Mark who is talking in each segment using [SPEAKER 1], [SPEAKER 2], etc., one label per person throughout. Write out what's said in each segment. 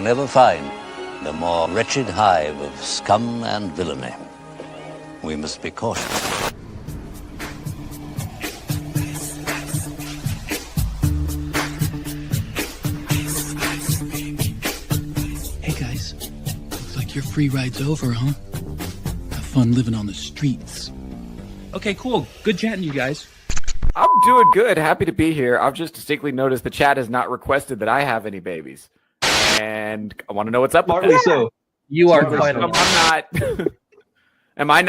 [SPEAKER 1] can ever find the more wretched hive of scum and villainy. We must be cautious.
[SPEAKER 2] Hey guys, looks like your free ride's over, huh? Have fun living on the streets.
[SPEAKER 3] Okay, cool. Good chatting, you guys.
[SPEAKER 4] I'm doing good. Happy to be here. I've just distinctly noticed the chat has not requested that I have any babies, and I want to know what's up.
[SPEAKER 5] Partly so.
[SPEAKER 3] You are quite.
[SPEAKER 4] I'm not. Am I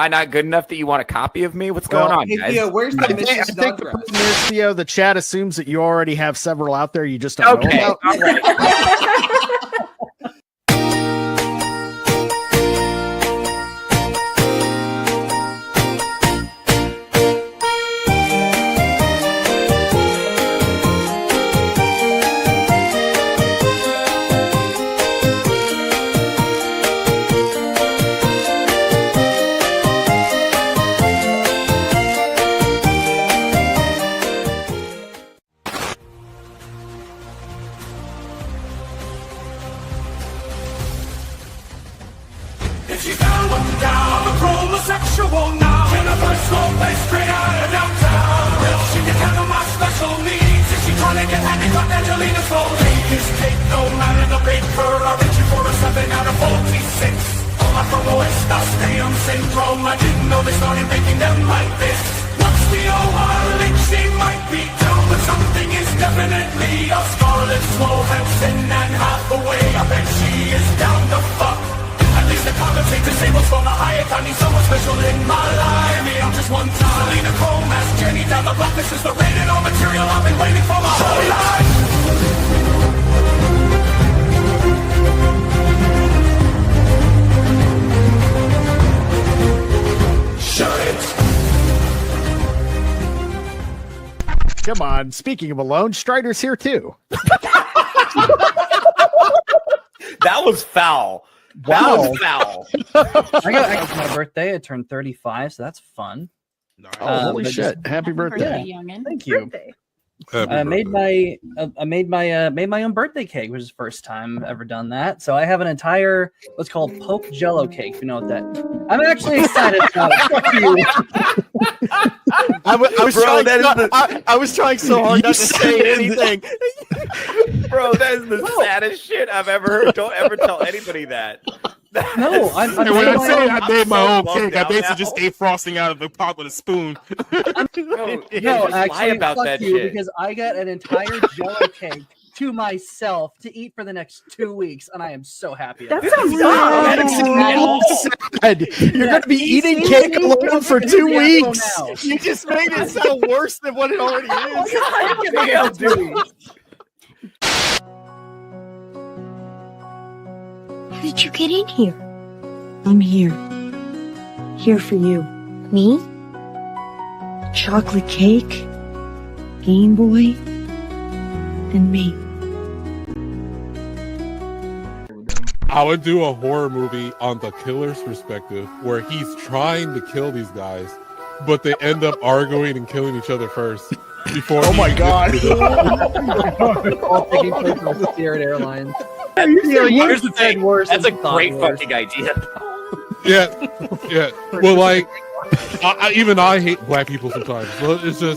[SPEAKER 4] not good enough that you want a copy of me? What's going on, guys?
[SPEAKER 5] Theo, where's the Mrs.
[SPEAKER 6] I think the
[SPEAKER 5] Snodgrass?
[SPEAKER 6] problem is, Theo, the chat assumes that you already have several out there. You just don't know
[SPEAKER 4] Okay.
[SPEAKER 6] about.
[SPEAKER 4] All right.
[SPEAKER 7] If she's down, a chromosexual now, in a personal place straight out of downtown. Well, she can handle my special needs. If she trying to get happy, got Angelina Jolie. This cake, no matter the baker, I'm reaching for a 7 out of 46. All my promo Down syndrome, I didn't know they started making them like this. What's the OR link? She might be down, but something is definitely a Scarlet Johansson and Hathaway. I bet she is down to fuck. At least the compensate disabled from a Hayek. I need someone special in my life. Me, I'm just one time. Selena Chrome, ask Jenny down the block. This is the rated R material I've been waiting for my whole life. Shut it.
[SPEAKER 6] Come on. Speaking of alone, Strider's here too.
[SPEAKER 4] That was foul. That was foul.
[SPEAKER 8] I got my birthday. I turned 35, so that's fun.
[SPEAKER 6] Oh, holy shit! Happy birthday!
[SPEAKER 8] Youngin. Thank you.
[SPEAKER 9] Birthday.
[SPEAKER 8] I made my own birthday cake, which is the first time I've ever done that. So I have an entire what's called poke Jello cake. If you know what that. I'm actually excited about it. Fuck you.
[SPEAKER 6] I was trying so hard not to say anything.
[SPEAKER 4] Bro, that is the saddest shit I've ever heard. Don't ever tell anybody that.
[SPEAKER 8] No,
[SPEAKER 10] And when I say I made my own cake, I
[SPEAKER 4] bummed
[SPEAKER 10] basically
[SPEAKER 4] out
[SPEAKER 10] just ate frosting out of the pot with a spoon.
[SPEAKER 4] No,
[SPEAKER 8] No,
[SPEAKER 4] lie
[SPEAKER 8] actually,
[SPEAKER 4] about
[SPEAKER 8] fuck
[SPEAKER 4] that
[SPEAKER 8] you,
[SPEAKER 4] shit.
[SPEAKER 8] because I got an entire Jello cake to myself to eat for the next 2 weeks, and I am so happy.
[SPEAKER 9] That
[SPEAKER 8] about
[SPEAKER 9] sounds
[SPEAKER 8] it.
[SPEAKER 9] sad.
[SPEAKER 6] You're going to be eating
[SPEAKER 8] see,
[SPEAKER 6] cake
[SPEAKER 8] see,
[SPEAKER 6] alone for
[SPEAKER 8] see,
[SPEAKER 6] 2
[SPEAKER 8] see,
[SPEAKER 6] weeks.
[SPEAKER 8] now.
[SPEAKER 6] You just made it sound worse than what it already is.
[SPEAKER 9] How did you get in here? I'm here. Here for you. Me? Chocolate cake? Game Boy? And me.
[SPEAKER 10] I would do a horror movie on the killer's perspective where he's trying to kill these guys, but they end up arguing and killing each other first. Before
[SPEAKER 6] Oh my god!
[SPEAKER 8] All taking place on Spirit Airlines.
[SPEAKER 4] Here's the thing.
[SPEAKER 8] Worse
[SPEAKER 4] That's a
[SPEAKER 8] than Thought
[SPEAKER 4] great
[SPEAKER 8] Wars.
[SPEAKER 4] fucking idea.
[SPEAKER 10] Yeah. Well, like, I hate black people sometimes. So it's the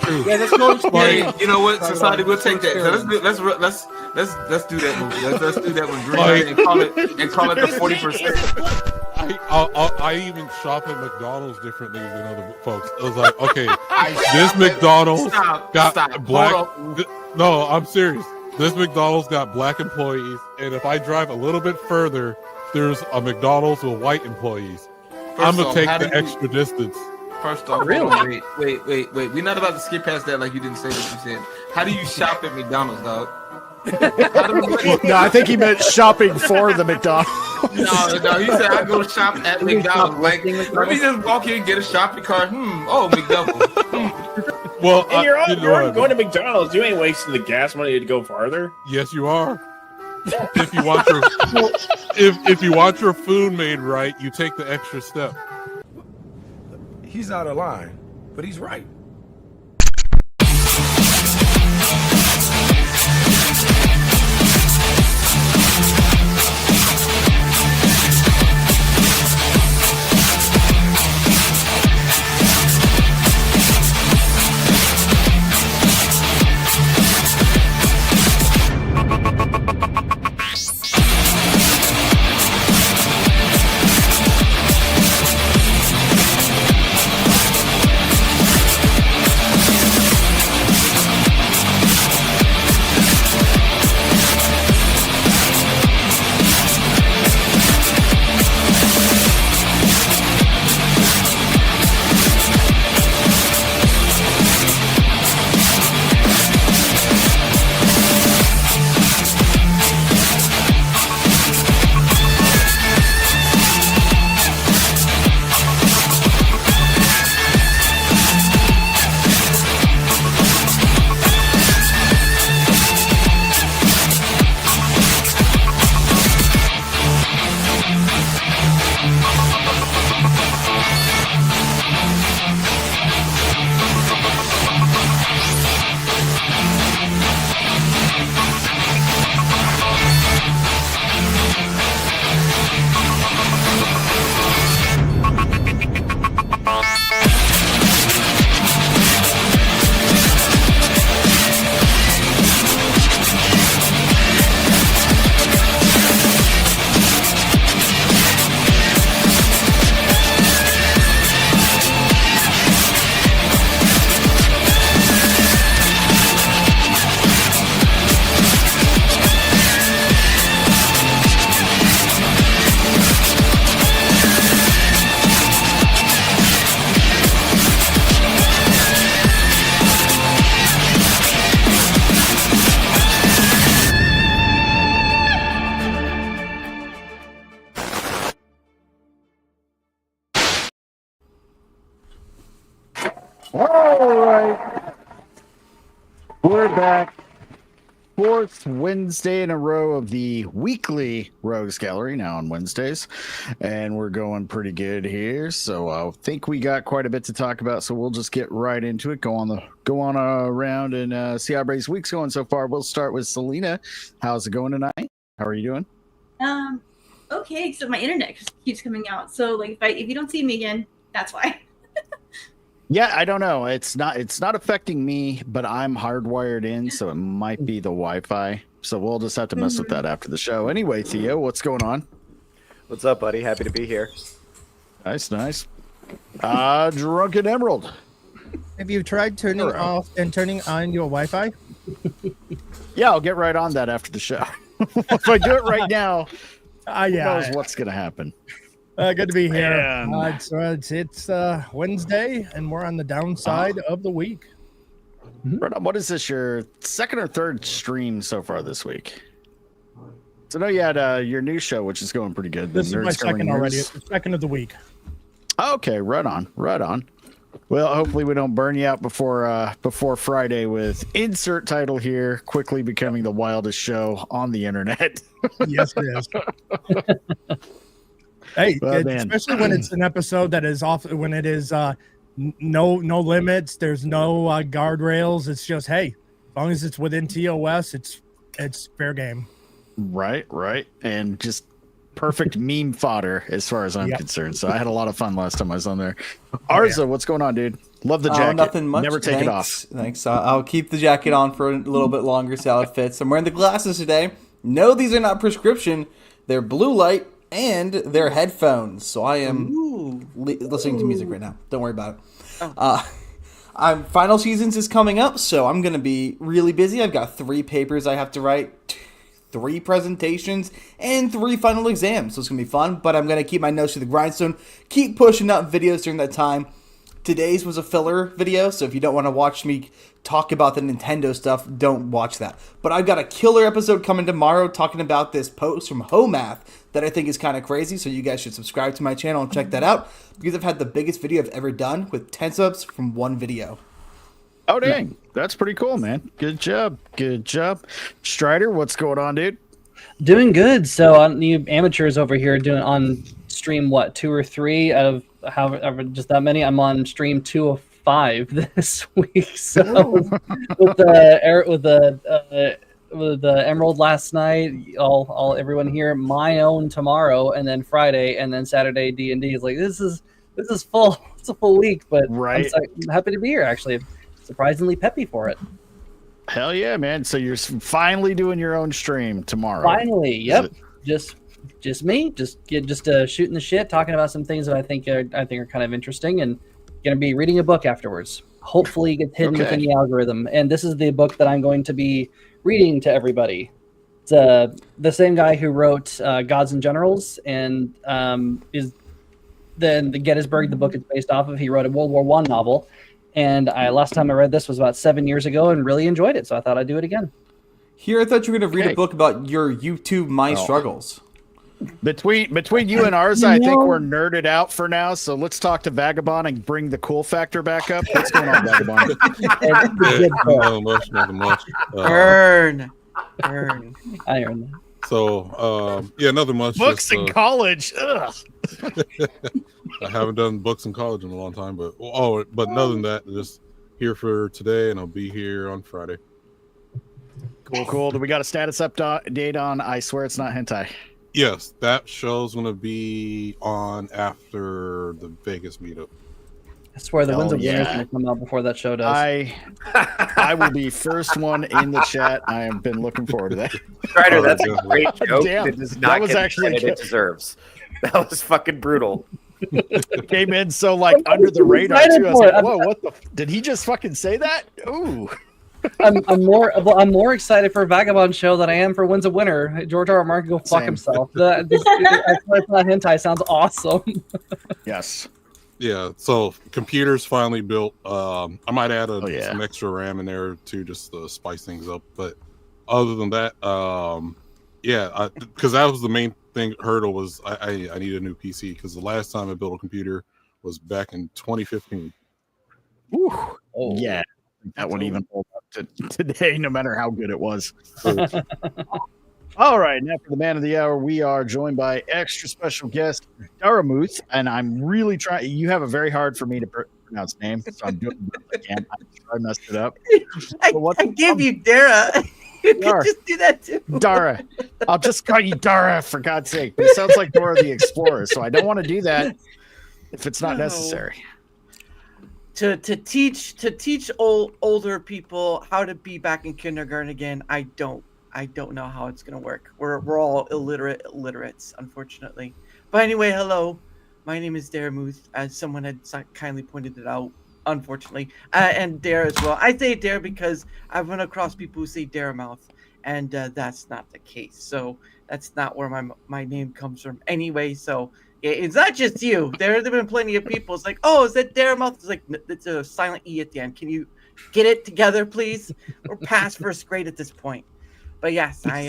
[SPEAKER 10] truth.
[SPEAKER 5] Yeah, let's go.
[SPEAKER 10] Like,
[SPEAKER 5] You know what? Society will take that. So let's do that movie. Let's do that one. Green
[SPEAKER 10] Like-
[SPEAKER 5] and call it the 40%.
[SPEAKER 10] I even shop at McDonald's differently than other folks. I was like, okay, this McDonald's got black. No, I'm serious. This McDonald's got black employees, and if I drive a little bit further, there's a McDonald's with white employees. I'm gonna take the extra distance.
[SPEAKER 5] First off,
[SPEAKER 8] Really?
[SPEAKER 5] wait. We're not about to skip past that like you didn't say what you said. How do you shop at McDonald's, dog?
[SPEAKER 6] No, I think he meant shopping for the McDonald's.
[SPEAKER 5] No, he said I go shop at McDonald's. Like, let me just walk in and get a shopping cart. Oh, McDouble.
[SPEAKER 10] Well,
[SPEAKER 11] And you're
[SPEAKER 10] you know
[SPEAKER 11] going to McDonald's. You ain't wasting the gas money to go farther.
[SPEAKER 10] yes, you are. If you want your if you want your food made right, you take the extra step.
[SPEAKER 7] He's out of line, but he's right.
[SPEAKER 6] All right. We're back. Fourth Wednesday in a row of the weekly Rogues Gallery, now on Wednesdays. And we're going pretty good here. So I think we got quite a bit to talk about. So we'll just get right into it. Go on around and see how everybody's week's going so far. We'll start with Selena. How's it going tonight? How are you doing?
[SPEAKER 12] Okay, except my internet keeps coming out. So like if you don't see me again, that's why.
[SPEAKER 6] Yeah, I don't know. It's not affecting me, but I'm hardwired in, so it might be the Wi-Fi. So we'll just have to mess with that after the show. Anyway, Theo, what's going on?
[SPEAKER 4] What's up, buddy? Happy to be here.
[SPEAKER 6] Nice. Drunken Emerald.
[SPEAKER 13] Have you tried turning off and turning on your Wi-Fi?
[SPEAKER 6] Yeah, I'll get right on that after the show. If I do it right now,
[SPEAKER 13] yeah,
[SPEAKER 6] who knows what's going to happen.
[SPEAKER 13] Good to be here. It's Wednesday, and we're on the downside of the week.
[SPEAKER 6] What is this, your second or third stream so far this week? So I know you had your new show, which is going pretty good.
[SPEAKER 13] This is my second already. It's the second of the week.
[SPEAKER 6] Okay, right on. Well, hopefully we don't burn you out before Friday with insert title here, quickly becoming the wildest show on the internet.
[SPEAKER 13] Yes, it is. Hey, especially when it's an episode that is off, when it is no limits, there's no guardrails. It's just, hey, as long as it's within TOS, it's fair game.
[SPEAKER 6] Right, and just perfect meme fodder as far as I'm concerned. So I had a lot of fun last time I was on there. Arza, what's going on, dude? Love the jacket.
[SPEAKER 14] Nothing much.
[SPEAKER 6] Never take it off.
[SPEAKER 14] Thanks. I'll keep the jacket on for a little bit longer so it fits. I'm wearing the glasses today. No, these are not prescription. They're blue light. And their headphones, so I am listening to music right now. Don't worry about it. Final Seasons is coming up, so I'm going to be really busy. I've got 3 papers I have to write, 3 presentations, and 3 final exams, so it's going to be fun. But I'm going to keep my nose to the grindstone, keep pushing out videos during that time. Today's was a filler video, so if you don't want to watch me talk about the Nintendo stuff, don't watch that. But I've got a killer episode coming tomorrow talking about this post from Homath that I think is kind of crazy, so you guys should subscribe to my channel and check that out, because I've had the biggest video I've ever done with 10 subs from 1 video.
[SPEAKER 6] Oh, dang. That's pretty cool, man. Good job. Strider, what's going on, dude?
[SPEAKER 8] Doing good. So you amateurs over here doing on stream, 2 or 3 out of however just that many? I'm on stream 2 of 5 this week. So with the Emerald last night, all everyone here, my own tomorrow, and then Friday, and then Saturday D&D is like this is full. It's a full week, but I'm happy to be here. Actually, surprisingly peppy for it.
[SPEAKER 6] Hell yeah, man! So you're finally doing your own stream tomorrow.
[SPEAKER 8] Finally, yep. Just me, just shooting the shit, talking about some things that I think are kind of interesting, and gonna be reading a book afterwards. Hopefully, get hidden within the algorithm. And this is the book that I'm going to be reading to everybody. It's the same guy who wrote Gods and Generals, and is the Gettysburg. The book is based off of. He wrote a World War I novel, and last time I read this was about 7 years ago, and really enjoyed it. So I thought I'd do it again.
[SPEAKER 14] Here, I thought you were going to read a book about your YouTube struggles.
[SPEAKER 6] Between you and ours, I think we're nerded out for now. So let's talk to Vagabond and bring the cool factor back up. What's going on, Vagabond?
[SPEAKER 10] Nothing much.
[SPEAKER 14] Burn.
[SPEAKER 8] I earned that.
[SPEAKER 10] So, nothing much.
[SPEAKER 6] Books in college. Ugh.
[SPEAKER 10] I haven't done books in college in a long time, but other than that, just here for today, and I'll be here on Friday.
[SPEAKER 6] Cool. Do we got a status update on I Swear It's Not Hentai?
[SPEAKER 10] Yes, that show's going to be on after the Vegas meetup.
[SPEAKER 8] I swear the Winds of Winter is going to come out before that show does.
[SPEAKER 6] I will be first one in the chat. I have been looking forward to that.
[SPEAKER 4] Strider, that's a great joke.
[SPEAKER 6] Damn,
[SPEAKER 4] it does not
[SPEAKER 6] that was
[SPEAKER 4] get
[SPEAKER 6] actually
[SPEAKER 4] the credit it deserves. That was fucking brutal.
[SPEAKER 6] Came in so under the radar too. I was like, whoa, what the? Did he just fucking say that? Ooh.
[SPEAKER 8] I'm more excited for Vagabond show than I am for Winds of Winter. George R. R. Martin go fuck himself. I swear it's not hentai sounds awesome.
[SPEAKER 6] Yes.
[SPEAKER 10] Yeah. So computers finally built. I might add some extra RAM in there too, just to spice things up. But other than that, because that was the main hurdle was I need a new PC because the last time I built a computer was back in 2015.
[SPEAKER 6] Whew. Yeah, that would even hold up to today, no matter how good it was. All right, now for the man of the hour, we are joined by extra special guest Daramouthe, and I'm really trying. You have a very hard for me to pronounce name, so I'm doing the best I can. I messed it up.
[SPEAKER 15] I give you Dara. You can just do that too.
[SPEAKER 6] Dara. I'll just call you Dara for God's sake. But it sounds like Dora the Explorer, so I don't want to do that if it's not necessary.
[SPEAKER 15] To teach older people how to be back in kindergarten again, I don't know how it's gonna work. We're all illiterates, unfortunately. But anyway, hello. My name is Daramouthe, as someone had kindly pointed it out, unfortunately. And Dare as well. I say Dare because I've run across people who say Daramouthe, and that's not the case. So that's not where my name comes from anyway. So it's not just you. There have been plenty of people. It's like, oh, is that Daramouthe? It's like, it's a silent E at the end. Can you get it together, please? We're past first grade at this point. But yes, I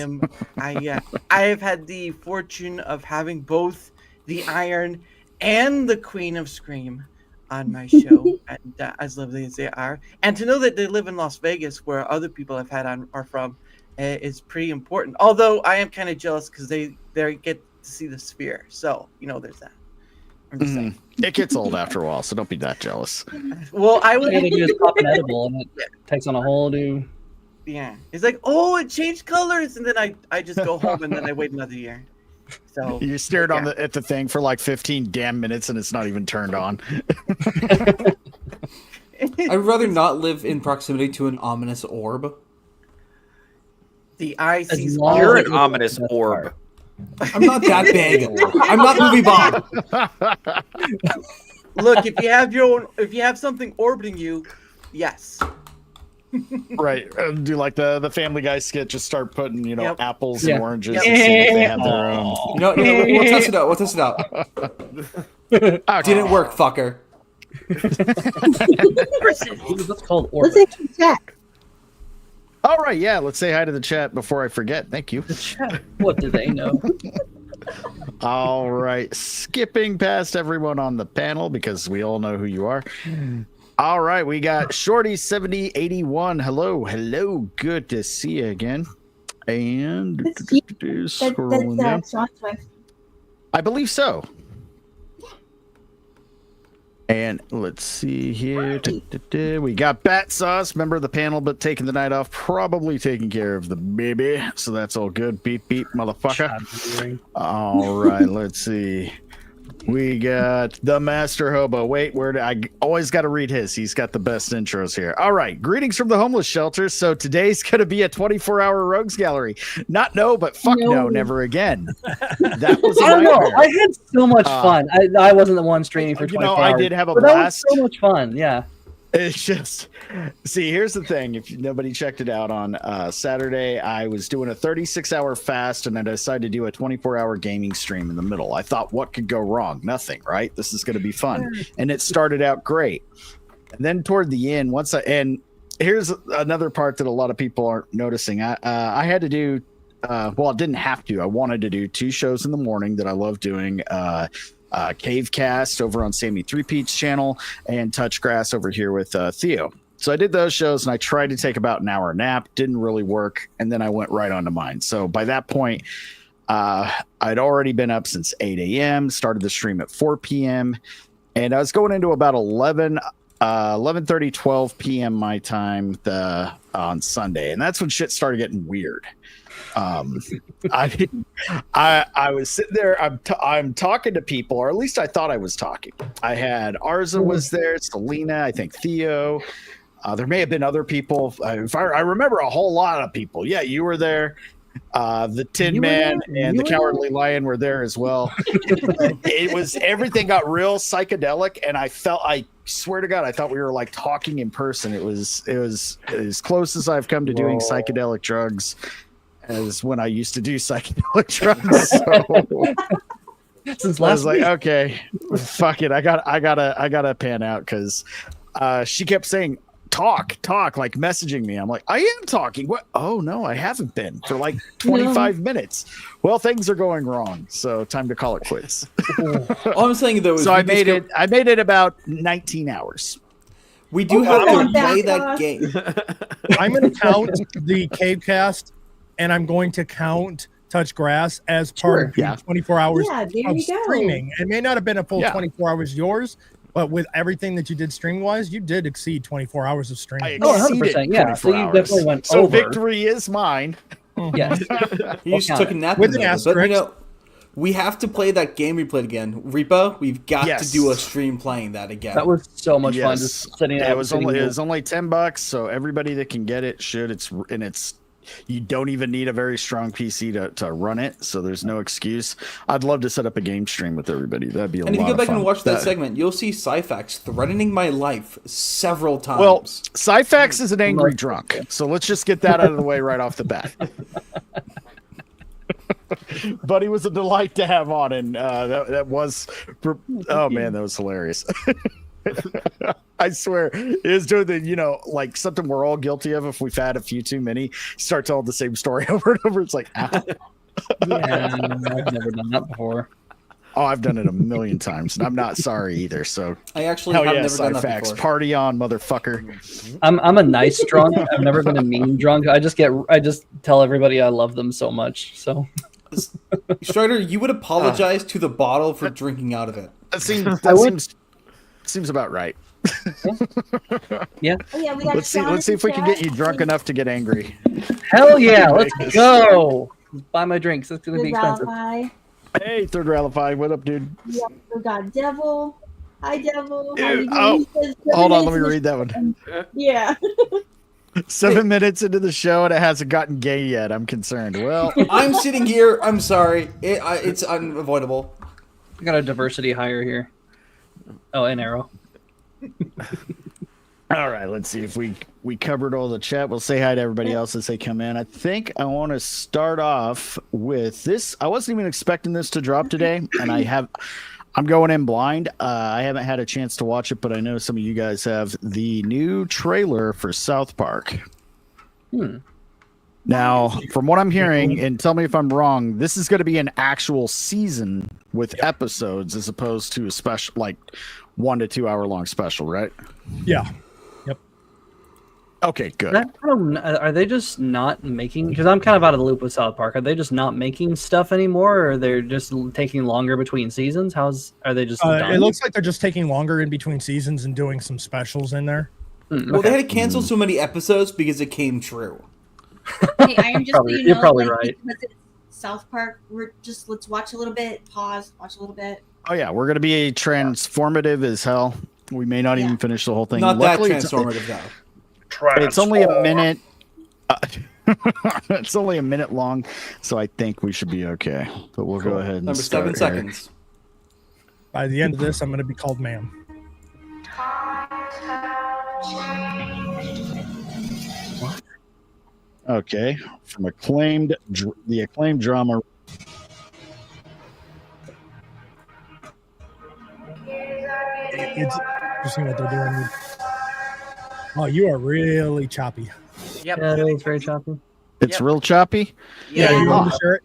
[SPEAKER 15] have had the fortune of having both the Iron and the Queen of Scream on my show, and as lovely as they are, and to know that they live in Las Vegas, where other people I've had on are from, is pretty important. Although I am kind of jealous because they get to see the Sphere, so there's that. I'm just saying.
[SPEAKER 6] It gets old after a while, so don't be that jealous.
[SPEAKER 15] Well, I would
[SPEAKER 8] just pop an edible, and it takes on a whole new.
[SPEAKER 15] Yeah, it's like, oh, it changed colors, and then I just go home, and then I wait another year. So
[SPEAKER 6] you stared at the thing for like 15 damn minutes, and it's not even turned on.
[SPEAKER 14] I'd rather not live in proximity to an ominous orb.
[SPEAKER 15] The eye sees.
[SPEAKER 4] You're an ominous orb.
[SPEAKER 14] I'm not that big. I'm not Movie Bob.
[SPEAKER 15] Look, if you have something orbiting you, yes.
[SPEAKER 6] Right, do like the Family Guy skit. Just start putting apples and oranges.
[SPEAKER 15] Yep.
[SPEAKER 6] And see if they have their own.
[SPEAKER 14] We'll test it out. Didn't work, fucker.
[SPEAKER 8] That's called orbit.
[SPEAKER 9] Let's actually chat.
[SPEAKER 6] All right, yeah. Let's say hi to the chat before I forget. Thank you.
[SPEAKER 8] The chat. What do they know?
[SPEAKER 6] All right, skipping past everyone on the panel because we all know who you are. All right, we got Shorty7081. Hello. Good to see you again. And scrolling down. I believe so. And let's see here. We got Battsauce, member of the panel, but taking the night off, probably taking care of the baby. So that's all good. Beep, beep, motherfucker. All right, let's see. We got the Master Hobo. Wait, I always got to read his. He's got the best intros here. All right. Greetings from the homeless shelter. So today's going to be a 24-hour Rogues Gallery. Not no, but fuck no, never again. That was
[SPEAKER 8] I don't know. I had so much fun. I wasn't the one streaming for 24 hours.
[SPEAKER 6] I did have a blast.
[SPEAKER 8] That was so much fun. Yeah.
[SPEAKER 6] It's just, see, here's the thing. If nobody checked it out on Saturday, I was doing a 36-hour fast, and I decided to do a 24-hour gaming stream in the middle. I thought, what could go wrong? Nothing, right? This is going to be fun. And it started out great. And then toward the end, and here's another part that a lot of people aren't noticing. I had to do, I didn't have to. I wanted to do 2 shows in the morning that I love doing. Cavecast over on Sammy 3-Peat's channel and Touchgrass over here with Theo. So I did those shows and I tried to take about an hour nap. Didn't really work. And then I went right on to mine. So by that point, I'd already been up since 8 a.m., started the stream at 4 p.m. And I was going into about 11:30, 12 p.m. my time on Sunday. And that's when shit started getting weird. I was sitting there. I'm talking to people, or at least I thought I was talking. I had Arzakhan was there, Selena, I think Theo. There may have been other people. I remember a whole lot of people. Yeah, you were there. The Tin Man and the Cowardly Lion were there as well. Everything got real psychedelic, and I swear to God, I thought we were like talking in person. It was as close as I've come to doing psychedelic drugs as when I used to do psychedelic drugs. So
[SPEAKER 8] since
[SPEAKER 6] I was
[SPEAKER 8] last week.
[SPEAKER 6] like, okay, fuck it. I gotta pan out because she kept saying talk, like messaging me. I'm like, I am talking. What? Oh no, I haven't been for like 25 minutes. Well, things are going wrong, so time to call it quits.
[SPEAKER 14] All I'm saying though is
[SPEAKER 6] so I made it about 19 hours.
[SPEAKER 14] We do have to play that game.
[SPEAKER 13] I'm going to count the cave cast, and I'm going to count Touch Grass as part of the 24 hours
[SPEAKER 9] Yeah, there
[SPEAKER 13] of
[SPEAKER 9] you go.
[SPEAKER 13] streaming. It may not have been a full 24 hours yours, but with everything that you did stream-wise, you did exceed 24 hours of streaming.
[SPEAKER 6] I exceeded
[SPEAKER 8] 100%, so you
[SPEAKER 6] 24 hours.
[SPEAKER 8] definitely went
[SPEAKER 6] So
[SPEAKER 8] over.
[SPEAKER 6] victory is mine.
[SPEAKER 8] Yes.
[SPEAKER 14] You just took a nap
[SPEAKER 13] With
[SPEAKER 14] in
[SPEAKER 13] an
[SPEAKER 14] the middle, but, you
[SPEAKER 13] asterisk.
[SPEAKER 14] know, we have to play that game we played again. Repo, we've got
[SPEAKER 6] Yes.
[SPEAKER 14] to do a stream playing that again.
[SPEAKER 8] That was so much fun.
[SPEAKER 6] Yes.
[SPEAKER 8] Just sitting
[SPEAKER 6] Yeah,
[SPEAKER 8] out
[SPEAKER 6] it was only $10, so everybody that can get it should. It's you don't even need a very strong PC to run it, so there's no excuse. I'd love to set up a game stream with everybody. That'd be a lot of
[SPEAKER 14] And
[SPEAKER 6] fun.
[SPEAKER 14] if you go back and watch that segment, you'll see Cyfax threatening my life several times.
[SPEAKER 6] Well, Cyfax is an angry drunk, so let's just get that out of the way right off the bat. But he was a delight to have on, and that was, oh man, that was hilarious. I swear, it was doing the, like something we're all guilty of if we've had a few too many. Start telling the same story over and over. It's like, ow.
[SPEAKER 8] Yeah, I've never done that before.
[SPEAKER 6] Oh, I've done it a million times, and I'm not sorry either. So
[SPEAKER 14] I actually
[SPEAKER 6] hell
[SPEAKER 14] have
[SPEAKER 6] yeah,
[SPEAKER 14] never done that
[SPEAKER 6] Cyfax,
[SPEAKER 14] before.
[SPEAKER 6] party on, motherfucker.
[SPEAKER 8] I'm a nice drunk. I've never been a mean drunk. I just tell everybody I love them so much. So
[SPEAKER 14] Strider, you would apologize to the bottle for drinking out of it.
[SPEAKER 6] That seems about right.
[SPEAKER 8] Yeah.
[SPEAKER 12] Oh, yeah, we got
[SPEAKER 6] Let's see
[SPEAKER 12] Sean
[SPEAKER 6] if we can
[SPEAKER 12] in
[SPEAKER 6] get you drunk enough to get angry.
[SPEAKER 8] Hell yeah, let's go. Buy my drinks. It's gonna be expensive.
[SPEAKER 12] Hi.
[SPEAKER 6] Hey, Third Ralify, what up, dude?
[SPEAKER 12] Yeah, we got Devil. Hi, Devil. How
[SPEAKER 6] Dude,
[SPEAKER 12] you doing? He says
[SPEAKER 6] hold on, let me
[SPEAKER 12] 7
[SPEAKER 6] read that one.
[SPEAKER 12] Yeah.
[SPEAKER 6] 7 minutes into the show and it hasn't gotten gay yet. I'm concerned. Well,
[SPEAKER 14] I'm sitting here. I'm sorry. It's unavoidable.
[SPEAKER 8] I got a diversity hire here. Oh, an arrow.
[SPEAKER 6] all right, let's see if we covered all the chat. We'll say hi to everybody else as they come in. I think I want to start off with this. I wasn't even expecting this to drop today, and I'm going in blind. I haven't had a chance to watch it, but I know some of you guys have the new trailer for South Park. Now, from what I'm hearing, and tell me if I'm wrong, this is going to be an actual season with episodes as opposed to a special, like 1 to 2 hour long special, right?
[SPEAKER 13] Yeah. Yep.
[SPEAKER 6] Okay, good.
[SPEAKER 8] Are they just not making? Because I'm kind of out of the loop with South Park. Are they just not making stuff anymore, or they're just taking longer between seasons? Are they just? Done?
[SPEAKER 13] It looks like they're just taking longer in between seasons and doing some specials in there.
[SPEAKER 14] Well, they had to cancel so many episodes because it came true.
[SPEAKER 12] Hey, I am just so you know,
[SPEAKER 8] you're probably
[SPEAKER 12] like,
[SPEAKER 8] right.
[SPEAKER 12] because it's South Park, let's watch a little bit, pause, watch a little bit.
[SPEAKER 6] Oh yeah, we're gonna be transformative as hell. We may not even finish the whole thing.
[SPEAKER 14] Not
[SPEAKER 6] Luckily,
[SPEAKER 14] that transformative though.
[SPEAKER 6] It's only a minute. It's only a minute long, so I think we should be okay. But we'll go ahead and
[SPEAKER 14] Number
[SPEAKER 6] start
[SPEAKER 14] 7
[SPEAKER 6] here.
[SPEAKER 14] seconds.
[SPEAKER 13] By the end of this, I'm going to be called ma'am.
[SPEAKER 6] Okay, from the acclaimed drama.
[SPEAKER 13] It's interesting what they're doing. Oh, you are really choppy.
[SPEAKER 15] Yep.
[SPEAKER 8] Yeah, it is very choppy.
[SPEAKER 6] It's real choppy.
[SPEAKER 13] Yeah, you want to share it?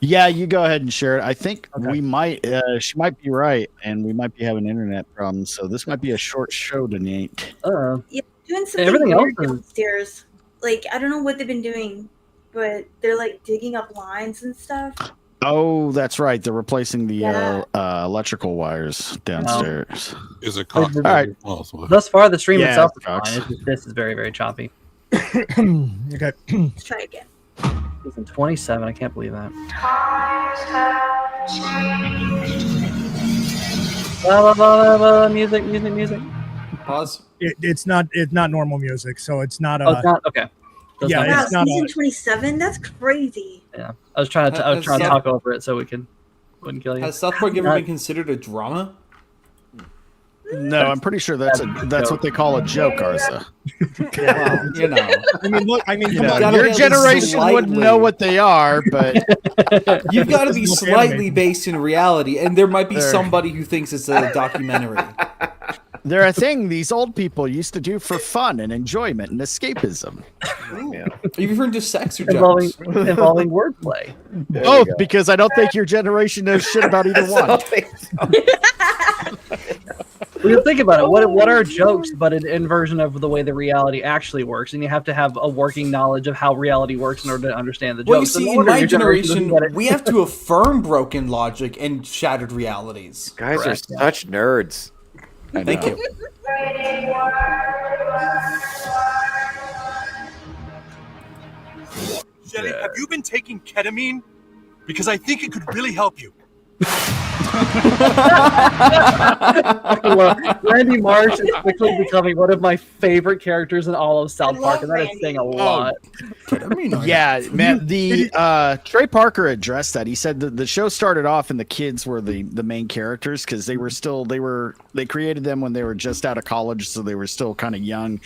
[SPEAKER 6] Yeah, you go ahead and share it. I think we might. She might be right, and we might be having internet problems. So this might be a short show tonight.
[SPEAKER 12] Yeah, doing something
[SPEAKER 8] Everything
[SPEAKER 12] weird
[SPEAKER 8] else is-
[SPEAKER 12] downstairs. Like, I don't know what they've been doing, but they're like digging up lines and stuff.
[SPEAKER 6] Oh, that's right. They're replacing the electrical wires downstairs.
[SPEAKER 10] Is it
[SPEAKER 6] All right.
[SPEAKER 8] Thus far, the stream
[SPEAKER 6] Yeah,
[SPEAKER 8] itself is
[SPEAKER 6] it
[SPEAKER 8] fine.
[SPEAKER 6] sucks.
[SPEAKER 8] It's just, this is very, very choppy.
[SPEAKER 13] Okay.
[SPEAKER 12] Let's try again.
[SPEAKER 8] Season 27. I can't believe that. Music.
[SPEAKER 14] Pause.
[SPEAKER 13] It's not normal music, so it's not.
[SPEAKER 8] Oh, it's not okay. That's
[SPEAKER 13] Yeah,
[SPEAKER 8] not
[SPEAKER 12] Wow,
[SPEAKER 13] it's not.
[SPEAKER 12] season 27? That's crazy.
[SPEAKER 8] Yeah, I was trying to talk over it so we wouldn't kill you.
[SPEAKER 14] Has South Park ever been considered a drama?
[SPEAKER 6] No, I'm pretty sure that's what they call a joke, Arza.
[SPEAKER 14] Well, you know.
[SPEAKER 13] I mean, look. I mean,
[SPEAKER 6] You
[SPEAKER 13] come
[SPEAKER 6] know,
[SPEAKER 13] on.
[SPEAKER 14] gotta
[SPEAKER 6] your
[SPEAKER 14] be at least
[SPEAKER 6] generation wouldn't
[SPEAKER 14] slightly.
[SPEAKER 6] know what they are, but
[SPEAKER 14] You've got to be
[SPEAKER 13] This is
[SPEAKER 14] slightly
[SPEAKER 13] animated.
[SPEAKER 14] based in reality, and there might be
[SPEAKER 6] There.
[SPEAKER 14] somebody who thinks it's a documentary.
[SPEAKER 6] they're a thing these old people used to do for fun and enjoyment and escapism.
[SPEAKER 14] Are you referring to sex or
[SPEAKER 8] involving
[SPEAKER 14] jokes?
[SPEAKER 8] involving wordplay.
[SPEAKER 6] Both, because I don't think your generation knows shit about either one.
[SPEAKER 8] You think about it. What are jokes but an inversion of the way the reality actually works? And you have to have a working knowledge of how reality works in order to understand the jokes.
[SPEAKER 14] Well, you see, in my generation, we have to affirm broken logic and shattered realities.
[SPEAKER 4] Guys are such nerds.
[SPEAKER 14] Thank you.
[SPEAKER 7] Shelly, have you been taking ketamine? Because I think it could really help you.
[SPEAKER 8] Randy Marsh is quickly becoming one of my favorite characters in all of South Park, and that is saying a lot.
[SPEAKER 6] Yeah, man. The Trey Parker addressed that. He said that the show started off and the kids were the main characters because they created them when they were just out of college, so they were still kind of young.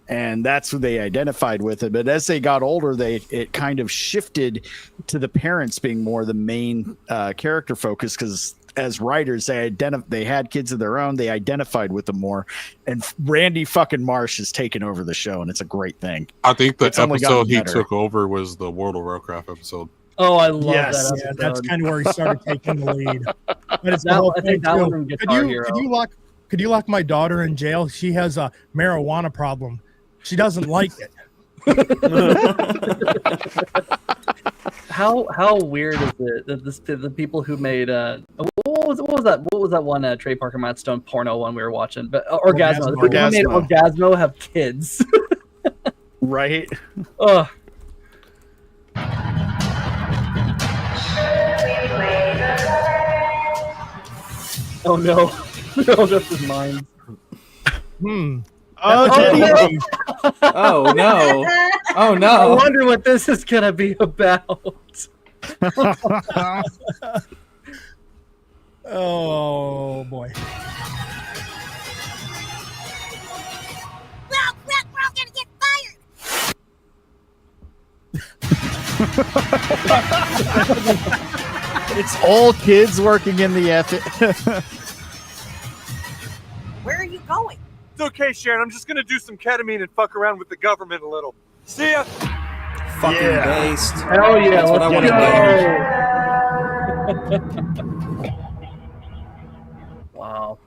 [SPEAKER 6] And that's who they identified with it. But as they got older, it kind of shifted to the parents being more the main character focus because as writers, they had kids of their own. They identified with them more. And Randy fucking Marsh has taken over the show, and it's a great thing.
[SPEAKER 10] I think the
[SPEAKER 6] It's only
[SPEAKER 10] episode
[SPEAKER 6] gotten
[SPEAKER 10] he
[SPEAKER 6] better.
[SPEAKER 10] took over was the World of Warcraft episode.
[SPEAKER 8] Oh, I love that
[SPEAKER 13] Yeah,
[SPEAKER 8] episode.
[SPEAKER 13] that's kind of where he started taking the lead. But it's the
[SPEAKER 8] That-
[SPEAKER 13] whole
[SPEAKER 8] I
[SPEAKER 13] thing
[SPEAKER 8] think that
[SPEAKER 13] too.
[SPEAKER 8] one and Guitar Hero.
[SPEAKER 13] Could you lock my daughter in jail? She has a marijuana problem. She doesn't like it.
[SPEAKER 8] How weird is it that the people who made what was that one Trey Parker Matt Stone porno one we were watching? But Orgasmo. The people who made Orgasmo have kids.
[SPEAKER 6] Right?
[SPEAKER 8] Ugh. Oh no. No, this is mine.
[SPEAKER 13] Oh,
[SPEAKER 8] no.
[SPEAKER 14] Oh no! Oh no!
[SPEAKER 8] I wonder what this is gonna be about.
[SPEAKER 13] Oh boy.
[SPEAKER 7] We're all gonna get fired.
[SPEAKER 6] It's all kids working in the
[SPEAKER 7] Where are you going? It's okay, Sharon. I'm just gonna do some ketamine and fuck around with the government a little. See ya.
[SPEAKER 14] Fucking based.
[SPEAKER 8] Hell yeah,
[SPEAKER 14] That's what I want to
[SPEAKER 8] do. Wow.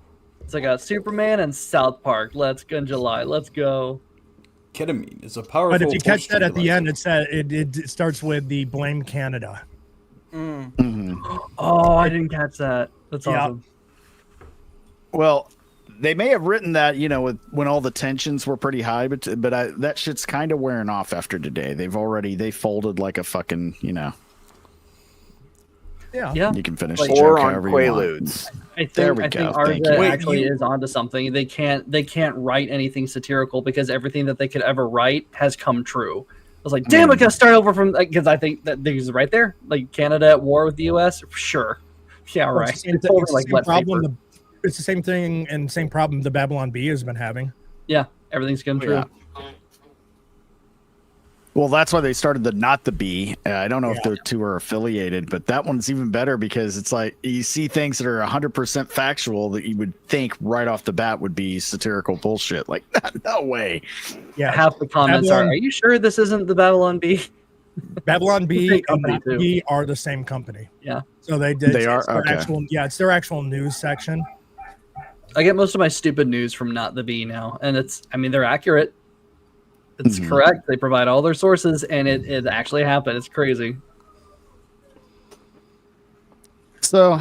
[SPEAKER 8] It's like a Superman and South Park. Let's go in July. Let's go.
[SPEAKER 14] Ketamine is a powerful.
[SPEAKER 13] But if you catch that at the
[SPEAKER 14] device.
[SPEAKER 13] end, it said it starts with the blame Canada.
[SPEAKER 8] Oh, I didn't catch that. That's
[SPEAKER 13] Yeah.
[SPEAKER 8] awesome.
[SPEAKER 6] Well, they may have written that, when all the tensions were pretty high, but that shit's kind of wearing off after today. They folded like a fucking,
[SPEAKER 13] Yeah.
[SPEAKER 8] Yeah.
[SPEAKER 6] You can finish
[SPEAKER 8] Like-
[SPEAKER 6] the
[SPEAKER 4] Or
[SPEAKER 6] joke
[SPEAKER 4] on
[SPEAKER 6] however you want.
[SPEAKER 4] Quaaludes.
[SPEAKER 6] There we
[SPEAKER 8] I
[SPEAKER 6] go.
[SPEAKER 8] think
[SPEAKER 6] Thank
[SPEAKER 8] Arza
[SPEAKER 6] you.
[SPEAKER 8] actually is onto something. They can't write anything because everything that they could ever write has come true. I was like, damn, I gotta start over from because I think that this is right there. Like Canada at war with the US? Sure. Yeah,
[SPEAKER 13] Well,
[SPEAKER 8] right.
[SPEAKER 13] it's the same
[SPEAKER 8] It's over
[SPEAKER 13] thing-
[SPEAKER 8] like wet paper.
[SPEAKER 13] It's the same thing and same problem the Babylon Bee has been having.
[SPEAKER 8] Yeah, everything's come true.
[SPEAKER 6] Yeah. Well, that's why they started the Not the Bee. I don't know if the two are affiliated, but that one's even better because it's like you see things that are 100% factual that you would think right off the bat would be satirical bullshit. Like, no way.
[SPEAKER 13] Yeah.
[SPEAKER 8] Half the comments are you sure this isn't the Babylon Bee?
[SPEAKER 13] Babylon Bee
[SPEAKER 8] Same
[SPEAKER 13] and
[SPEAKER 8] company,
[SPEAKER 13] Not the
[SPEAKER 8] too.
[SPEAKER 13] Bee are the same company.
[SPEAKER 8] Yeah.
[SPEAKER 13] So they did.
[SPEAKER 6] They are?
[SPEAKER 13] It's their
[SPEAKER 6] Okay.
[SPEAKER 13] it's their actual news section.
[SPEAKER 8] I get most of my stupid news from Not the Bee now, and they're accurate. It's correct. They provide all their sources, and it actually happened. It's crazy.
[SPEAKER 6] So,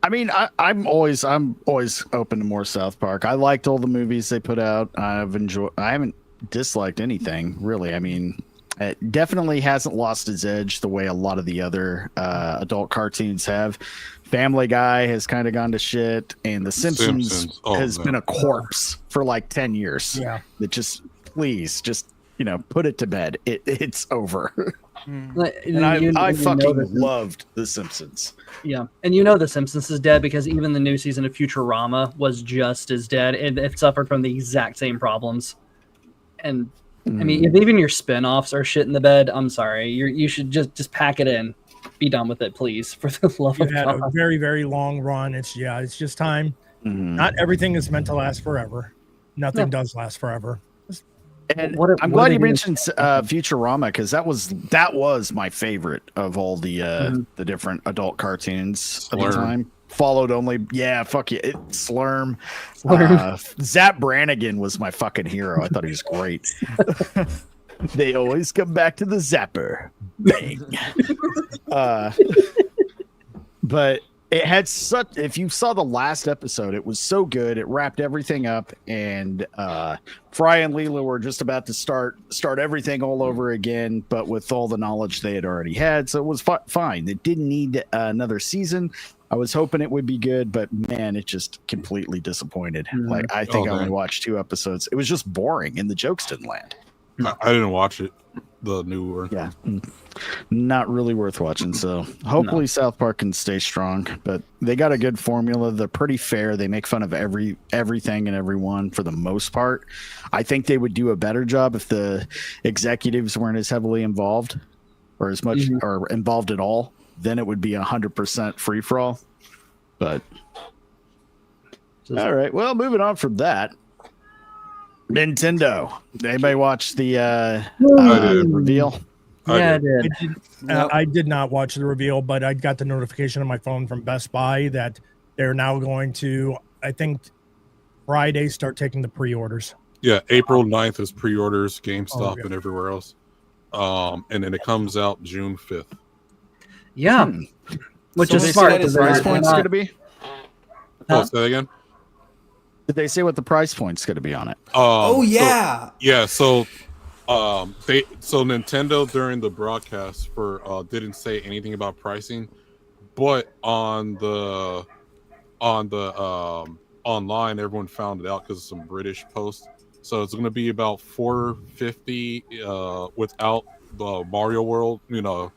[SPEAKER 6] I mean, I'm always open to more South Park. I liked all the movies they put out. I haven't disliked anything really. I mean, it definitely hasn't lost its edge the way a lot of the other adult cartoons have. Family Guy has kind of gone to shit, and The Simpsons has been a corpse for like 10 years.
[SPEAKER 13] Yeah.
[SPEAKER 6] That please put it to bed. It's over. And I fucking loved The Simpsons.
[SPEAKER 8] Yeah, and The Simpsons is dead because even the new season of Futurama was just as dead. It suffered from the exact same problems. And I mean, if even your spin-offs are shit in the bed, I'm sorry. You should just pack it in. Be done with it, please, for the love
[SPEAKER 13] You've
[SPEAKER 8] of
[SPEAKER 13] had
[SPEAKER 8] God.
[SPEAKER 13] a very, very long run. It's just time. Not everything is meant to last forever. Nothing does last forever.
[SPEAKER 6] And I'm glad you mentioned Futurama because that was my favorite of all the different adult cartoons of the time. followed only. Yeah, fuck yeah, Slurm. Zap Brannigan was my fucking hero. I thought he was great. They always come back to the zapper. Bang. But it had such. If you saw the last episode, it was so good. It wrapped everything up, and Fry and Leela were just about to start everything all over again, but with all the knowledge they had already had. So it was fine. It didn't need another season. I was hoping it would be good, but man, it just completely disappointed. Like I think I only watched 2 episodes. It was just boring, and the jokes didn't land.
[SPEAKER 10] I didn't watch it. The new one.
[SPEAKER 6] Yeah. Not really worth watching. So hopefully South Park can stay strong, but they got a good formula. They're pretty fair. They make fun of everything and everyone for the most part. I think they would do a better job if the executives weren't as heavily involved or as much or involved at all. Then it would be 100% free for all. But all right. Well, moving on from that. Nintendo. Anybody watch the reveal?
[SPEAKER 8] Yeah, I did.
[SPEAKER 13] I did not watch the reveal, but I got the notification on my phone from Best Buy that they're now going to, I think, Friday start taking the pre-orders.
[SPEAKER 10] Yeah, April 9th is pre-orders, GameStop and everywhere else. And then it comes out June 5th.
[SPEAKER 8] Yeah. Which
[SPEAKER 6] So
[SPEAKER 8] is
[SPEAKER 6] they
[SPEAKER 8] smart.
[SPEAKER 6] say what the price point's going to be?
[SPEAKER 10] Oh, say that again?
[SPEAKER 6] Did they say what the price point's going to be on it?
[SPEAKER 14] Oh yeah.
[SPEAKER 10] So Nintendo during the broadcast didn't say anything about pricing, but on the online everyone found it out because of some British posts. So it's going to be about $450 without the Mario World,
[SPEAKER 14] Mario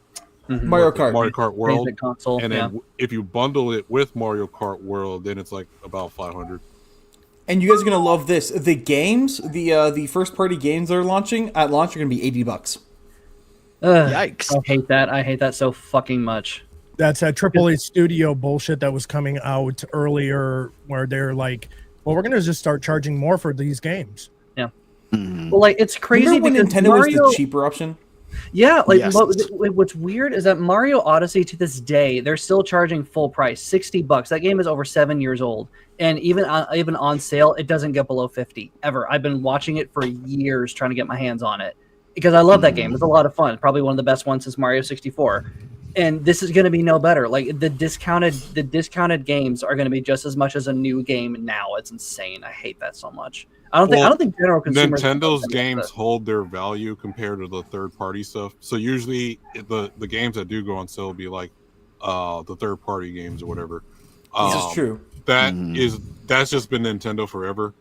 [SPEAKER 10] Kart World,
[SPEAKER 8] Basic console,
[SPEAKER 10] and then if you bundle it with Mario Kart World, then it's like about $500.
[SPEAKER 14] And you guys are gonna love this. The games, the first party games that are launching at launch are gonna be $80.
[SPEAKER 6] Yikes!
[SPEAKER 8] I hate that so fucking much.
[SPEAKER 13] That's that AAA studio bullshit that was coming out earlier, where they're like, "Well, we're gonna just start charging more for these games."
[SPEAKER 8] Yeah. Well, like it's crazy.
[SPEAKER 14] Remember when Nintendo
[SPEAKER 8] Mario
[SPEAKER 14] was the cheaper option?
[SPEAKER 8] Yeah, like
[SPEAKER 6] Yes.
[SPEAKER 8] what's weird is that Mario Odyssey to this day they're still charging full price, $60. That game is over 7 years old, and even on sale it doesn't get below 50 ever. I've been watching it for years trying to get my hands on it because I love that game. It's a lot of fun. Probably one of the best ones since Mario 64. And this is going to be no better. Like the discounted games are going to be just as much as a new game now. It's insane. I hate that so much. I don't think general consumers.
[SPEAKER 10] Nintendo's games hold their value compared to the third-party stuff. So usually the games that do go on sale will be like the third-party games or whatever.
[SPEAKER 14] This is true.
[SPEAKER 10] That's just been Nintendo forever.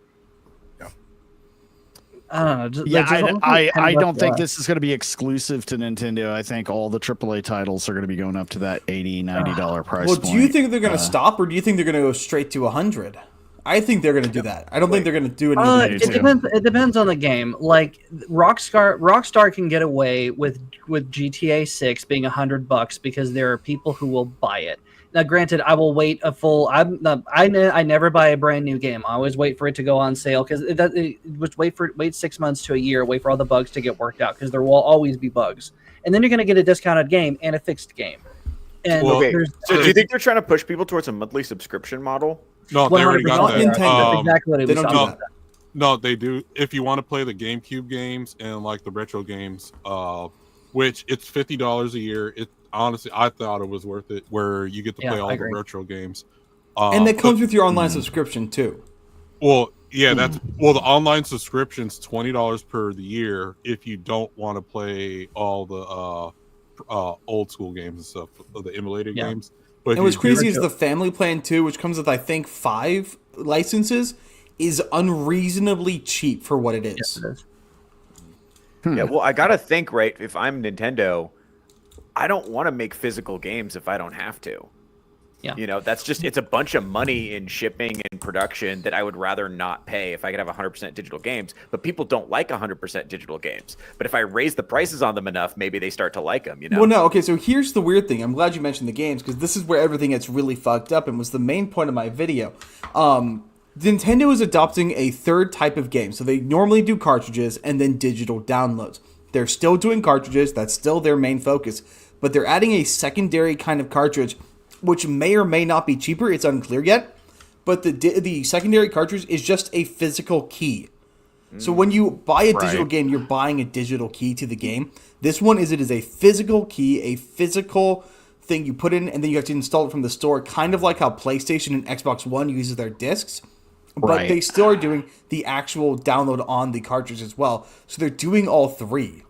[SPEAKER 8] I don't know.
[SPEAKER 6] I don't think this is going to be exclusive to Nintendo. I think all the AAA titles are going to be going up to that $80, $90 price
[SPEAKER 14] Well,
[SPEAKER 6] point.
[SPEAKER 14] do you think they're gonna stop, or do you think they're gonna go straight to 100? I think they're gonna do that. I don't think they're gonna do anything.
[SPEAKER 8] It depends on the game. Like Rockstar can get away with GTA 6 being $100 because there are people who will buy it. Now, granted, I will wait a full. I never buy a brand new game. I always wait for it to go on sale because wait 6 months to a year, wait for all the bugs to get worked out because there will always be bugs, and then you're going to get a discounted game and a fixed game. And
[SPEAKER 16] so do you think they're trying to push people towards a monthly subscription model?
[SPEAKER 10] No, they already got that.
[SPEAKER 8] That's exactly what it was.
[SPEAKER 10] No, they do. If you want to play the GameCube games and like the retro games, which it's $50 a year. Honestly, I thought it was worth it. Where you get to play all the retro games,
[SPEAKER 14] and that comes with your online subscription too.
[SPEAKER 10] Well, yeah, the online subscription's $20 per the year if you don't want to play all the old school games and stuff, the emulated games. But
[SPEAKER 14] and what's crazy is the family plan too, which comes with I think 5 licenses, is unreasonably cheap for what it is.
[SPEAKER 8] Yes, it is.
[SPEAKER 16] Yeah, well, I gotta think, right? If I'm Nintendo, I don't want to make physical games if I don't have to.
[SPEAKER 8] Yeah.
[SPEAKER 16] It's a bunch of money in shipping and production that I would rather not pay if I could have 100% digital games. But people don't like 100% digital games. But if I raise the prices on them enough, maybe they start to like them,
[SPEAKER 14] Well, no, okay, so here's the weird thing. I'm glad you mentioned the games because this is where everything gets really fucked up and was the main point of my video. Nintendo is adopting a third type of game. So they normally do cartridges and then digital downloads. They're still doing cartridges. That's still their main focus. But they're adding a secondary kind of cartridge which may or may not be cheaper. It's unclear yet. But the secondary cartridge is just a physical key. So when you buy a digital game, you're buying a digital key to the game. This one is a physical key, a physical thing you put in, and then you have to install it from the store, kind of like how PlayStation and Xbox One uses their discs. But they still are doing the actual download on the cartridge as well. So they're doing all three.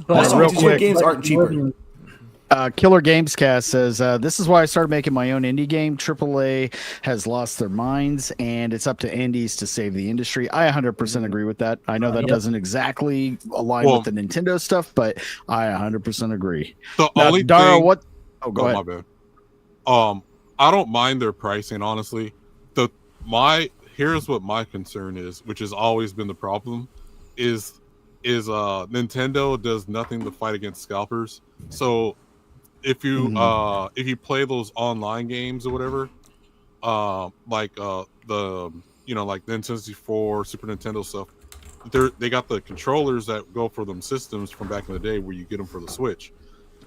[SPEAKER 6] But
[SPEAKER 14] also,
[SPEAKER 6] real
[SPEAKER 14] digital
[SPEAKER 6] quick,
[SPEAKER 14] games aren't cheaper.
[SPEAKER 6] Killer Gamescast says, this is why I started making my own indie game. AAA has lost their minds, and it's up to indies to save the industry. I 100% agree with that. I know that doesn't exactly align with the Nintendo stuff, but I 100% agree.
[SPEAKER 10] The
[SPEAKER 6] now,
[SPEAKER 10] only
[SPEAKER 6] Dara,
[SPEAKER 10] thing...
[SPEAKER 6] what? Oh, go ahead.
[SPEAKER 10] My bad. I don't mind their pricing, honestly. Here's what my concern is, which has always been the problem, is Nintendo does nothing to fight against scalpers. So if you play those online games or whatever, like the Nintendo 64, Super Nintendo stuff, they got the controllers that go for them systems from back in the day where you get them for the Switch.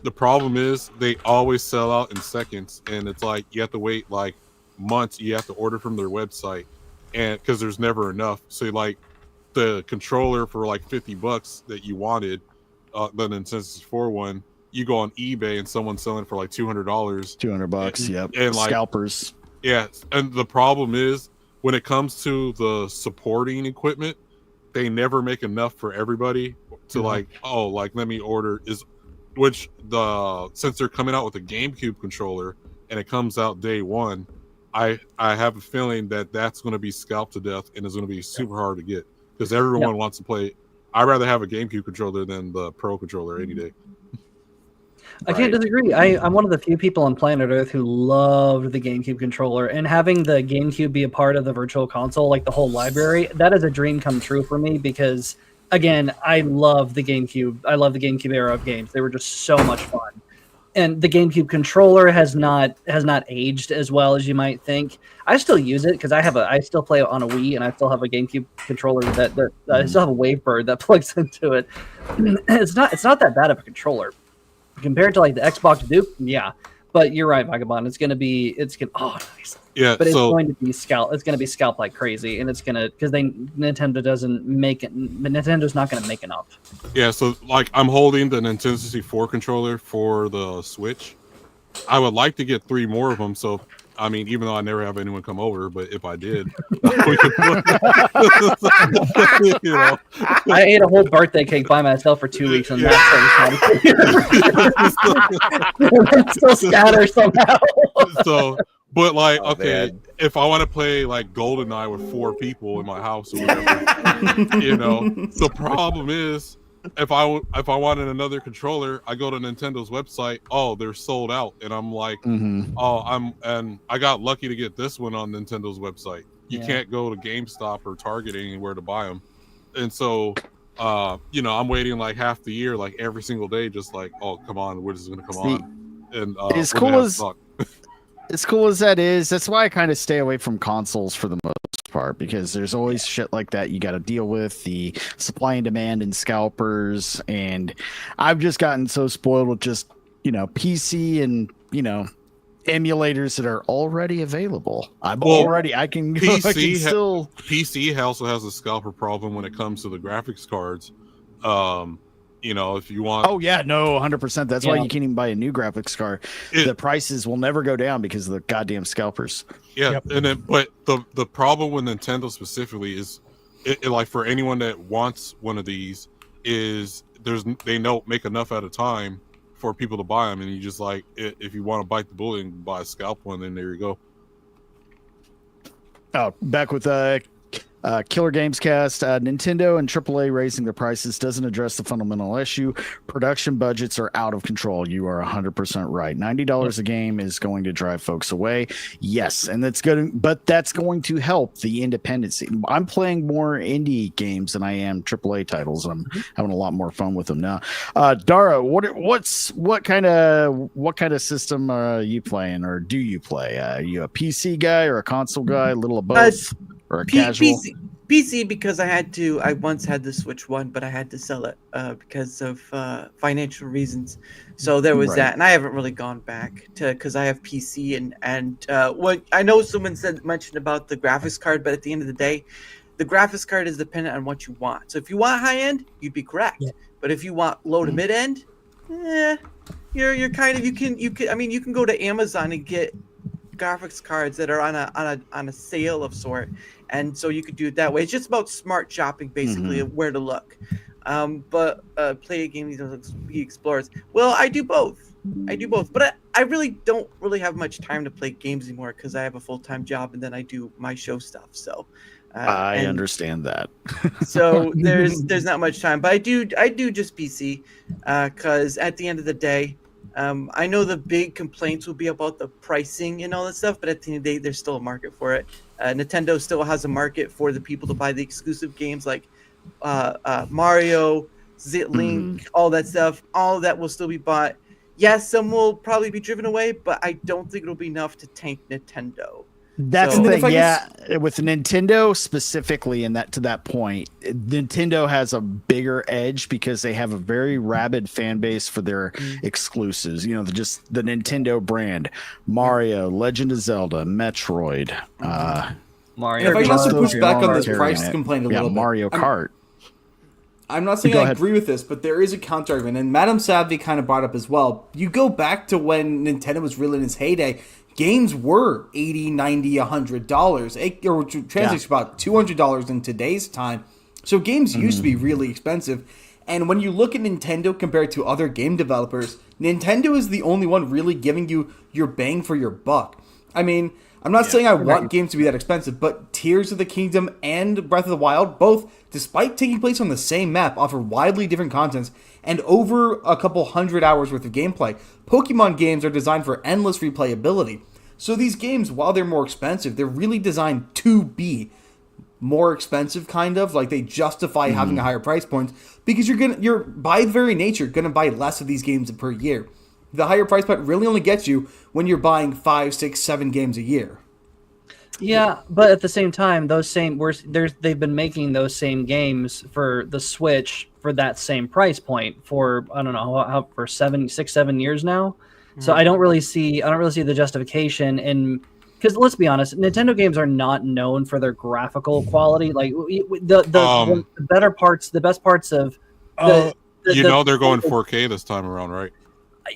[SPEAKER 10] The problem is they always sell out in seconds, and it's like you have to wait like months. You have to order from their website, and because there's never enough. So like the controller for like $50 that you wanted, the Nintendo 64 one, you go on eBay and someone's selling for like $200.
[SPEAKER 6] $200, yep.
[SPEAKER 10] And like
[SPEAKER 6] scalpers.
[SPEAKER 10] Yeah, and the problem is when it comes to the supporting equipment, they never make enough for everybody to let me order since they're coming out with a GameCube controller and it comes out day one, I have a feeling that that's going to be scalped to death and it's going to be super hard to get because everyone wants to play. I'd rather have a GameCube controller than the Pro controller any day.
[SPEAKER 8] I can't disagree. I'm one of the few people on planet Earth who loved the GameCube controller, and having the GameCube be a part of the Virtual Console, like the whole library, that is a dream come true for me because, again, I love the GameCube. I love the GameCube era of games. They were just so much fun. And the GameCube controller has not aged as well as you might think. I still use it because I still play it on a Wii, and I still have a GameCube controller that I still have a Wavebird that plugs into it. It's not that bad of a controller compared to like the Xbox Duke. Yeah, but you're right, Vagabond. It's nice.
[SPEAKER 10] Yeah,
[SPEAKER 8] but it's going to be scalp. It's going to be scalped like crazy, and it's gonna because Nintendo doesn't make it. Nintendo's not going to make enough.
[SPEAKER 10] Yeah, so like I'm holding the Nintendo 64 controller for the Switch. I would like to get 3 more of them. So I mean, even though I never have anyone come over, but if I did, we could play.
[SPEAKER 8] I ate a whole birthday cake by myself for 2 weeks, and that's still scatter somehow.
[SPEAKER 10] So. But like, if I want to play like GoldenEye with 4 people in my house or whatever, the problem is if I wanted another controller, I go to Nintendo's website. Oh, they're sold out, and I'm like, I got lucky to get this one on Nintendo's website. You can't go to GameStop or Target anywhere to buy them, and so I'm waiting like half the year, like every single day, just like, oh, come on, when is it going to come on? And
[SPEAKER 6] as cool as that is, that's why I kind of stay away from consoles for the most part, because there's always shit like that you got to deal with, the supply and demand and scalpers, and I've just gotten so spoiled with just PC and emulators that are already available. I can
[SPEAKER 10] PC also has a scalper problem when it comes to the graphics cards. If you want.
[SPEAKER 6] Oh yeah, no, 100%. That's why you can't even buy a new graphics card. The prices will never go down because of the goddamn scalpers.
[SPEAKER 10] Yeah, but the problem with Nintendo specifically is, like for anyone that wants one of these, is they don't make enough at a time for people to buy them, and you just like if you want to bite the bullet and buy a scalp one, then there you go.
[SPEAKER 6] Oh, back with Killer Gamescast, Nintendo and AAA raising their prices doesn't address the fundamental issue. Production budgets are out of control. You are 100% right. $90 a game is going to drive folks away. Yes, and that's good, but that's going to help the independence. I'm playing more indie games than I am AAA titles. I'm having a lot more fun with them now. Dara, what kind of system are you playing, or do you play? Are you a PC guy or a console guy? A little of both, or a casual?
[SPEAKER 15] PC because I once had the Switch One, but I had to sell it because of financial reasons. So there was that, and I haven't really gone back to because I have PC and what I know someone mentioned about the graphics card, but at the end of the day, the graphics card is dependent on what you want. So if you want high end, you'd be correct. Yeah. But if you want low to mid end, you're kind of you can go to Amazon and get graphics cards that are on a sale of sort, and so you could do it that way. It's just about smart shopping, basically, of where to look. But play a game, he explores. Well, I do both. But I really don't really have much time to play games anymore because I have a full-time job and then I do my show stuff. So
[SPEAKER 6] I understand that.
[SPEAKER 15] So there's not much time, but I do just PC because at the end of the day, I know the big complaints will be about the pricing and all that stuff, but at the end of the day, there's still a market for it. Nintendo still has a market for the people to buy the exclusive games like Mario, Link, all that stuff. All of that will still be bought. Yes, some will probably be driven away, but I don't think it'll be enough to tank Nintendo.
[SPEAKER 6] That's the thing, with Nintendo specifically, and to that point, Nintendo has a bigger edge because they have a very rabid fan base for their exclusives. You know, just the Nintendo brand, Mario, Legend of Zelda, Metroid,
[SPEAKER 14] Mario. If I can also push back on this price complaint a little bit,
[SPEAKER 6] Mario Kart.
[SPEAKER 14] I'm not saying I agree with this, but there is a counter argument, and Madame Savvy kind of brought up as well. You go back to when Nintendo was really in its heyday. Games were $80, $90, $100, or translates to about $200 in today's time. So games used to be really expensive. And when you look at Nintendo compared to other game developers, Nintendo is the only one really giving you your bang for your buck. I mean, I'm not saying I want games to be that expensive, but Tears of the Kingdom and Breath of the Wild, both, despite taking place on the same map, offer widely different contents and over a couple hundred hours worth of gameplay. Pokemon games are designed for endless replayability. So these games, while they're more expensive, they're really designed to be more expensive, kind of. Like, they justify having a higher price point because you're by very nature gonna buy less of these games per year. The higher price point really only gets you when you're buying 5, 6, 7 games a year.
[SPEAKER 8] Yeah, but at the same time, they've been making those same games for the Switch for that same price point for I don't know how for 6, 7 years now. So I don't really see the justification in, because let's be honest, Nintendo games are not known for their graphical quality. Like the better parts, the best parts of
[SPEAKER 10] they're going 4K this time around, right?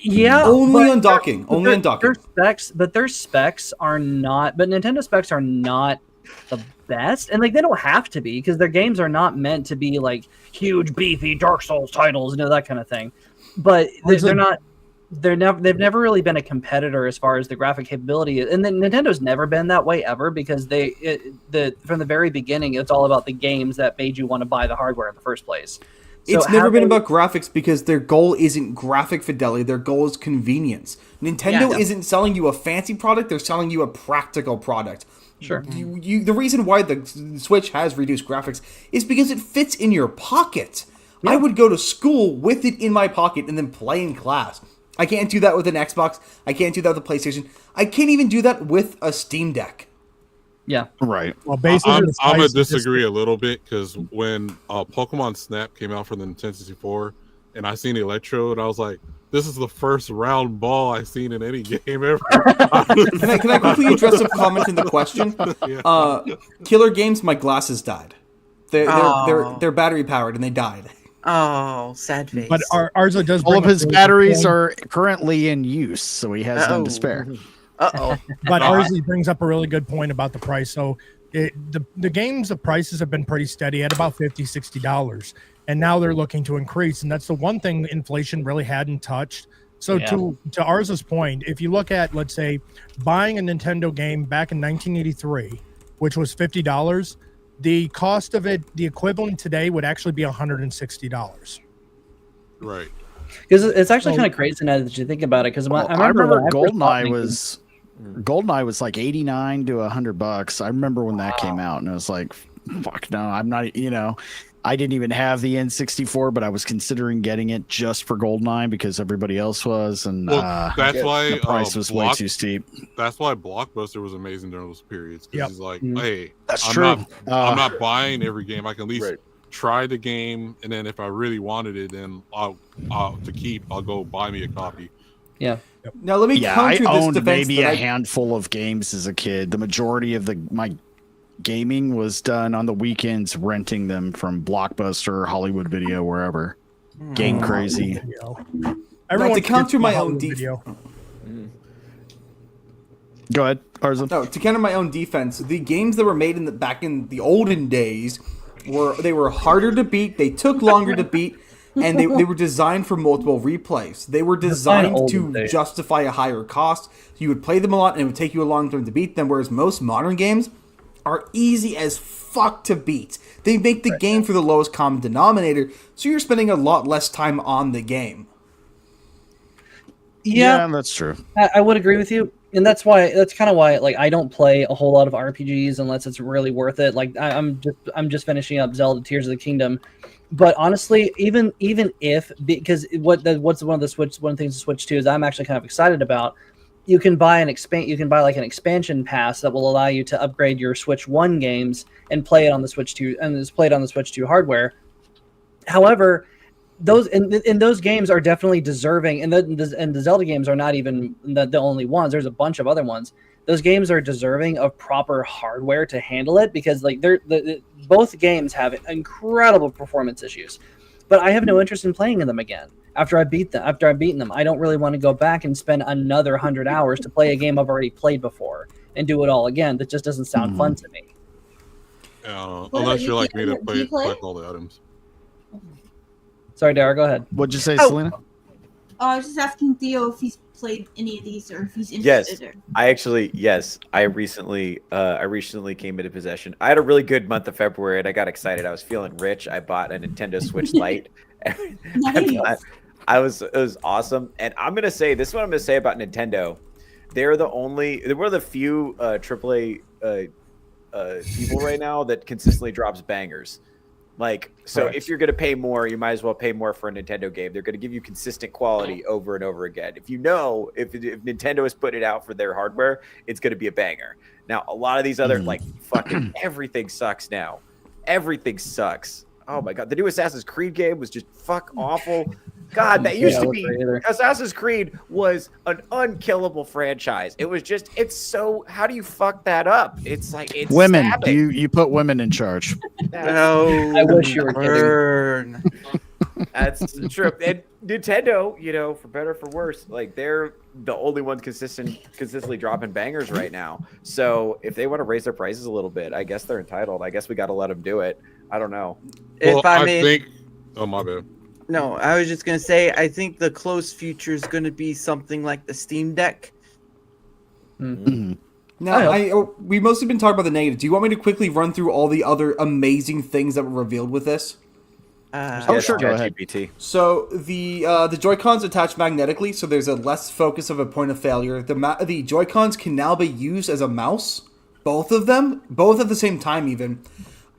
[SPEAKER 8] Yeah,
[SPEAKER 14] only on docking.
[SPEAKER 8] Their specs are not. But Nintendo specs are not the best, and like they don't have to be because their games are not meant to be like huge, beefy Dark Souls titles, that kind of thing. But they're not. They've never really been a competitor as far as the graphic capability, and then Nintendo's never been that way ever because from the very beginning it's all about the games that made you want to buy the hardware in the first place. So
[SPEAKER 14] it's never been about graphics because their goal isn't graphic fidelity. Their goal is convenience. Nintendo isn't selling you a fancy product. They're selling you a practical product.
[SPEAKER 8] Sure.
[SPEAKER 14] The reason why the Switch has reduced graphics is because it fits in your pocket. Yeah. I would go to school with it in my pocket and then play in class. I can't do that with an Xbox. I can't do that with a PlayStation. I can't even do that with a Steam Deck.
[SPEAKER 8] Yeah.
[SPEAKER 6] Right.
[SPEAKER 13] Well, basically,
[SPEAKER 10] I'm going to disagree a little bit because when Pokemon Snap came out for the Nintendo 64 and I seen Electrode, I was like, this is the first round ball I've seen in any game ever.
[SPEAKER 14] Can I quickly address a comment in the question? Killer Games, my glasses died. They're battery powered and they died.
[SPEAKER 15] Oh, sad face.
[SPEAKER 13] But Arzo does.
[SPEAKER 6] All of his batteries are currently in use, so he has none to spare.
[SPEAKER 13] But Arzo brings up a really good point about the price. So the games, the prices have been pretty steady at about $50, $60, and now they're looking to increase, and that's the one thing inflation really hadn't touched. So to Arzo's point, if you look at, let's say, buying a Nintendo game back in 1983, which was $50. The cost of it, the equivalent today, would actually be $160.
[SPEAKER 10] Right.
[SPEAKER 8] Because it's actually kind of crazy now that you think about it. Because I remember
[SPEAKER 6] GoldenEye was like $89 to $100. I remember when that came out, and it was like, fuck no, I'm not. I didn't even have the N64, but I was considering getting it just for GoldenEye because everybody else was, and
[SPEAKER 10] that's why
[SPEAKER 6] the price was way too steep.
[SPEAKER 10] That's why Blockbuster was amazing during those periods. Because he's like, hey,
[SPEAKER 6] that's
[SPEAKER 10] I'm
[SPEAKER 6] true.
[SPEAKER 10] I'm not buying every game. I can at least try the game, and then if I really wanted it, then I'll go buy me a copy.
[SPEAKER 8] Yeah.
[SPEAKER 14] Now let me counter
[SPEAKER 6] I
[SPEAKER 14] this
[SPEAKER 6] owned
[SPEAKER 14] defense.
[SPEAKER 6] maybe a handful of games as a kid. The majority of my gaming was done on the weekends, renting them from Blockbuster, Hollywood Video, wherever. Game Crazy.
[SPEAKER 14] Now, to counter my own defense.
[SPEAKER 6] Go ahead, Arzakhan.
[SPEAKER 14] No, to counter my own defense, the games that were made back in the olden days were harder to beat. They took longer to beat. And they were designed for multiple replays. They were designed to justify a higher cost. You would play them a lot, and it would take you a long time to beat them, whereas most modern games are easy as fuck to beat. They make the game for the lowest common denominator, so you're spending a lot less time on the game.
[SPEAKER 8] Yeah,
[SPEAKER 6] that's true.
[SPEAKER 8] I would agree with you. And that's kind of why like I don't play a whole lot of RPGs unless it's really worth it. Like I'm just finishing up Zelda Tears of the Kingdom. But honestly, even if, because what's one of the things to switch to is I'm actually kind of excited about. You can buy like an expansion pass that will allow you to upgrade your Switch 1 games and play it on the Switch 2 and it's played on the Switch 2 hardware. However, those games are definitely deserving, and the Zelda games are not even the only ones. There's a bunch of other ones. Those games are deserving of proper hardware to handle it because like both games have incredible performance issues. But I have no interest in playing them again after I've beaten them. I don't really want to go back and spend another 100 hours to play a game I've already played before and do it all again. That just doesn't sound fun to me.
[SPEAKER 10] Unless you're like me to collect all the items.
[SPEAKER 8] Sorry, Dara, go ahead.
[SPEAKER 6] What'd you say, Selena?
[SPEAKER 12] I was just asking Theo if he's played any of these or if he's interested.
[SPEAKER 16] I recently came into possession. I had a really good month of February and I got excited. I was feeling rich. I bought a Nintendo Switch Lite. Nice. It was awesome. And I'm gonna say this is what I'm gonna say about Nintendo. They're one of the few AAA people right now that consistently drops bangers. Like, so if you're going to pay more, you might as well pay more for a Nintendo game. They're going to give you consistent quality over and over again. If Nintendo has put it out for their hardware, it's going to be a banger. Now, a lot of these other, like, fucking everything sucks now. Everything sucks. Oh my God. The new Assassin's Creed game was just awful. God, that used to be Assassin's Creed was an unkillable franchise. It was just, how do you fuck that up? It's like, it's
[SPEAKER 6] women.
[SPEAKER 16] stabbing.
[SPEAKER 6] You put women in charge.
[SPEAKER 15] No,
[SPEAKER 8] I wish you were kidding.
[SPEAKER 16] That's true. And Nintendo, for better or for worse, like they're the only ones consistently dropping bangers right now. So if they want to raise their prices a little bit, I guess they're entitled. I guess we got to let them do it. I don't know.
[SPEAKER 10] Oh, my bad.
[SPEAKER 15] No, I was just going to say, I think the close future is going to be something like the Steam Deck.
[SPEAKER 14] Mm-hmm. Now, we mostly been talking about the negative. Do you want me to quickly run through all the other amazing things that were revealed with this?
[SPEAKER 6] Sure, go ahead.
[SPEAKER 14] So the Joy-Cons attach magnetically, so there's a less focus of a point of failure. The Joy-Cons can now be used as a mouse, both of them, both at the same time even.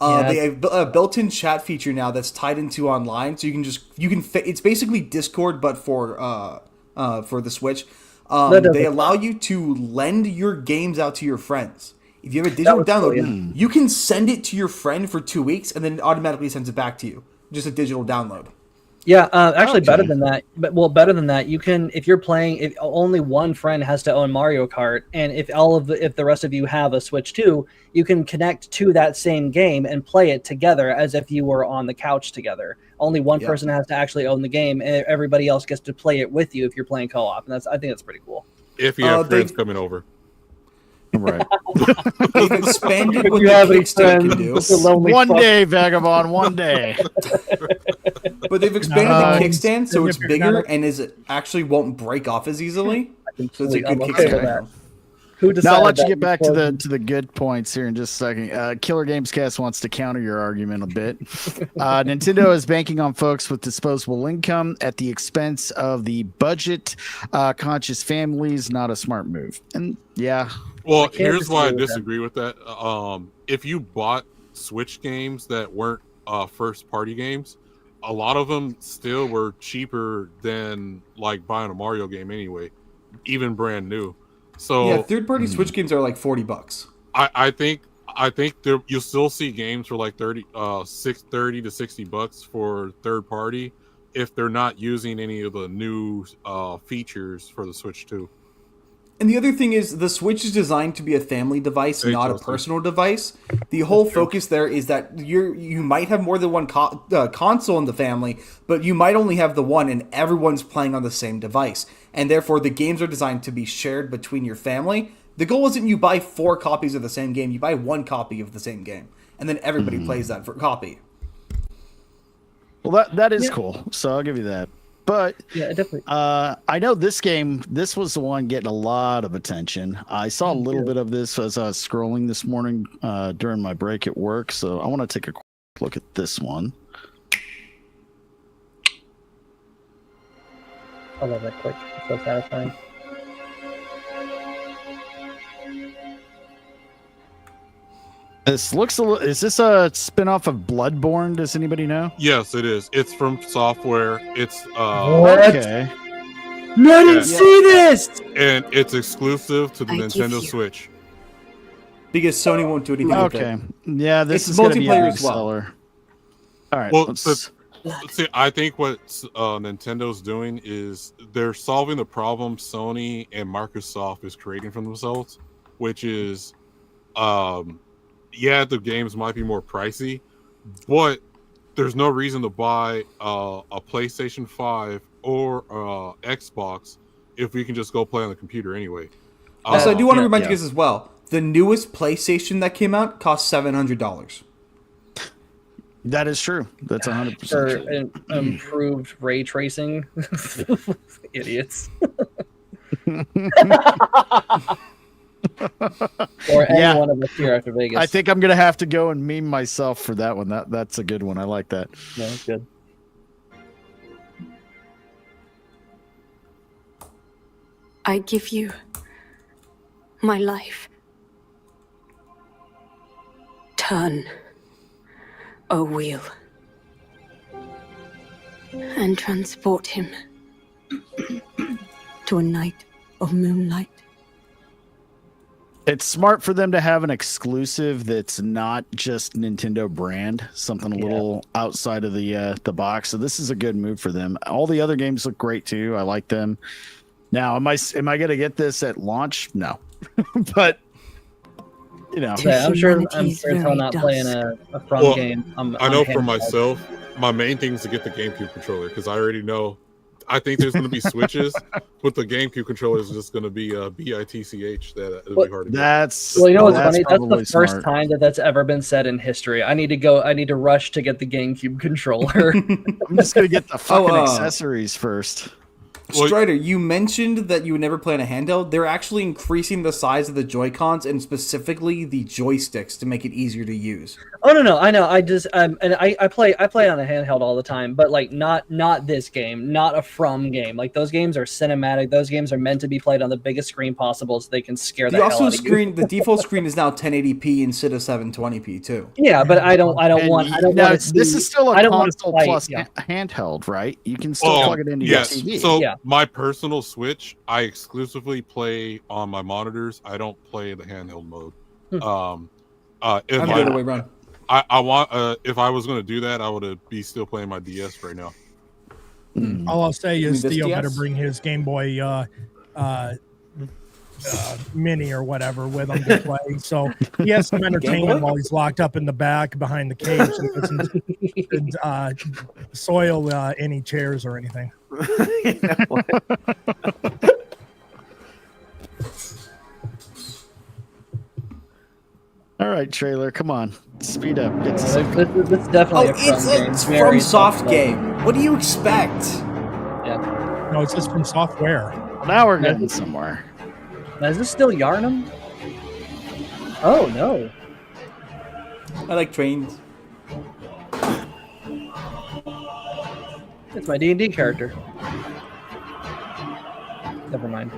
[SPEAKER 14] They have a built-in chat feature now that's tied into online, so it's basically Discord but for the Switch. They allow you to lend your games out to your friends. If you have a digital download, you can send it to your friend for 2 weeks, and then it automatically sends it back to you. Just a digital download.
[SPEAKER 8] Yeah, actually better than that. Better than that, you can, if you're playing, if only one friend has to own Mario Kart, and if the rest of you have a Switch 2, you can connect to that same game and play it together as if you were on the couch together. Only one person has to actually own the game, and everybody else gets to play it with you if you're playing co-op. And I think that's pretty cool.
[SPEAKER 10] If you have friends coming over.
[SPEAKER 6] Right.
[SPEAKER 14] They've expanded what the kickstand can do.
[SPEAKER 6] One day, Vagabond, one day.
[SPEAKER 14] But they've expanded the kickstand so it's bigger and actually won't break off as easily. So it's a good kickstand.
[SPEAKER 6] Now I'll let you get back to the good points here in just a second. Killer Games Cast wants to counter your argument a bit. Nintendo is banking on folks with disposable income at the expense of the budget conscious families. Not a smart move. And
[SPEAKER 10] well, here's why I disagree with that. If you bought Switch games that weren't first party games, a lot of them still were cheaper than like buying a Mario game anyway, even brand new. So
[SPEAKER 14] yeah, third-party Switch games are like $40.
[SPEAKER 10] I think you'll still see games for like 30 to $60 for third party if they're not using any of the new features for the Switch 2.
[SPEAKER 14] And the other thing is, the Switch is designed to be a family device, not a personal device. The whole focus there is that you might have more than one console in the family, but you might only have the one, and everyone's playing on the same device. And therefore, the games are designed to be shared between your family. The goal isn't you buy 4 copies of the same game, you buy 1 copy of the same game. And then everybody plays that for copy.
[SPEAKER 6] Well, that is cool, so I'll give you that. But
[SPEAKER 8] yeah, definitely.
[SPEAKER 6] I know this game. This was the one getting a lot of attention. I saw a little bit of this as I was scrolling this morning during my break at work. So I want to take a quick look at this one.
[SPEAKER 8] I love that quick. It's so satisfying.
[SPEAKER 6] This looks a little. Is this a spin-off of Bloodborne? Does anybody know?
[SPEAKER 10] Yes, it is. It's from Software. It's
[SPEAKER 6] okay.
[SPEAKER 8] I didn't see this.
[SPEAKER 10] And it's exclusive to the Nintendo Switch.
[SPEAKER 14] Because Sony won't do anything with it.
[SPEAKER 6] Okay. Yeah, this
[SPEAKER 14] It's
[SPEAKER 6] is going to be a
[SPEAKER 14] multiplayer
[SPEAKER 6] big
[SPEAKER 14] as well.
[SPEAKER 6] seller. All right.
[SPEAKER 10] Well, see, I think what Nintendo's doing is they're solving the problem Sony and Microsoft is creating for themselves, which is, yeah, the games might be more pricey, but there's no reason to buy a PlayStation 5 or Xbox if we can just go play on the computer anyway.
[SPEAKER 14] Also, I do want to remind you guys as well, the newest PlayStation that came out cost $700.
[SPEAKER 6] That is true. That's 100%
[SPEAKER 8] For
[SPEAKER 6] true.
[SPEAKER 8] improved ray tracing. Idiots. Or any one of us here after Vegas.
[SPEAKER 6] I think I'm gonna have to go and meme myself for that one. That's a good one. I like that.
[SPEAKER 8] Yeah, that's good.
[SPEAKER 9] I give you my life. Turn, O wheel, and transport him to a night of moonlight.
[SPEAKER 6] It's smart for them to have an exclusive that's not just Nintendo brand, something a little outside of the box. So this is a good move for them. All the other games look great too. I like them. Now, am I going to get this at launch? No, but you know,
[SPEAKER 8] yeah, I'm sure until not playing a front game.
[SPEAKER 10] I know for myself, my main thing is to get the GameCube controller because I already know. I think there's going to be switches, but the GameCube controller is just going to be BITCH. It'll be hard to get.
[SPEAKER 8] Well, you know what's funny? That's the
[SPEAKER 6] probably
[SPEAKER 8] first
[SPEAKER 6] smart.
[SPEAKER 8] time that's ever been said in history. I need to rush to get the GameCube controller.
[SPEAKER 6] I'm just going to get the fucking accessories first.
[SPEAKER 14] Strider, you mentioned that you would never play on a handheld. They're actually increasing the size of the Joy-Cons and specifically the joysticks to make it easier to use.
[SPEAKER 8] Oh no, I know. I just and I play on a handheld all the time, but like not this game, not a From game. Like those games are cinematic. Those games are meant to be played on the biggest screen possible, so they can scare the hell out of you.
[SPEAKER 14] The default screen is now 1080p instead of 720p too.
[SPEAKER 8] Yeah, but I don't want.
[SPEAKER 6] This is still a console plus handheld, right? You can still plug it into your TV.
[SPEAKER 10] So my personal Switch, I exclusively play on my monitors. I don't play the handheld mode.
[SPEAKER 14] I'm the other way around.
[SPEAKER 10] I want if I was going to do that, I would be still playing my DS right now.
[SPEAKER 13] All I'll say is Theo
[SPEAKER 14] DS?
[SPEAKER 13] better bring his Game Boy Mini or whatever with him to play, so he has some entertainment while he's locked up in the back behind the cage and doesn't soil any chairs or anything.
[SPEAKER 6] All right, trailer, come on, speed up.
[SPEAKER 8] This is definitely
[SPEAKER 14] it's from Soft Game. What do you expect?
[SPEAKER 8] Yeah.
[SPEAKER 13] No, it's just from software.
[SPEAKER 6] Well, now we're getting somewhere.
[SPEAKER 8] Now, is this still Yarnum? Oh no.
[SPEAKER 14] I like trains.
[SPEAKER 8] It's my D&D character. Never mind.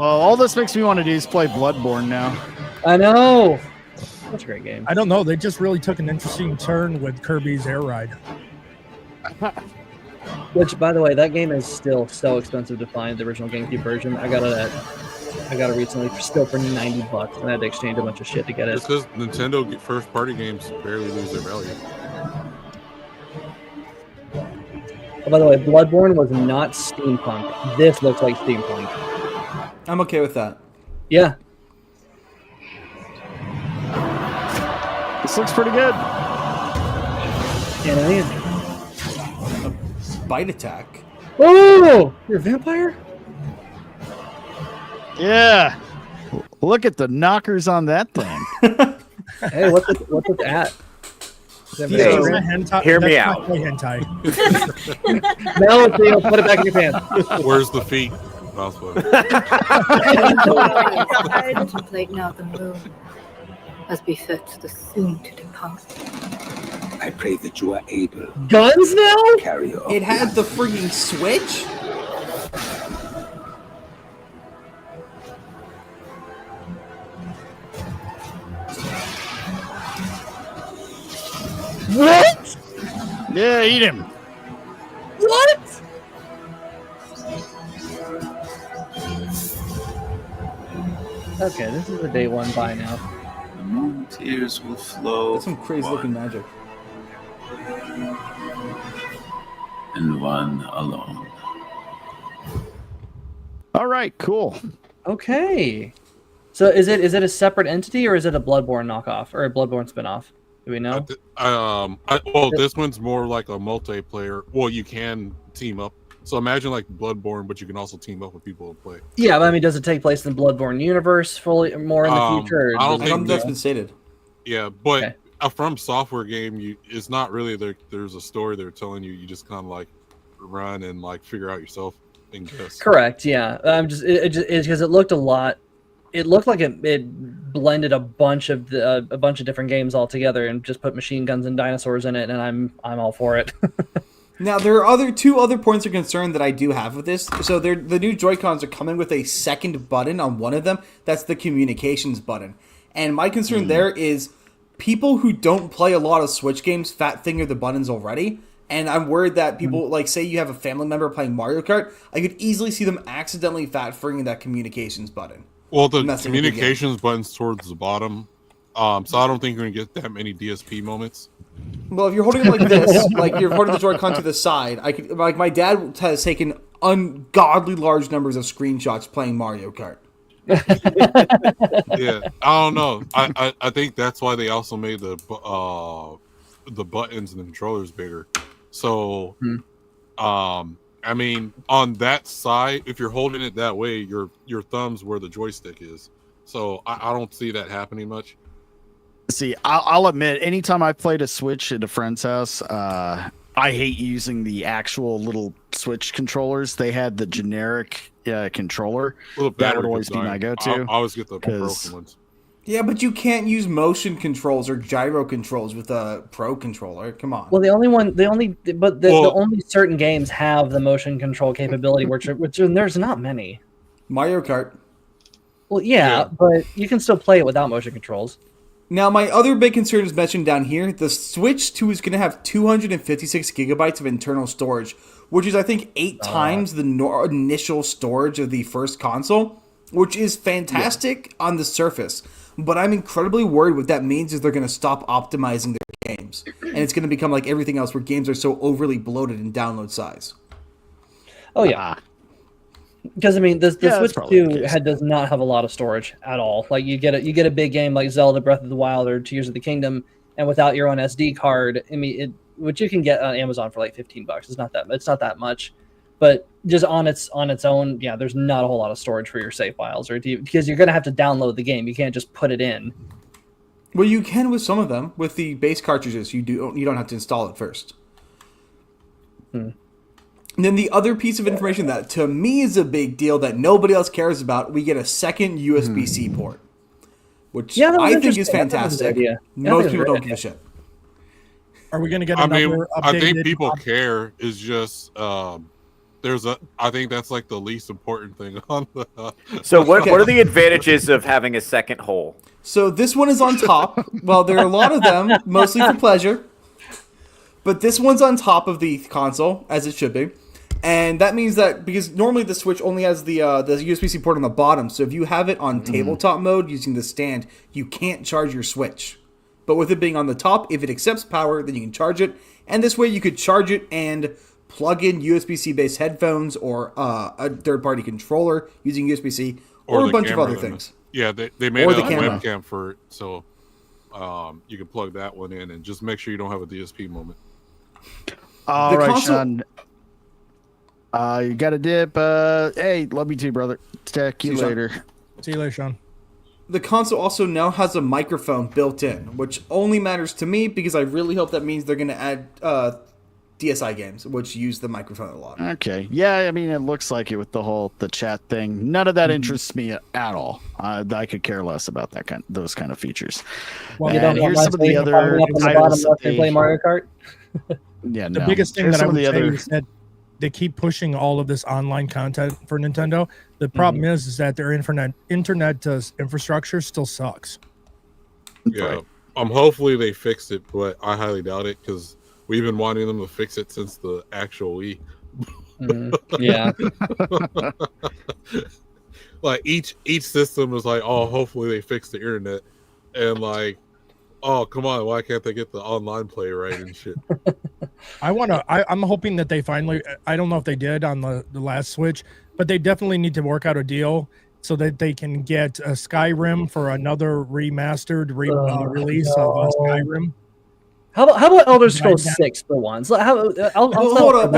[SPEAKER 6] Well, all this makes me want to do is play Bloodborne now.
[SPEAKER 8] I know. That's a great game.
[SPEAKER 13] I don't know. They just really took an interesting turn with Kirby's Air Ride.
[SPEAKER 8] Which, by the way, that game is still so expensive to find. The original GameCube version. I got it recently for $90, and I had to exchange a bunch of shit to get it.
[SPEAKER 10] It's because Nintendo first-party games barely lose their value.
[SPEAKER 8] Oh, by the way, Bloodborne was not steampunk. This looks like steampunk.
[SPEAKER 14] I'm okay with that.
[SPEAKER 8] Yeah.
[SPEAKER 6] This looks pretty good.
[SPEAKER 14] Bite attack.
[SPEAKER 8] Oh, you're a vampire?
[SPEAKER 6] Yeah. Look at the knockers on that thing.
[SPEAKER 8] Hey, what's it at?
[SPEAKER 14] Theo,
[SPEAKER 16] hear me out.
[SPEAKER 13] Hentai.
[SPEAKER 8] No, Theo, put it back in your pants.
[SPEAKER 10] Where's the feet?
[SPEAKER 9] Contemplating out the moon, as befits the soon to depart.
[SPEAKER 7] I pray that you are able
[SPEAKER 8] Guns now?
[SPEAKER 7] to carry your
[SPEAKER 14] It had the freaking switch?
[SPEAKER 8] What?
[SPEAKER 6] Yeah, eat him.
[SPEAKER 8] What? Okay, this is a day one buy now.
[SPEAKER 7] The moon tears will flow.
[SPEAKER 14] That's some crazy looking magic.
[SPEAKER 7] And one alone.
[SPEAKER 6] All right, cool.
[SPEAKER 8] Okay. So is it a separate entity or is it a Bloodborne knockoff or a Bloodborne spinoff? Do we know?
[SPEAKER 10] Well, this one's more like a multiplayer. Well, you can team up. So imagine like Bloodborne, but you can also team up with people to play.
[SPEAKER 8] Yeah, but I mean, does it take place in the Bloodborne universe fully more in the future?
[SPEAKER 10] I don't think
[SPEAKER 14] that's been stated.
[SPEAKER 10] Yeah, but a From Software game, it's not really there's a story they're telling you. You just kind of like run and like figure out yourself and guess.
[SPEAKER 8] Correct. Yeah. I'm just because it looked a lot. It looked like it blended a bunch of different games all together and just put machine guns and dinosaurs in it, and I'm all for it.
[SPEAKER 14] Now, there are two other points of concern that I do have with this. So the new Joy-Cons are coming with a second button on one of them. That's the communications button. And my concern there is people who don't play a lot of Switch games fat finger the buttons already. And I'm worried that people, like, say you have a family member playing Mario Kart, I could easily see them accidentally fat fingering that communications button.
[SPEAKER 10] Well, the communications button's towards the bottom. So I don't think you're going to get that many DSP moments.
[SPEAKER 14] Well, if you're holding it like this, like you're holding the Joy-Con to the side, I could, like, my dad has taken ungodly large numbers of screenshots playing Mario Kart.
[SPEAKER 10] Yeah, I don't know. I think that's why they also made the buttons and the controllers bigger. So, I mean, on that side, if you're holding it that way, your thumb's where the joystick is. So I don't see that happening much.
[SPEAKER 6] See, I'll admit, anytime I played a Switch at a friend's house, I hate using the actual little Switch controllers. They had the generic controller.
[SPEAKER 10] Well,
[SPEAKER 6] that would always be my go-to.
[SPEAKER 10] I always get the broken ones.
[SPEAKER 14] Yeah, but you can't use motion controls or gyro controls with a Pro controller. Come on.
[SPEAKER 8] Well, the only certain games have the motion control capability, which there's not many.
[SPEAKER 14] Mario Kart.
[SPEAKER 8] Well, yeah, but you can still play it without motion controls.
[SPEAKER 14] Now, my other big concern is mentioned down here. The Switch 2 is going to have 256 gigabytes of internal storage, which is, I think, 8 times the initial storage of the first console, which is fantastic on the surface. But I'm incredibly worried what that means is they're going to stop optimizing their games. And it's going to become like everything else where games are so overly bloated in download size.
[SPEAKER 8] Oh, yeah. Because I mean, the Switch 2 does not have a lot of storage at all. Like you get a big game like Zelda Breath of the Wild or Tears of the Kingdom, and without your own SD card, I mean, which you can get on Amazon for like $15. It's not that much, but just on its own, yeah, there's not a whole lot of storage for your save files, because you're gonna have to download the game. You can't just put it in.
[SPEAKER 14] Well, you can with some of them. With the base cartridges, you don't have to install it first. And then the other piece of information that to me is a big deal that nobody else cares about, we get a second USB-C port, which I think is fantastic. Most people don't give a shit.
[SPEAKER 13] Are we going to get
[SPEAKER 10] I think people care is just I think that's like the least important thing on the.
[SPEAKER 16] So what are the advantages of having a second hole?
[SPEAKER 14] So this one is on top. Well, there are a lot of them, mostly for pleasure. But this one's on top of the console, as it should be. And that means that, because normally the Switch only has the USB-C port on the bottom, so if you have it on tabletop mode using the stand, you can't charge your Switch. But with it being on the top, if it accepts power, then you can charge it. And this way you could charge it and plug in USB-C based headphones or a third-party controller using USB-C or a bunch of other things.
[SPEAKER 10] Yeah, they made a webcam for it, so you can plug that one in and just make sure you don't have a DSP moment.
[SPEAKER 6] All right, Sean. You got a dip. Hey, love you too, brother. Talk you later.
[SPEAKER 13] See you later, Sean.
[SPEAKER 14] The console also now has a microphone built in, which only matters to me because I really hope that means they're going to add DSi games, which use the microphone a lot.
[SPEAKER 6] Okay. Yeah, I mean, it looks like it with the chat thing. None of that interests me at all. I could care less about those kind of features.
[SPEAKER 8] Well, you don't
[SPEAKER 6] here's some of the other
[SPEAKER 8] titles that they play Mario Kart.
[SPEAKER 6] Yeah,
[SPEAKER 13] the biggest thing that I would say is that they keep pushing all of this online content for Nintendo. The problem is that their internet infrastructure still sucks.
[SPEAKER 10] Yeah, hopefully they fixed it, but I highly doubt it because we've been wanting them to fix it since the actual Wii.
[SPEAKER 8] Yeah.
[SPEAKER 10] Like each system is like, oh, hopefully they fix the internet, and like, oh, come on, why can't they get the online play right and shit?
[SPEAKER 13] I'm hoping that they finally, I don't know if they did on the last Switch, but they definitely need to work out a deal so that they can get a Skyrim for another remastered release of Skyrim.
[SPEAKER 8] How about Elder Scrolls 6 for once?
[SPEAKER 14] Hold up.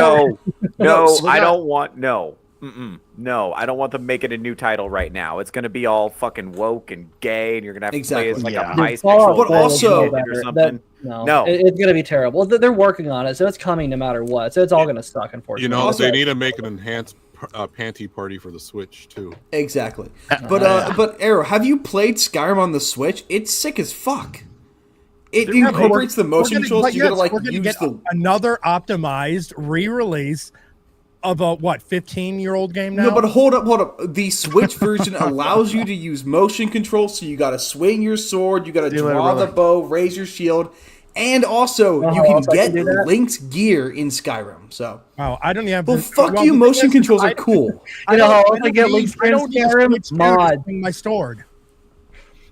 [SPEAKER 16] No, I don't want No, I don't want them making a new title right now. It's going to be all fucking woke and gay, and you're going to have to play as like a bisexual
[SPEAKER 14] but also
[SPEAKER 16] or something.
[SPEAKER 8] No, it's going to be terrible. They're working on it, so it's coming no matter what. So it's all going to suck, unfortunately.
[SPEAKER 10] You know, they need to make an enhanced panty party for the Switch too.
[SPEAKER 14] Exactly. But Arrow, have you played Skyrim on the Switch? It's sick as fuck. It incorporates the motion controls. You gotta like use
[SPEAKER 13] another optimized re-release of a 15-year-old game now.
[SPEAKER 14] No, but hold up. The Switch version allows you to use motion controls, so you got to swing your sword, you got to draw the bow, raise your shield, and also you can get Link's gear in Skyrim. So
[SPEAKER 13] wow, I don't even have.
[SPEAKER 14] Well, fuck you. Motion controls are cool.
[SPEAKER 8] I don't get Link's gear in Skyrim. Mod
[SPEAKER 13] my sword.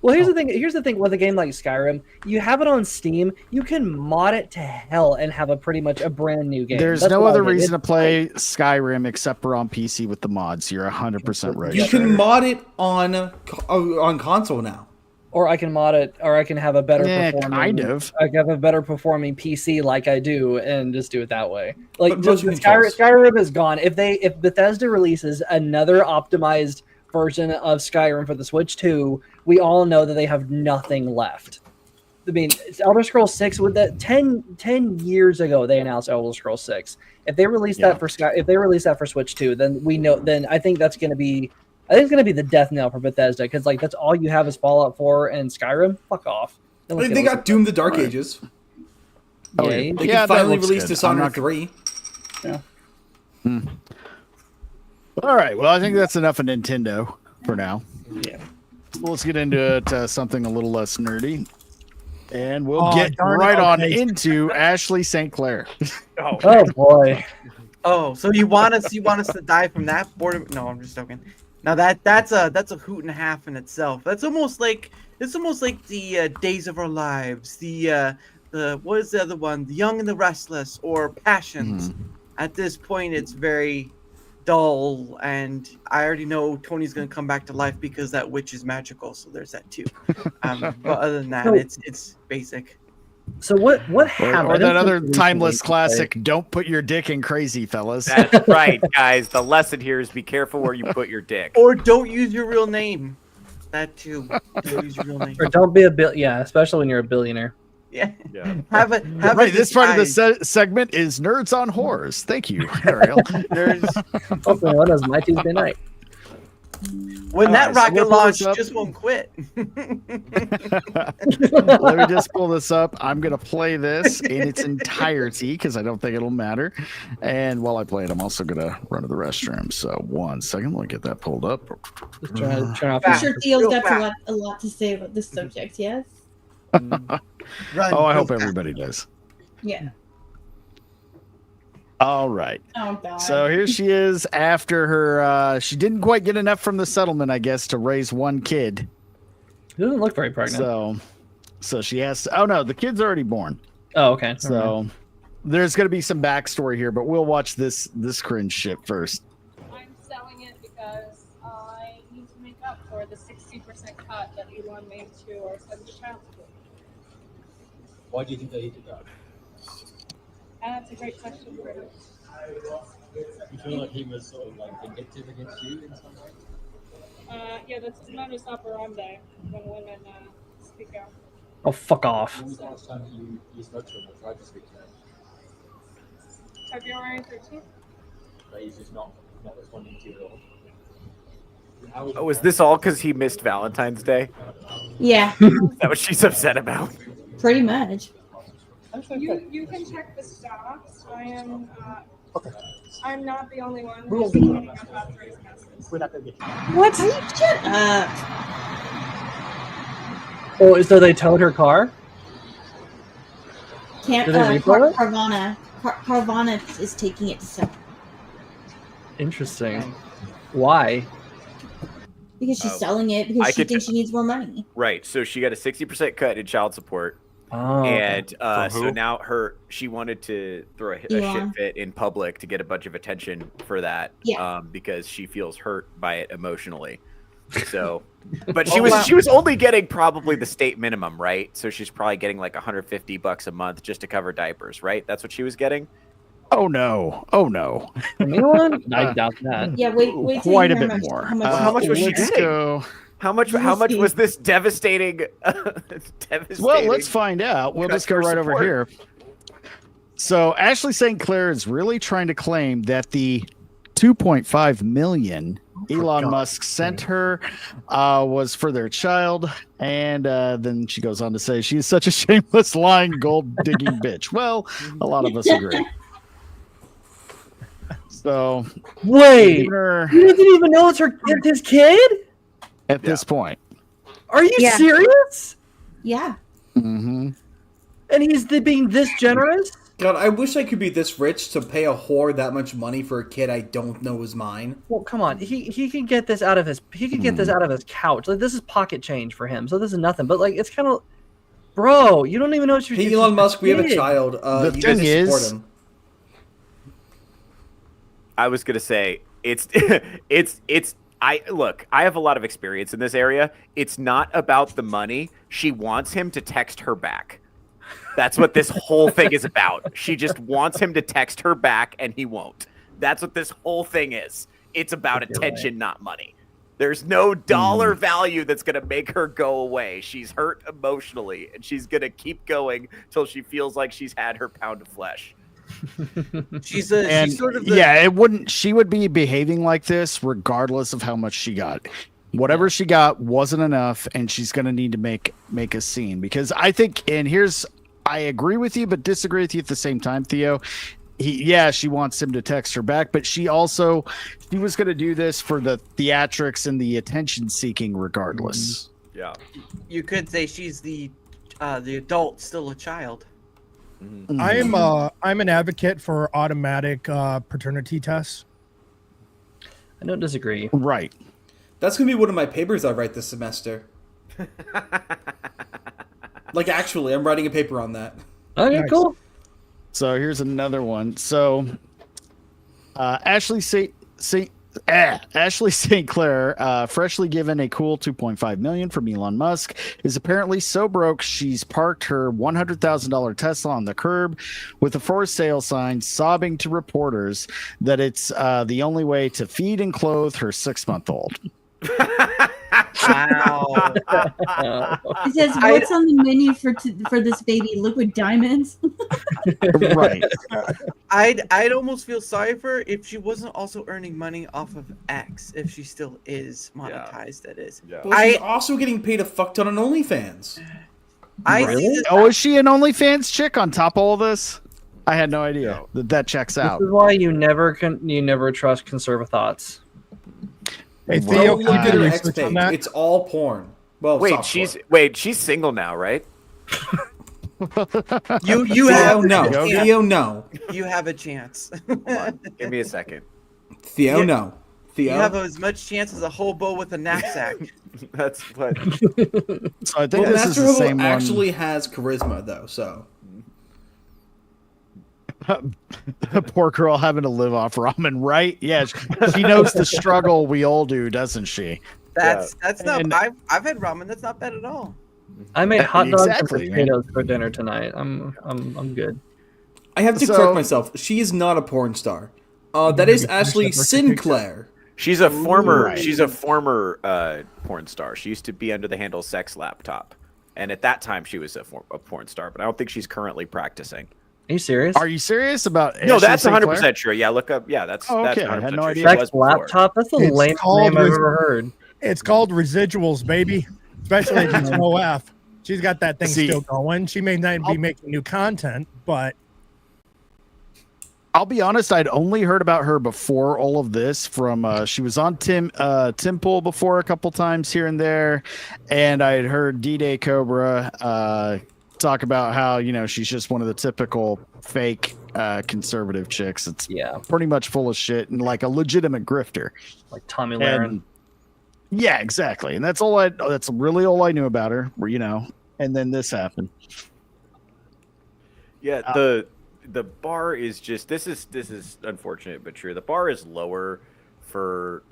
[SPEAKER 8] Well, here's the thing. Here's the thing with a game like Skyrim. You have it on Steam. You can mod it to hell and have pretty much a brand new game.
[SPEAKER 6] There's no other reason to play Skyrim except for on PC with the mods. You're 100% right.
[SPEAKER 14] You can mod it on console now.
[SPEAKER 8] Or I can mod it, or I can have a better performing.
[SPEAKER 6] Kind of.
[SPEAKER 8] I can have a better performing PC like I do, and just do it that way. Like Skyrim is gone. If Bethesda releases another optimized version of Skyrim for the Switch 2, we all know that they have nothing left. I mean, Elder Scrolls 6 with that 10 years ago they announced Elder Scrolls 6. If they release that for Switch 2, then we know. Then I think that's going to be. I think it's going to be the death knell for Bethesda because like that's all you have is Fallout 4 and Skyrim. Fuck off.
[SPEAKER 14] They got Doom: The Dark Ages.
[SPEAKER 8] Oh,
[SPEAKER 14] yeah. They can finally release Dishonored 3.
[SPEAKER 8] Yeah.
[SPEAKER 6] All right. Well, I think that's enough of Nintendo for now.
[SPEAKER 8] Yeah.
[SPEAKER 6] So let's get into something a little less nerdy. And we'll get right on into Ashley St. Clair.
[SPEAKER 8] Oh boy.
[SPEAKER 15] Oh, so you want us to die from that border? No, I'm just joking. Now that's a hoot and a half in itself. It's almost like the Days of Our Lives, the what is the other one? The Young and the Restless, or Passions. At this point, it's very dull, and I already know Tony's gonna come back to life because that witch is magical. So there's that too. But other than that, it's basic.
[SPEAKER 8] So what happened?
[SPEAKER 6] Or that other timeless classic, don't put your dick in crazy, fellas.
[SPEAKER 16] That's right, guys. The lesson here is be careful where you put your dick.
[SPEAKER 15] Or don't use your real name. That too. Don't use your real name.
[SPEAKER 8] Or don't be especially when you're a billionaire.
[SPEAKER 15] Yeah.
[SPEAKER 6] Have this part of the segment is Nerds on Horrors. Thank you, Ariel.
[SPEAKER 8] Hopefully that was my Tuesday night.
[SPEAKER 15] When that
[SPEAKER 6] so
[SPEAKER 15] rocket
[SPEAKER 6] we'll pull
[SPEAKER 15] launch
[SPEAKER 6] this up.
[SPEAKER 15] just won't quit.
[SPEAKER 6] Let me just pull this up. I'm going to play this in its entirety because I don't think it'll matter. And while I play it, I'm also going to run to the restroom. So 1 second. Let me get that pulled up.
[SPEAKER 8] Turn off.
[SPEAKER 12] I'm sure Theo's got a lot to say about this subject, yes?
[SPEAKER 6] I hope everybody does.
[SPEAKER 12] Yeah.
[SPEAKER 6] All right.
[SPEAKER 12] Oh, God.
[SPEAKER 6] So here she is after her. She didn't quite get enough from the settlement, I guess, to raise one kid.
[SPEAKER 8] She doesn't look very pregnant.
[SPEAKER 6] So she has to. Oh, no, the kid's already born.
[SPEAKER 8] Oh, okay.
[SPEAKER 6] So there's going to be some backstory here, but we'll watch this cringe shit first.
[SPEAKER 17] I'm selling it because I need to make up for the 60% cut that Elon made to our son's child support.
[SPEAKER 2] Why do you think that he did that?
[SPEAKER 17] That's a great question for him.
[SPEAKER 2] You feel like he was sort of like vindictive against you in some way?
[SPEAKER 17] Yeah, that's the modus operandi when women speak out.
[SPEAKER 8] Oh, fuck off.
[SPEAKER 2] When was the last time you spoke to him or tried to speak to him?
[SPEAKER 17] February 13th?
[SPEAKER 2] But he's just not responding to you at all.
[SPEAKER 4] Oh, is this all because he missed Valentine's Day?
[SPEAKER 12] Yeah.
[SPEAKER 4] Is that what she's upset about?
[SPEAKER 12] Pretty much.
[SPEAKER 17] You can check the stocks. I am. I'm not the only one
[SPEAKER 2] We'll
[SPEAKER 17] who's
[SPEAKER 2] be-
[SPEAKER 17] getting up after his message.
[SPEAKER 2] We're not going to get
[SPEAKER 12] What? Shut up.
[SPEAKER 8] Oh, so they towed her car?
[SPEAKER 12] Can't.
[SPEAKER 8] Did they repo it?
[SPEAKER 12] Carvana is taking it to sell
[SPEAKER 8] Interesting. Why?
[SPEAKER 12] because she's selling it because she thinks she needs more money.
[SPEAKER 16] Right. So she got a 60% cut in child support.
[SPEAKER 8] Oh,
[SPEAKER 16] and
[SPEAKER 8] From
[SPEAKER 16] so
[SPEAKER 8] who?
[SPEAKER 16] now she wanted to throw a
[SPEAKER 12] Yeah.
[SPEAKER 16] shit fit in public to get a bunch of attention for that.
[SPEAKER 12] Yeah.
[SPEAKER 16] Because she feels hurt by it emotionally. So, but she was only getting probably the state minimum, right? So she's probably getting like $150 a month just to cover diapers, right? That's what she was getting.
[SPEAKER 6] Oh no! Oh no!
[SPEAKER 8] Anyone? I doubt that.
[SPEAKER 12] Yeah, wait till
[SPEAKER 6] Quite
[SPEAKER 12] you
[SPEAKER 6] a
[SPEAKER 12] hear
[SPEAKER 6] bit
[SPEAKER 12] how
[SPEAKER 6] more.
[SPEAKER 16] How much was she
[SPEAKER 6] let's
[SPEAKER 16] getting?
[SPEAKER 6] go.
[SPEAKER 16] How much was this devastating? Devastating.
[SPEAKER 6] Well, let's find out. We'll just go right over here. So Ashley St. Clair is really trying to claim that the 2.5 million Elon Musk sent her was for their child, and then she goes on to say she's such a shameless, lying, gold-digging bitch. Well, a lot of us agree. So
[SPEAKER 8] Wait,
[SPEAKER 6] giving her-
[SPEAKER 8] you didn't even know it's his kid?
[SPEAKER 6] at this point.
[SPEAKER 8] Are you
[SPEAKER 12] Yeah.
[SPEAKER 8] serious?
[SPEAKER 12] Yeah.
[SPEAKER 6] Mm-hmm.
[SPEAKER 8] And he's being this generous?
[SPEAKER 14] God, I wish I could be this rich to pay a whore that much money for a kid I don't know is mine.
[SPEAKER 8] Well, come on. He can get this out of his couch. Like, this is pocket change for him. So this is nothing. But like, it's kind of, bro, you don't even know what you're
[SPEAKER 14] Hey, Elon Musk, we have a child.
[SPEAKER 6] The
[SPEAKER 14] You guys
[SPEAKER 6] thing
[SPEAKER 14] support
[SPEAKER 6] is-
[SPEAKER 14] him.
[SPEAKER 16] I was gonna say it's I have a lot of experience in this area. It's not about the money. She wants him to text her back. That's what this whole thing is about. She just wants him to text her back and he won't. That's what this whole thing is. It's about attention, not money. There's no dollar value that's going to make her go away. She's hurt emotionally and she's going to keep going till she feels like she's had her pound of flesh.
[SPEAKER 15] She's
[SPEAKER 6] And
[SPEAKER 15] sort of the,
[SPEAKER 6] yeah, it wouldn't. She would be behaving like this regardless of how much she got. Whatever she got wasn't enough, and she's going to need to make a scene because I think. And here's, I agree with you, but disagree with you at the same time, Theo. She wants him to text her back, but she was going to do this for the theatrics and the attention seeking, regardless.
[SPEAKER 16] Yeah,
[SPEAKER 15] you could say she's the adult, still a child.
[SPEAKER 13] I'm an advocate for automatic paternity tests.
[SPEAKER 8] I don't disagree.
[SPEAKER 6] Right.
[SPEAKER 14] That's gonna be one of my papers I write this semester. Like, actually, I'm writing a paper on that.
[SPEAKER 8] Okay,
[SPEAKER 6] Nice.
[SPEAKER 8] cool.
[SPEAKER 6] So here's another one. So Ashley St. Clair, freshly given a cool $2.5 million from Elon Musk, is apparently so broke she's parked her $100,000 Tesla on the curb with a for sale sign, sobbing to reporters that it's the only way to feed and clothe her 6-month-old.
[SPEAKER 15] Wow.
[SPEAKER 12] It says, "What's on the menu for this baby? Liquid diamonds."
[SPEAKER 6] Right.
[SPEAKER 15] I'd almost feel sorry for her if she wasn't also earning money off of X, if she still is monetized. That is.
[SPEAKER 14] Well, she's also getting paid a fuck ton on OnlyFans.
[SPEAKER 6] Oh, is she an OnlyFans chick on top of all this? I had no idea that checks out.
[SPEAKER 8] This is why you never trust conservative thoughts.
[SPEAKER 13] Hey,
[SPEAKER 14] Theo,
[SPEAKER 13] Theo,
[SPEAKER 14] look at her
[SPEAKER 13] you
[SPEAKER 14] X
[SPEAKER 13] switch
[SPEAKER 14] page.
[SPEAKER 13] on that?
[SPEAKER 14] It's all porn. Well,
[SPEAKER 4] Wait,
[SPEAKER 14] soft
[SPEAKER 4] she's single now, right?
[SPEAKER 15] You
[SPEAKER 14] Theo,
[SPEAKER 15] have
[SPEAKER 14] no.
[SPEAKER 15] a chance.
[SPEAKER 14] Theo, no.
[SPEAKER 15] You have a chance.
[SPEAKER 4] Hold on. Give me a second.
[SPEAKER 14] Theo, no. Theo.
[SPEAKER 15] You have as much chance as a hobo with a knapsack.
[SPEAKER 4] That's what.
[SPEAKER 6] So I think this is
[SPEAKER 14] Master
[SPEAKER 6] the
[SPEAKER 14] Hobo
[SPEAKER 6] same
[SPEAKER 14] actually has charisma, though. So
[SPEAKER 6] poor girl having to live off ramen, right? Yeah, she knows the struggle we all do, doesn't she?
[SPEAKER 15] That's not. I've had ramen. That's not bad at all.
[SPEAKER 8] I made hot dogs
[SPEAKER 6] Exactly,
[SPEAKER 8] and
[SPEAKER 6] man.
[SPEAKER 8] potatoes for dinner tonight. I'm good.
[SPEAKER 14] I have to correct myself. She is not a porn star. That is Ashley Sinclair.
[SPEAKER 16] She's a former.
[SPEAKER 6] Right.
[SPEAKER 16] She's a former porn star. She used to be under the handle Sex Laptop, and at that time she was a porn star. But I don't think she's currently practicing.
[SPEAKER 8] Are you serious?
[SPEAKER 6] Are you serious about?
[SPEAKER 16] No,
[SPEAKER 6] Ashley
[SPEAKER 16] that's
[SPEAKER 6] Sinclair?
[SPEAKER 16] 100% true. Yeah, look up. Yeah, that's
[SPEAKER 6] Oh,
[SPEAKER 16] that's
[SPEAKER 6] okay. I
[SPEAKER 16] 100%
[SPEAKER 6] had no
[SPEAKER 16] true.
[SPEAKER 6] idea.
[SPEAKER 16] She
[SPEAKER 8] Sex
[SPEAKER 16] was before.
[SPEAKER 8] laptop? That's the
[SPEAKER 13] It's
[SPEAKER 8] lamest
[SPEAKER 13] called
[SPEAKER 8] name I've ever heard.
[SPEAKER 13] It's called residuals, baby. Especially if it's OF. She's got that thing still going. She may not be making new content, but
[SPEAKER 6] I'll be honest, I'd only heard about her before all of this from she was on Tim Pool before a couple times here and there, and I had heard D-Day Cobra talk about how, you know, she's just one of the typical fake conservative chicks. It's pretty much full of shit and like a legitimate grifter.
[SPEAKER 8] Like Tommy Lahren.
[SPEAKER 6] Yeah, exactly. And that's really all I knew about her, you know. And then this happened.
[SPEAKER 16] Yeah, the bar is just this is unfortunate but true. The bar is lower for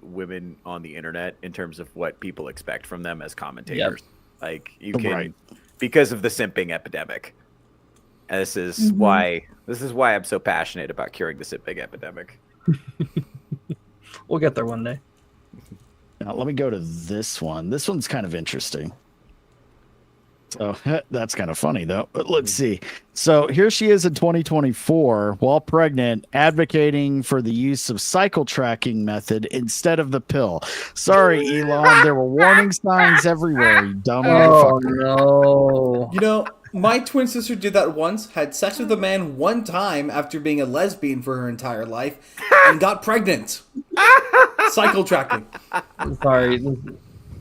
[SPEAKER 16] women on the internet in terms of what people expect from them as commentators. Like you can because of the simping epidemic. And this is why I'm so passionate about curing the simping epidemic.
[SPEAKER 8] We'll get there one day.
[SPEAKER 6] Now, let me go to this one. This one's kind of interesting. So that's kind of funny, though. But let's see. So here she is in 2024, while pregnant, advocating for the use of cycle tracking method instead of the pill. Sorry, Elon. There were warning signs everywhere, you dumb motherfucker.
[SPEAKER 8] No.
[SPEAKER 14] You know, my twin sister did that once, had sex with a man one time after being a lesbian for her entire life, and got pregnant. Cycle tracking.
[SPEAKER 8] Sorry.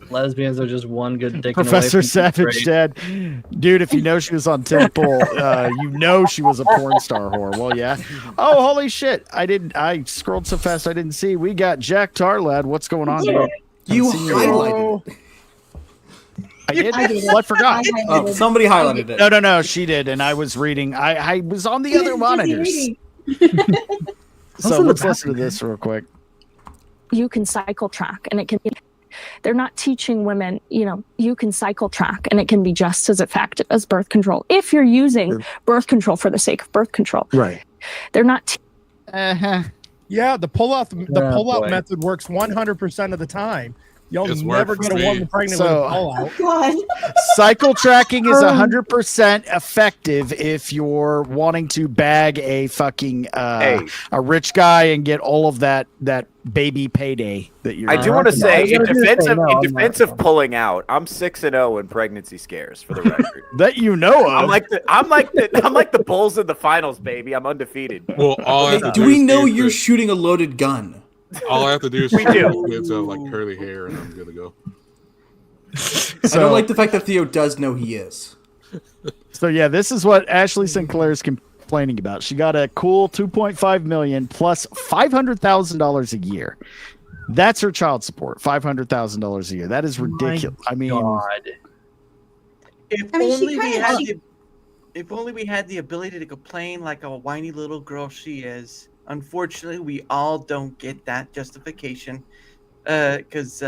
[SPEAKER 8] Lesbians are just one good dick.
[SPEAKER 6] Professor Savage Dad. Dude, if you know she was on Temple, you know she was a porn star whore. Well, yeah. Oh, holy shit. I scrolled so fast I didn't see. We got Jack Tarlad. What's going on, dude?
[SPEAKER 14] You highlighted it.
[SPEAKER 6] I did? Well, I forgot.
[SPEAKER 14] Oh, somebody highlighted it.
[SPEAKER 6] No. She did. And I was reading. I was on the other monitors. So let's listen to this real quick.
[SPEAKER 18] You can cycle track and it can be, they're not teaching women, you know, you can cycle track and it can be just as effective as birth control if you're using birth control for the sake of birth control.
[SPEAKER 6] Right.
[SPEAKER 18] They're not.
[SPEAKER 13] Yeah, the pull-out method works 100% of the time. You'll never get a woman pregnant with a pull-out.
[SPEAKER 6] Cycle tracking is 100% effective if you're wanting to bag a fucking a rich guy and get all of that baby payday that you're.
[SPEAKER 16] I do want to say, in defense of pulling out, I'm 6-0 in pregnancy scares for the record.
[SPEAKER 6] That you know of.
[SPEAKER 16] I'm like the Bulls in the finals, baby. I'm undefeated.
[SPEAKER 10] Well,
[SPEAKER 14] do we know you're shooting a loaded gun?
[SPEAKER 10] All I have to do is
[SPEAKER 16] We do.
[SPEAKER 10] kids have like curly hair, and I'm good to go.
[SPEAKER 14] I don't like the fact that Theo does know he is.
[SPEAKER 6] So yeah, this is what Ashley Sinclair is complaining about. She got a cool $2.5 million plus $500,000 a year. That's her child support. $500,000 a year. That is ridiculous. I mean,
[SPEAKER 15] If only we had the ability to complain like a whiny little girl she is. Unfortunately, we all don't get that justification, because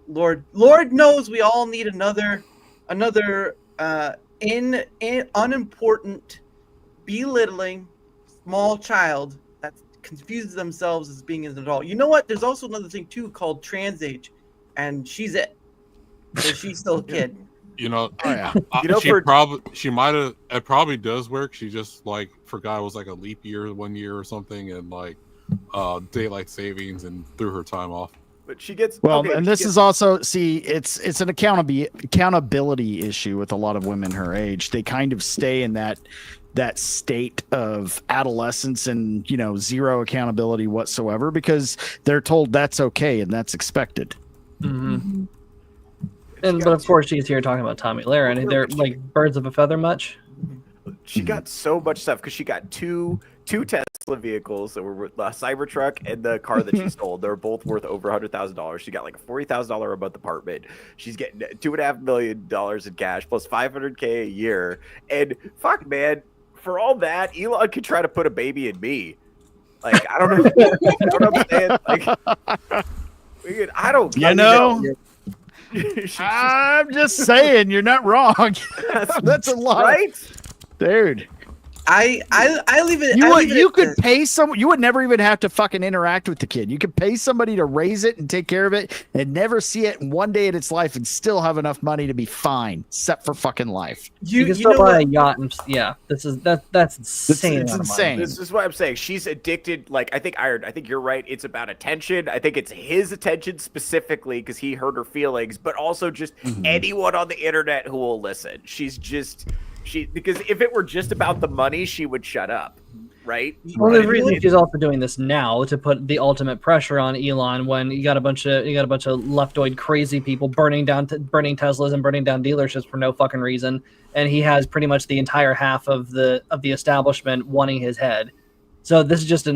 [SPEAKER 15] Lord knows we all need another unimportant, belittling small child that confuses themselves as being an adult. You know what? There's also another thing too called trans age, and she's it. So she's still a kid.
[SPEAKER 10] You know,
[SPEAKER 16] You know,
[SPEAKER 10] she might have. It probably does work. She just like forgot it was like a leap year 1 year or something, and like daylight savings, and threw her time off.
[SPEAKER 16] But she gets
[SPEAKER 6] and this is also it's an accountability issue with a lot of women her age. They kind of stay in that state of adolescence and zero accountability whatsoever because they're told that's okay and that's expected.
[SPEAKER 8] Mm-hmm. But of course she's here talking about Tommy Lara, and they're like birds of a feather much.
[SPEAKER 16] She got so much stuff because she got two Tesla vehicles that were the Cybertruck and the car that she stole. They're both worth over $100,000. She got like a $40,000 a month apartment. She's getting $2.5 million in cash plus $500K a year. And fuck, man, for all that, Elon could try to put a baby in me. Like I don't know. You know what I'm saying? Like, I don't.
[SPEAKER 6] I'm just saying, you're not wrong. That's a lot,
[SPEAKER 16] right,
[SPEAKER 6] dude.
[SPEAKER 15] I leave it.
[SPEAKER 6] You could pay someone. You would never even have to fucking interact with the kid. You could pay somebody to raise it and take care of it, and never see it one day in its life, and still have enough money to be fine, set for fucking life.
[SPEAKER 8] You can still buy a yacht, and that's insane.
[SPEAKER 6] It's insane.
[SPEAKER 16] This is what I'm saying. She's addicted. Like I think you're right. It's about attention. I think it's his attention specifically because he hurt her feelings, but also just anyone on the internet who will listen. Because if it were just about the money, she would shut up, right?
[SPEAKER 8] Well, the reason she's also doing this now to put the ultimate pressure on Elon when you got a bunch of leftoid crazy people burning Teslas and burning down dealerships for no fucking reason, and he has pretty much the entire half of the establishment wanting his head. So this is just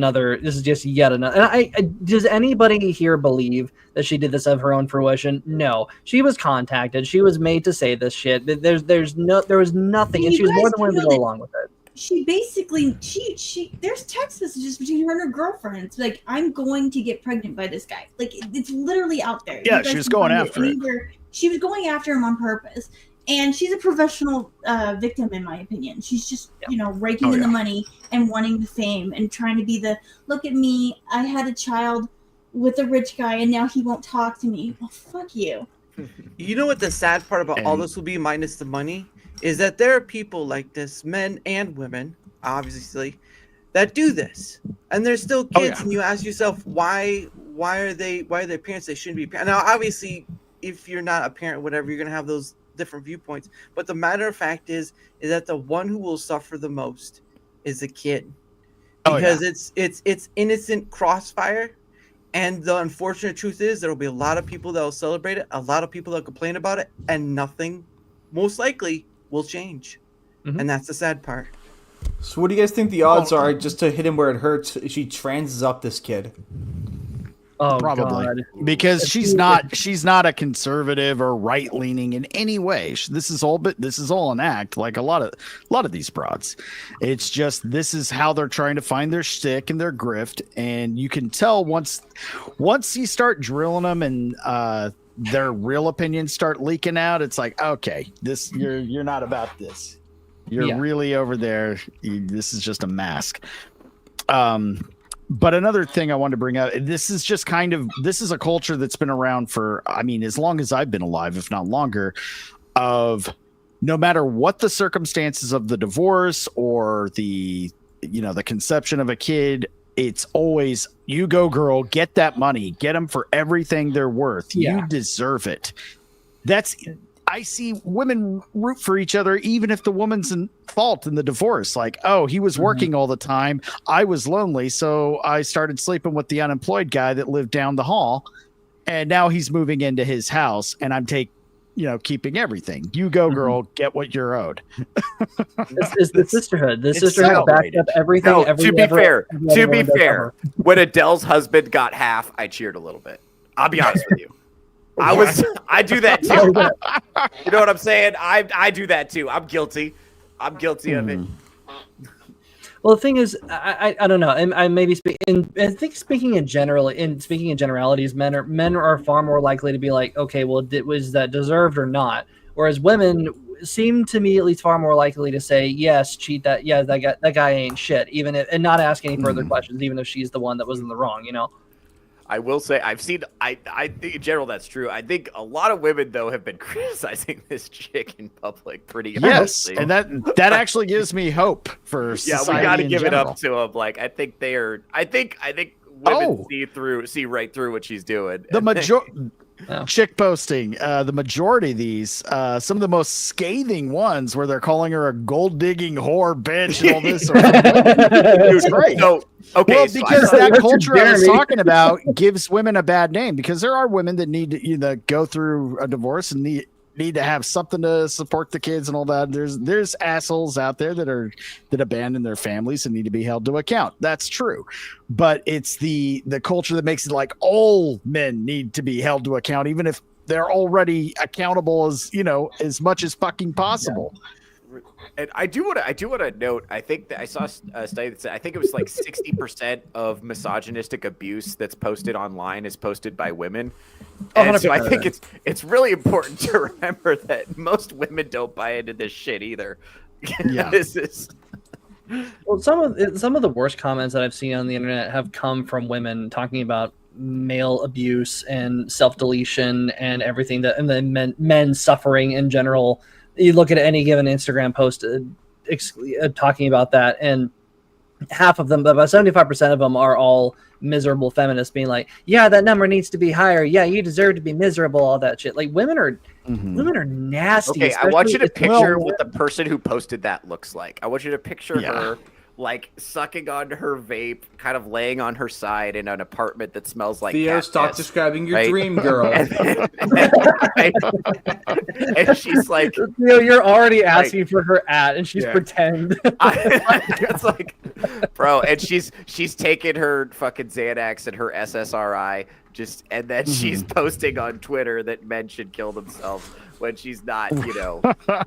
[SPEAKER 8] yet another. And does anybody here believe that she did this of her own fruition? No. She was contacted. She was made to say this shit. There was nothing, and she was more than willing to go along with it.
[SPEAKER 12] She basically there's text messages between her and her girlfriend. It's like, I'm going to get pregnant by this guy. Like it's literally out there.
[SPEAKER 6] Yeah, she was going after it.
[SPEAKER 12] She was going after him on purpose. And she's a professional victim, in my opinion. She's just, raking in the money and wanting the fame and trying to be the, look at me, I had a child with a rich guy and now he won't talk to me. Well, fuck you.
[SPEAKER 15] You know what the sad part about all this will be, minus the money, is that there are people like this, men and women, obviously, that do this. And they're still kids, and you ask yourself, why are they parents? They shouldn't be parents. Now, obviously, if you're not a parent, whatever, you're going to have those different viewpoints, but the matter of fact is that the one who will suffer the most is the kid, because it's innocent crossfire, and the unfortunate truth is there will be a lot of people that will celebrate it, a lot of people that will complain about it, and nothing most likely will change. And that's the sad part.
[SPEAKER 14] So what do you guys think the odds are, just to hit him where it hurts, she transes up this kid?
[SPEAKER 8] Oh,
[SPEAKER 6] probably.
[SPEAKER 8] God.
[SPEAKER 6] Because she's not a conservative or right leaning in any way. This is all an act, like a lot of these broads. It's just, this is how they're trying to find their shtick and their grift, and you can tell once you start drilling them and their real opinions start leaking out, it's like, okay, this you're not about this. You're really over there. This is just a mask. But another thing I wanted to bring up, this is a culture that's been around for, as long as I've been alive, if not longer, of no matter what the circumstances of the divorce or the conception of a kid, it's always, you go girl, get that money, get them for everything they're worth. You deserve it. I see women root for each other, even if the woman's in fault in the divorce. Like, oh, he was working all the time. I was lonely, so I started sleeping with the unemployed guy that lived down the hall. And now he's moving into his house, and I'm keeping everything. You go, girl, get what you're owed.
[SPEAKER 8] It's the sisterhood. The sisterhood backed up everything.
[SPEAKER 16] No, to be fair, when Adele's husband got half, I cheered a little bit. I'll be honest with you. I do that too. You know what I'm saying? I do that too. I'm guilty of it.
[SPEAKER 8] Well, the thing is, I don't know. I maybe speaking in generalities, men are far more likely to be like, okay, well, was that deserved or not? Whereas women seem to me at least far more likely to say, yes, cheat that. Yeah, that guy ain't shit. And not ask any further questions, even if she's the one that was in the wrong.
[SPEAKER 16] I will say I think in general that's true. I think a lot of women though have been criticizing this chick in public pretty honestly.
[SPEAKER 6] And that actually gives me hope for society.
[SPEAKER 16] Yeah, we got to
[SPEAKER 6] in
[SPEAKER 16] give
[SPEAKER 6] general.
[SPEAKER 16] it up to them. Like I think women see right through what she's doing.
[SPEAKER 6] The chick posting, the majority of these, some of the most scathing ones where they're calling her a gold digging whore bitch and all this. It's great.
[SPEAKER 16] So, okay,
[SPEAKER 6] well,
[SPEAKER 16] so
[SPEAKER 6] because that culture I was talking about gives women a bad name, because there are women that need to go through a divorce and need to have something to support the kids and all that. There's assholes out there that abandon their families and need to be held to account. That's true. But it's the culture that makes it like all men need to be held to account, even if they're already accountable as much as fucking possible.
[SPEAKER 16] Yeah. And I do want to note. I think that I saw a study that said I think it was like 60% of misogynistic abuse that's posted online is posted by women. And so I think it's really important to remember that most women don't buy into this shit either.
[SPEAKER 6] Yeah.
[SPEAKER 16] This is.
[SPEAKER 8] Well, some of the worst comments that I've seen on the internet have come from women talking about male abuse and self-deletion and everything and then men suffering in general. You look at any given Instagram post talking about that, and half of them, about 75% of them, are all miserable feminists being like, yeah, that number needs to be higher. Yeah, you deserve to be miserable, all that shit. Like, women are nasty.
[SPEAKER 16] Okay, I want you to picture what the person who posted that looks like. I want you to picture her like sucking on her vape, kind of laying on her side in an apartment that smells like
[SPEAKER 14] Theo, stop describing your dream girl.
[SPEAKER 16] And she's like,
[SPEAKER 8] Theo, you're already asking for her and she's pretend.
[SPEAKER 16] It's like, bro, and she's taking her fucking Xanax and her SSRI, and then she's posting on Twitter that men should kill themselves when she's not,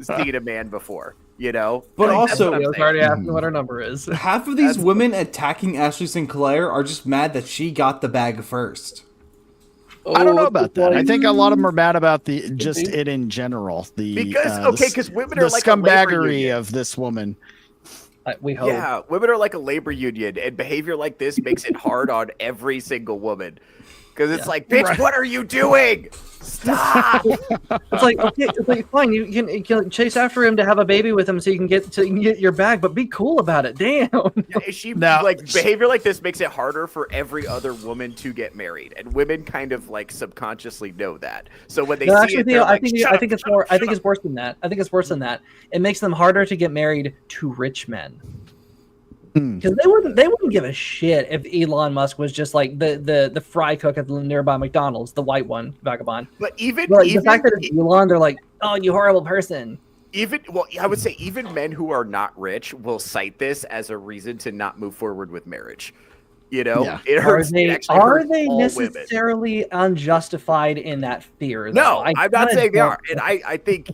[SPEAKER 16] seen a man before. But
[SPEAKER 14] like, also,
[SPEAKER 8] I was already asking what her number is.
[SPEAKER 14] Half of these women attacking Ashley Sinclair are just mad that she got the bag first.
[SPEAKER 6] I don't know about that. I think a lot of them are mad about it in general.
[SPEAKER 16] Because women are like
[SPEAKER 6] scumbaggery of this woman.
[SPEAKER 8] We hope.
[SPEAKER 16] Yeah, women are like a labor union, and behavior like this makes it hard on every single woman. Because it's like, bitch, what are you doing? Stop!
[SPEAKER 8] It's like fine. You can chase after him to have a baby with him, so you can get your bag. But be cool about it. Damn.
[SPEAKER 16] Behavior like this makes it harder for every other woman to get married, and women kind of like subconsciously know that. So when they see it,
[SPEAKER 8] I think it's worse than that. I think it's worse than that. It makes them harder to get married to rich men. Because they wouldn't give a shit if Elon Musk was just like the fry cook at the nearby McDonald's, the white one, Vagabond.
[SPEAKER 16] But even
[SPEAKER 8] the fact that it's Elon, they're like, oh, you horrible person.
[SPEAKER 16] I would say even men who are not rich will cite this as a reason to not move forward with marriage. It hurts.
[SPEAKER 8] Are they necessarily unjustified in that fear?
[SPEAKER 16] No, I'm not saying they are. And I think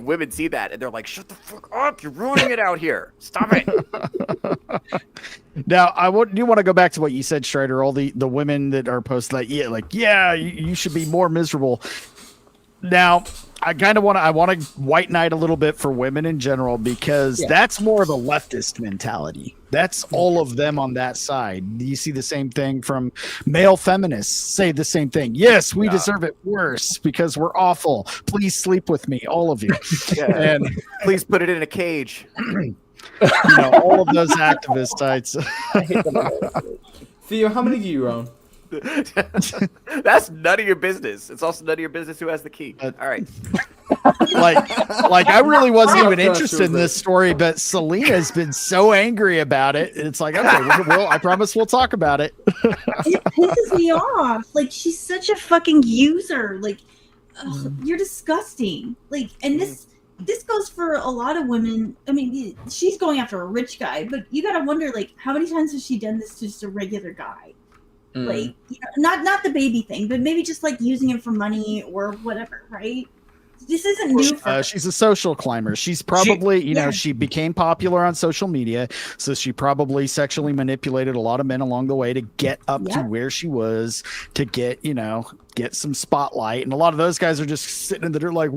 [SPEAKER 16] women see that and they're like, shut the fuck up, you're ruining it out here. Stop it.
[SPEAKER 6] Now, do want to go back to what you said, Strider. All the women that are posting you should be more miserable. Now, I kind of want to white knight a little bit for women in general, because that's more of a leftist mentality. That's all of them on that side. You see the same thing from male feminists say the same thing. Yes, we deserve it worse because we're awful. Please sleep with me, all of you.
[SPEAKER 16] And please put it in a cage.
[SPEAKER 6] All of those activist types.
[SPEAKER 14] Theo, how many do you own?
[SPEAKER 16] That's none of your business. It's also none of your business who has the key. All right.
[SPEAKER 6] Like I really wasn't even interested in this story, but Selena's been so angry about it. It's like, okay, I promise we'll talk about it.
[SPEAKER 12] It pisses me off. Like, she's such a fucking user. Like, you're disgusting. Like, and this goes for a lot of women. I mean, she's going after a rich guy, but you gotta wonder, like, how many times has she done this to just a regular guy? Like, not the baby thing, but maybe just like using it for money or whatever, right? This isn't new for her.
[SPEAKER 6] She's a social climber. She's probably, she became popular on social media, so she probably sexually manipulated a lot of men along the way to get up to where she was, to get some spotlight. And a lot of those guys are just sitting in the dirt like,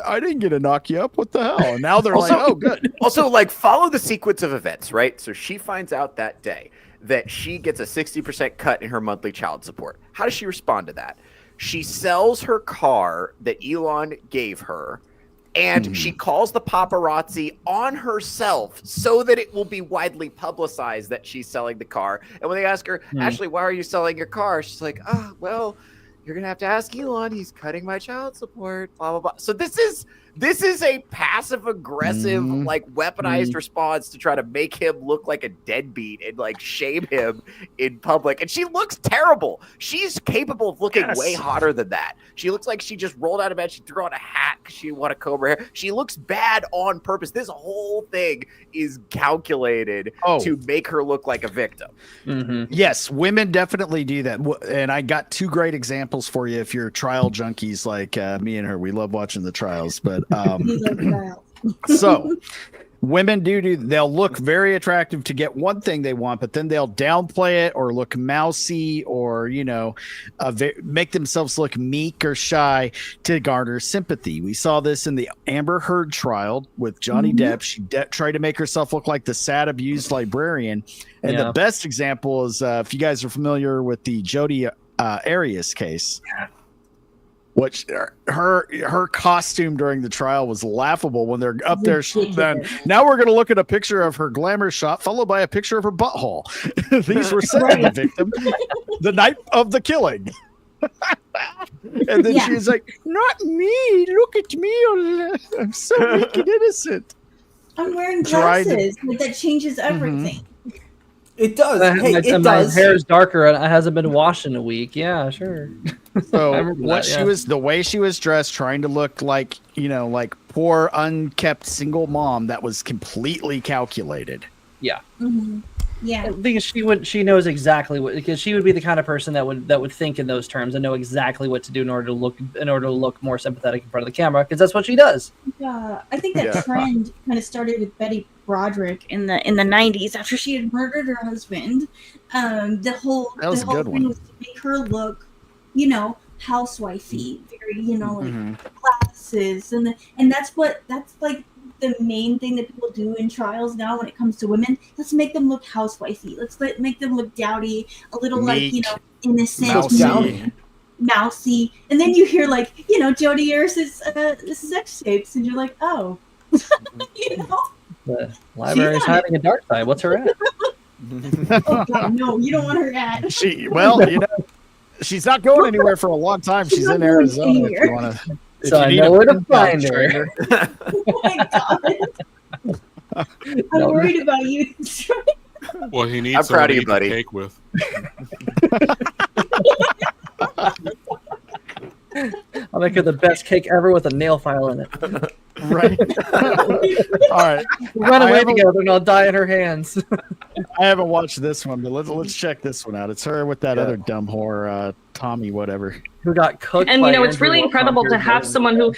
[SPEAKER 6] I didn't get to knock you up. What the hell? And now they're like, oh, good.
[SPEAKER 16] Also, like, follow the sequence of events, right? So she finds out that day.
[SPEAKER 4] that she gets a 60% cut in her monthly child support. How does she respond to that? She sells her car that Elon gave her, and she calls the paparazzi on herself so that it will be widely publicized that she's selling the car. And when they ask her, Ashley, why are you selling your car? She's like, oh, well, you're going to have to ask Elon. He's cutting my child support, blah, blah, blah. So this is a passive aggressive, like weaponized response to try to make him look like a deadbeat and like shame him in public. And she looks terrible. She's capable of looking way hotter than that. She looks like she just rolled out of bed. She threw on a hat because she didn't want to comb her hair. She looks bad on purpose. This whole thing is calculated to make her look like a victim.
[SPEAKER 6] Yes, women definitely do that. And I got two great examples for you if you're trial junkies like me and her. We love watching the trials, but so women they'll look very attractive to get one thing they want, but then they'll downplay it or look mousy or make themselves look meek or shy to garner sympathy. We saw this in the Amber Heard trial with Johnny Depp. She tried to make herself look like the sad abused librarian, and the best example is if you guys are familiar with the Jodi Arias case, which her costume during the trial was laughable when they're up there. Then now we're going to look at a picture of her glamour shot followed by a picture of her butthole. These were sent to the victim the night of the killing. And then she's like, not me, look at me, I'm so weak and innocent.
[SPEAKER 12] I'm wearing glasses, but that changes everything.
[SPEAKER 14] It does.
[SPEAKER 8] My hair is darker and it hasn't been washed in a week. Yeah, sure.
[SPEAKER 6] So the way she was dressed, trying to look like, like poor, unkept single mom, that was completely calculated.
[SPEAKER 8] Yeah.
[SPEAKER 12] Yeah.
[SPEAKER 8] Because she knows exactly because she would be the kind of person that would think in those terms and know exactly what to do in order to look more sympathetic in front of the camera, because that's what she does.
[SPEAKER 12] Yeah, I think that trend kind of started with Betty Broderick in the 90s after she had murdered her husband. The whole thing was to make her look, housewifey, very, like glasses, and that's like the main thing that people do in trials now when it comes to women. Let's make them look housewifey. Let's make them look dowdy, a little
[SPEAKER 6] meek,
[SPEAKER 12] like innocent, mousy, and then you hear like Jodi Arias's sex tapes, and you're like, oh,
[SPEAKER 8] The library's hiding a dark side. What's her at?
[SPEAKER 12] Oh God, no, you don't want her at.
[SPEAKER 6] She's not going anywhere for a long time. She's in Arizona. If you want to.
[SPEAKER 8] So I know where to find her.
[SPEAKER 12] Oh my God. I'm worried about you.
[SPEAKER 10] Well, he needs
[SPEAKER 4] I'm proud of you,
[SPEAKER 10] to
[SPEAKER 4] buddy.
[SPEAKER 10] cake with.
[SPEAKER 8] I'll make her the best cake ever with a nail file in it.
[SPEAKER 6] Right. All right.
[SPEAKER 8] Run away together and I'll die in her hands.
[SPEAKER 6] I haven't watched this one, but let's check this one out. It's her with that other dumb whore, Tommy, whatever.
[SPEAKER 8] Who got cooked.
[SPEAKER 18] And it's really incredible to have someone who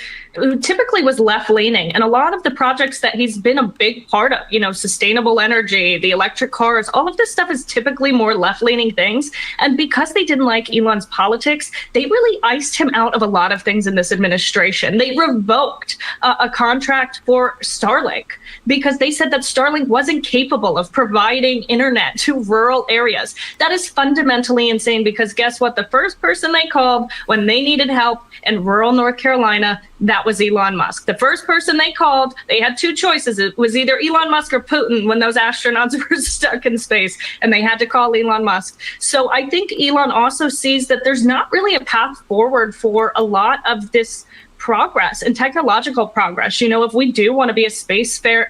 [SPEAKER 18] typically was left leaning, and a lot of the projects that he's been a big part of, sustainable energy, the electric cars, all of this stuff is typically more left leaning things. And because they didn't like Elon's politics, they really iced him out of a lot of things in this administration. They revoked a contract for Starlink because they said that Starlink wasn't capable of providing internet to rural areas. That is fundamentally insane, because guess what? The first person they called when they needed help in rural North Carolina, that was Elon Musk. The first person they called, they had two choices. It was either Elon Musk or Putin when those astronauts were stuck in space, and they had to call Elon Musk. So I think Elon also sees that there's not really a path forward for a lot of this progress and technological progress. If we do want to be a spacefarer.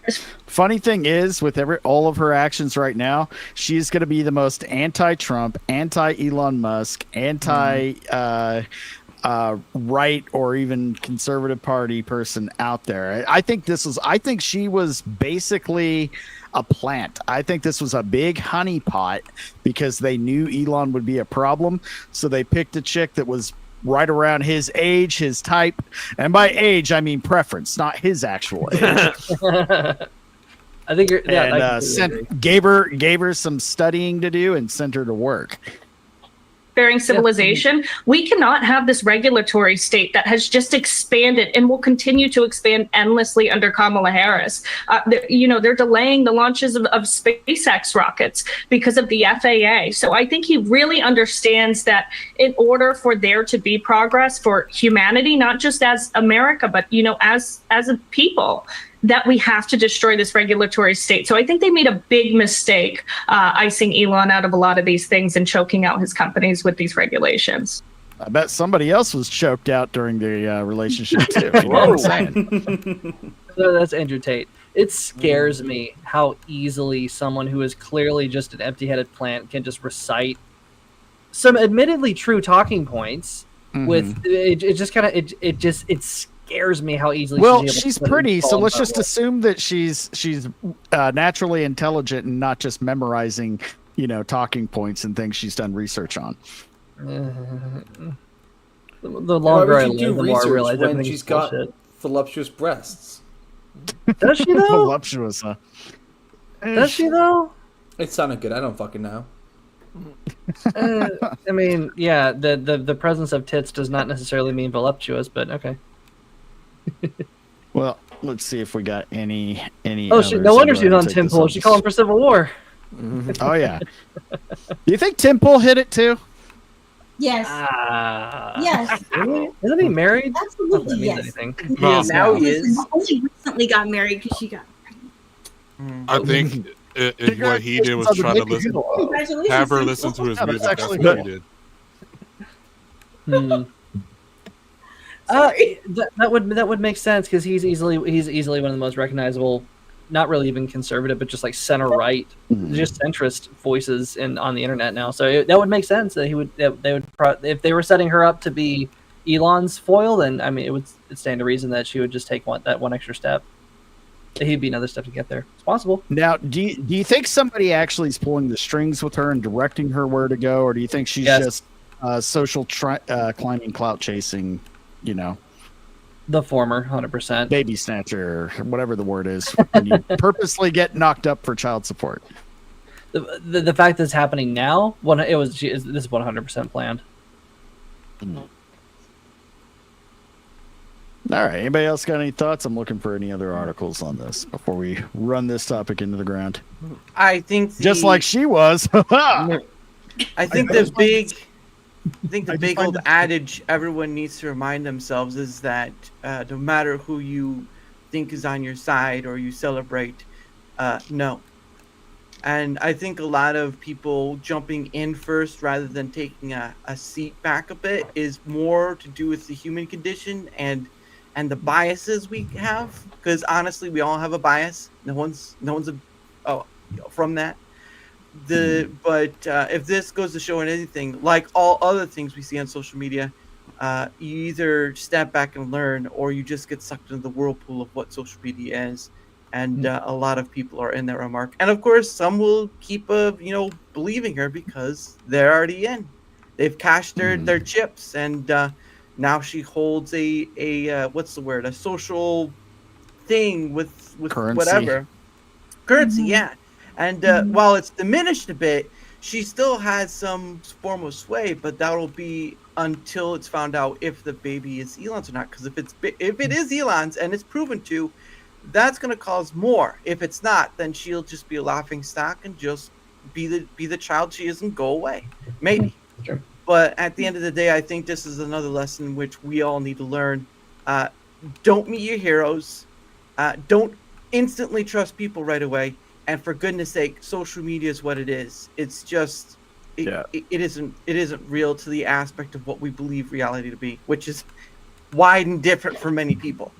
[SPEAKER 6] Funny thing is, with all of her actions right now, she's going to be the most anti-Trump, anti-Elon Musk, anti-right or even conservative party person out there. I think she was basically a plant. I think this was a big honeypot because they knew Elon would be a problem. So they picked a chick that was right around his age, his type, and by age I mean preference, not his actual age.
[SPEAKER 8] I think you're. Yeah,
[SPEAKER 6] and gave her some studying to do and sent her to work.
[SPEAKER 18] bearing civilization, we cannot have this regulatory state that has just expanded and will continue to expand endlessly under Kamala Harris. They're delaying the launches of SpaceX rockets because of the FAA. So I think he really understands that in order for there to be progress for humanity, not just as America, but as a people, that we have to destroy this regulatory state. So I think they made a big mistake icing Elon out of a lot of these things and choking out his companies with these regulations.
[SPEAKER 6] I bet somebody else was choked out during the relationship too. You know what I'm saying?
[SPEAKER 8] So that's Andrew Tate. It scares me how easily someone who is clearly just an empty-headed plant can just recite some admittedly true talking points with it. Just kind of it scares me how easily.
[SPEAKER 6] She's pretty, so let's just assume that she's naturally intelligent and not just memorizing, talking points and things she's done research on.
[SPEAKER 8] The longer I live, the more I realize
[SPEAKER 14] when she's got voluptuous breasts.
[SPEAKER 8] Does she though?
[SPEAKER 6] Voluptuous, huh?
[SPEAKER 8] Does she though?
[SPEAKER 14] It sounded good. I don't fucking know.
[SPEAKER 8] I mean, yeah, the presence of tits does not necessarily mean voluptuous, but okay.
[SPEAKER 6] Well, let's see if we got any.
[SPEAKER 8] Oh, no wonder she's on Tim Pool. She calling for civil war.
[SPEAKER 6] Oh yeah. Do you think Tim Pool hit it too?
[SPEAKER 12] Yes. Yes.
[SPEAKER 8] Really? Isn't he married?
[SPEAKER 12] Absolutely,
[SPEAKER 8] That
[SPEAKER 12] yes.
[SPEAKER 8] anything.
[SPEAKER 15] Yeah, now he is.
[SPEAKER 12] Only recently got married because she got pregnant.
[SPEAKER 10] I think what he did was try to listen, have her listen to his music. That's what he did.
[SPEAKER 8] That would make sense because he's easily one of the most recognizable, not really even conservative, but just like center right, just centrist voices on the internet now. So that would make sense that if they were setting her up to be Elon's foil, then I mean it would stand to reason that she would just take that one extra step. He'd be another step to get there. It's possible.
[SPEAKER 6] Now, do you think somebody actually is pulling the strings with her and directing her where to go, or do you think she's just social climbing, clout chasing?
[SPEAKER 8] The former, 100%.
[SPEAKER 6] Baby snatcher, whatever the word is, when you purposely get knocked up for child support.
[SPEAKER 8] The fact that it's happening now, this is 100% planned.
[SPEAKER 6] All right. Anybody else got any thoughts? I'm looking for any other articles on this before we run this topic into the ground.
[SPEAKER 15] I think
[SPEAKER 6] just like she was.
[SPEAKER 15] I think the big old adage everyone needs to remind themselves is that no matter who you think is on your side or you celebrate, no. And I think a lot of people jumping in first rather than taking a seat back a bit is more to do with the human condition and the biases we have. Because honestly, we all have a bias. No one's from that. But if this goes to show anything, like all other things we see on social media, you either step back and learn, or you just get sucked into the whirlpool of what social media is. And a lot of people are in that remark. And of course, some will keep believing her because they're already in. They've cashed their chips, and now she holds a what's the word? A social thing with
[SPEAKER 6] currency.
[SPEAKER 15] Whatever currency, yeah. And while it's diminished a bit, she still has some form of sway, but that'll be until it's found out if the baby is Elon's or not. Because if it is Elon's and it's proven to, that's going to cause more. If it's not, then she'll just be a laughing stock and just be the child she is and go away. Maybe.
[SPEAKER 8] Sure.
[SPEAKER 15] But at the end of the day, I think this is another lesson which we all need to learn. Don't meet your heroes. Don't instantly trust people right away. And for goodness sake, social media is what it is. It's just it isn't real to the aspect of what we believe reality to be, which is wide and different for many people.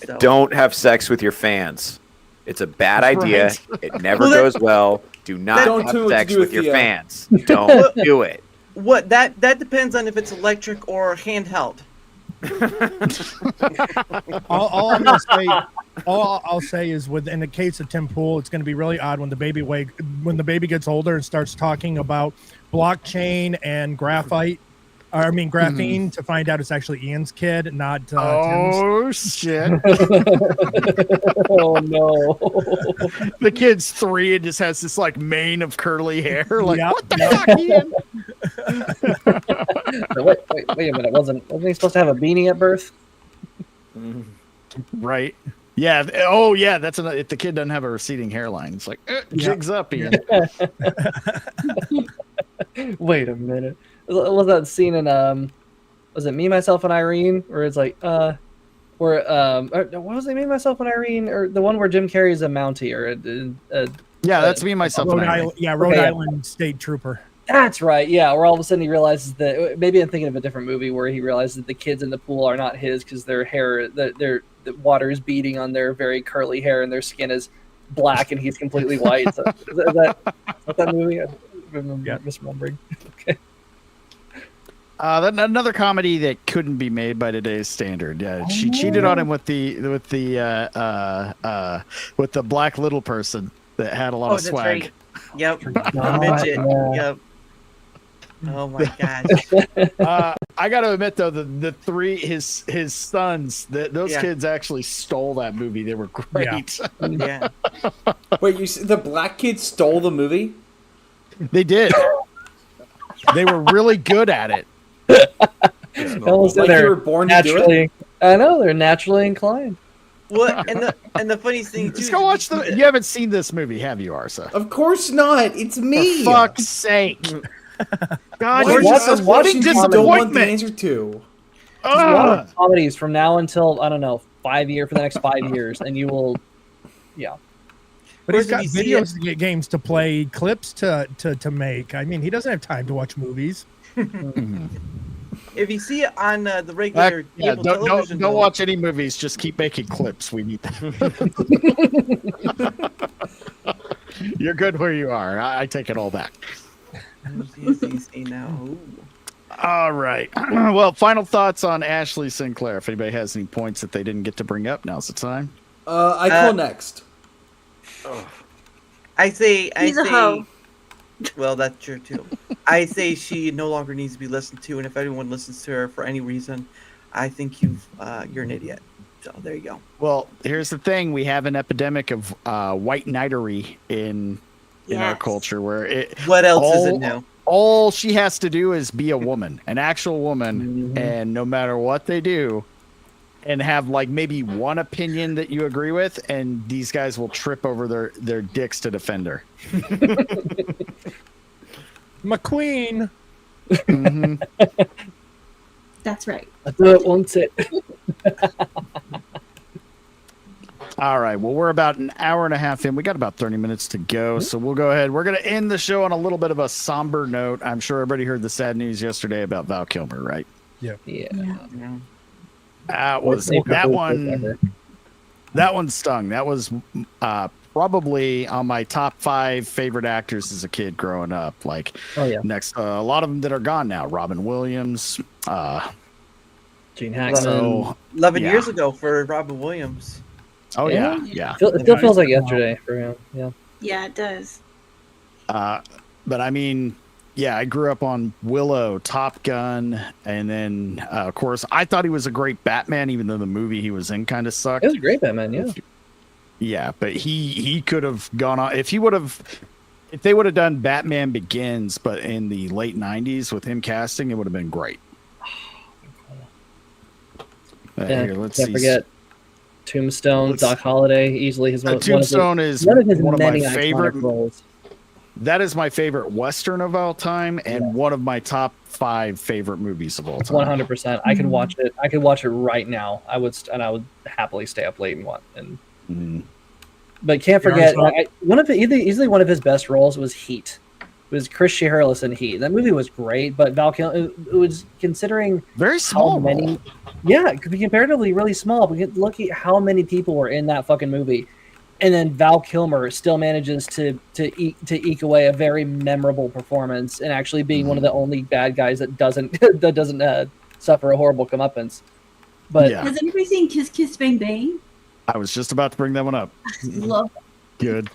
[SPEAKER 15] So.
[SPEAKER 16] Don't have sex with your fans. It's a bad idea. Right. It never goes well. Do not have sex with your fans. Don't do it.
[SPEAKER 15] What that depends on if it's electric or handheld.
[SPEAKER 13] All I'll say is, in the case of Tim Pool, it's going to be really odd when the baby gets older and starts talking about blockchain and graphene to find out it's actually Ian's kid, not Tim's.
[SPEAKER 6] Shit.
[SPEAKER 8] Oh no.
[SPEAKER 6] The kid's 3 and just has this like mane of curly hair. Like, what the fuck, Ian?
[SPEAKER 8] Wait a minute. Wasn't he supposed to have a beanie at birth?
[SPEAKER 6] Right. Yeah. Oh, yeah. That's if the kid doesn't have a receding hairline, it's like jigs up, Ian.
[SPEAKER 8] Wait a minute. Was that scene in was it Me, Myself, and Irene, where it's like or what was it, Me, Myself, and Irene, or the one where Jim Carrey's a Mountie, or
[SPEAKER 6] yeah, that's Me, Myself, and Irene.
[SPEAKER 13] Rhode Island State Trooper.
[SPEAKER 8] That's right. Yeah, where all of a sudden he realizes that maybe I'm thinking of a different movie where he realizes that the kids in the pool are not his because their hair, the water is beating on their very curly hair and their skin is black and he's completely white. So, is that movie? I'm misremembering. Okay.
[SPEAKER 6] Another comedy that couldn't be made by today's standard. Yeah, she cheated on him with the black little person that had a lot of swag.
[SPEAKER 15] Right. Yep. Midget. Yep. Oh my gosh.
[SPEAKER 6] I got to admit though, the three his sons, those kids actually stole that movie. They were great.
[SPEAKER 15] Yeah.
[SPEAKER 14] Wait, the black kids stole the movie?
[SPEAKER 6] They did. They were really good at it.
[SPEAKER 8] Like they were born to do it? I know, they're naturally inclined.
[SPEAKER 15] What? And the funny thing too.
[SPEAKER 6] Let's go watch You haven't seen this movie, have you, Arsa?
[SPEAKER 14] Of course not. It's me.
[SPEAKER 6] For fuck's sake. God,
[SPEAKER 14] what
[SPEAKER 6] a disappointment.
[SPEAKER 14] The answer to.
[SPEAKER 8] Comedies from now until, I don't know, for the next 5 years, and you will, yeah.
[SPEAKER 13] But he's got videos to get games to play, clips to make. I mean, he doesn't have time to watch movies.
[SPEAKER 15] If you see it on the regular cable television,
[SPEAKER 6] don't watch any movies. Just keep making clips. We need that. You're good where you are. I take it all back. All right. Well, final thoughts on Ashley Sinclair. If anybody has any points that they didn't get to bring up, now's the time.
[SPEAKER 14] I call next.
[SPEAKER 15] I say
[SPEAKER 12] a hoe.
[SPEAKER 15] Well, that's true too. I say she no longer needs to be listened to, and if anyone listens to her for any reason, I think you're an idiot. So there you go.
[SPEAKER 6] Well, here's the thing: we have an epidemic of white knighterry in our culture, where
[SPEAKER 15] what else is it now?
[SPEAKER 6] All she has to do is be a woman, an actual woman, and no matter what they do, and have like maybe one opinion that you agree with, and these guys will trip over their dicks to defend her.
[SPEAKER 13] McQueen.
[SPEAKER 12] That's right.
[SPEAKER 8] I don't want it.
[SPEAKER 6] All right. Well, we're about an hour and a half in. We got about 30 minutes to go, so we'll go ahead. We're going to end the show on a little bit of a somber note. I'm sure everybody heard the sad news yesterday about Val Kilmer, right?
[SPEAKER 13] Yeah.
[SPEAKER 6] That one stung. That was probably on my top 5 favorite actors as a kid growing up. Like, next, a lot of them that are gone now. Robin Williams,
[SPEAKER 8] Gene Hackman.
[SPEAKER 15] 11 years ago for Robin Williams.
[SPEAKER 6] Oh yeah.
[SPEAKER 8] It still feels like yesterday for him. Yeah.
[SPEAKER 12] Yeah, it does.
[SPEAKER 6] But I mean, yeah, I grew up on Willow, Top Gun, and then of course I thought he was a great Batman, even though the movie he was in kind of sucked.
[SPEAKER 8] It was a great Batman, yeah.
[SPEAKER 6] Yeah, but he could have gone on if they would have done Batman Begins, but in the late '90s with him casting, it would have been great.
[SPEAKER 8] Can't forget Tombstone, Doc Holliday, easily his
[SPEAKER 6] Tombstone is one of my favorite
[SPEAKER 8] roles.
[SPEAKER 6] That is my favorite Western of all time, and one of my top 5 favorite movies of all time.
[SPEAKER 8] 100%. I could watch it. I could watch it right now. I would happily stay up late and watch. But can't forget easily one of his best roles was Heat. It was Chris Shiherlis in Heat. That movie was great, but Val Kilmer, it was considering
[SPEAKER 6] very small.
[SPEAKER 8] Yeah, it could be comparatively really small. But look at how many people were in that fucking movie, and then Val Kilmer still manages to eke away a very memorable performance, and actually being one of the only bad guys that doesn't suffer a horrible comeuppance. But
[SPEAKER 12] has anybody seen Kiss Kiss Bang Bang?
[SPEAKER 6] I was just about to bring that one up.
[SPEAKER 12] Love it.
[SPEAKER 6] Good.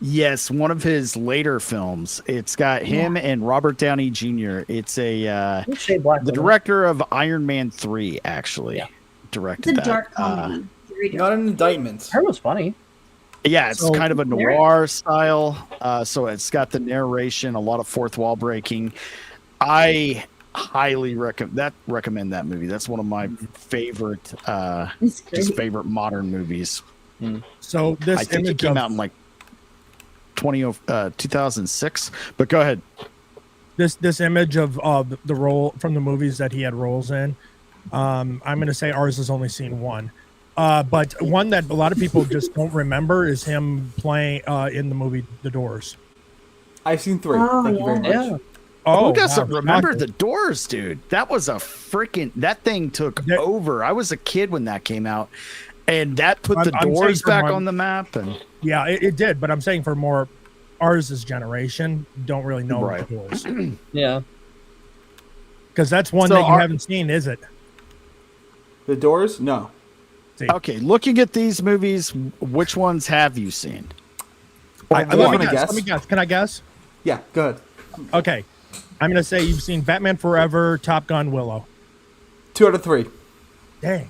[SPEAKER 6] Yes, one of his later films. It's got him and Robert Downey Jr. It's the director of Iron Man 3, actually. Directed
[SPEAKER 12] it's a dark comedy.
[SPEAKER 14] Not an indictment.
[SPEAKER 8] Her was funny.
[SPEAKER 6] Yeah, it's kind of a noir style. So it's got the narration, a lot of fourth wall breaking. I highly recommend that movie. That's one of my favorite favorite modern movies.
[SPEAKER 13] So this
[SPEAKER 6] I think it
[SPEAKER 13] image
[SPEAKER 6] came
[SPEAKER 13] of-
[SPEAKER 6] out in like 2006. But go ahead.
[SPEAKER 13] This image of the role from the movies that he had roles in, I'm going to say ours has only seen one. But one that a lot of people just don't remember is him playing in the movie The Doors.
[SPEAKER 14] I've seen 3.
[SPEAKER 12] Oh,
[SPEAKER 14] Thank you very much.
[SPEAKER 13] Yeah.
[SPEAKER 6] Who doesn't
[SPEAKER 13] wow.
[SPEAKER 6] remember The Doors, dude? That was a freaking, that thing took over. I was a kid when that came out, and that put The
[SPEAKER 13] I'm
[SPEAKER 6] Doors
[SPEAKER 13] saying for
[SPEAKER 6] back
[SPEAKER 13] my-
[SPEAKER 6] on the map. And
[SPEAKER 13] Yeah, it did. But I'm saying for more ours' generation, don't really know
[SPEAKER 6] Right.
[SPEAKER 13] The Doors.
[SPEAKER 8] Yeah.
[SPEAKER 13] Because that's one
[SPEAKER 6] So
[SPEAKER 13] that you
[SPEAKER 6] are-
[SPEAKER 13] haven't seen, is it?
[SPEAKER 14] The Doors? No.
[SPEAKER 6] Okay, looking at these movies, which ones have you seen?
[SPEAKER 13] Let me
[SPEAKER 14] wanna
[SPEAKER 13] guess.
[SPEAKER 14] guess.
[SPEAKER 13] Let me guess. Can I guess?
[SPEAKER 14] Yeah, go ahead.
[SPEAKER 13] Okay. I'm going to say you've seen Batman Forever, Top Gun, Willow.
[SPEAKER 14] 2 out of 3.
[SPEAKER 13] Dang.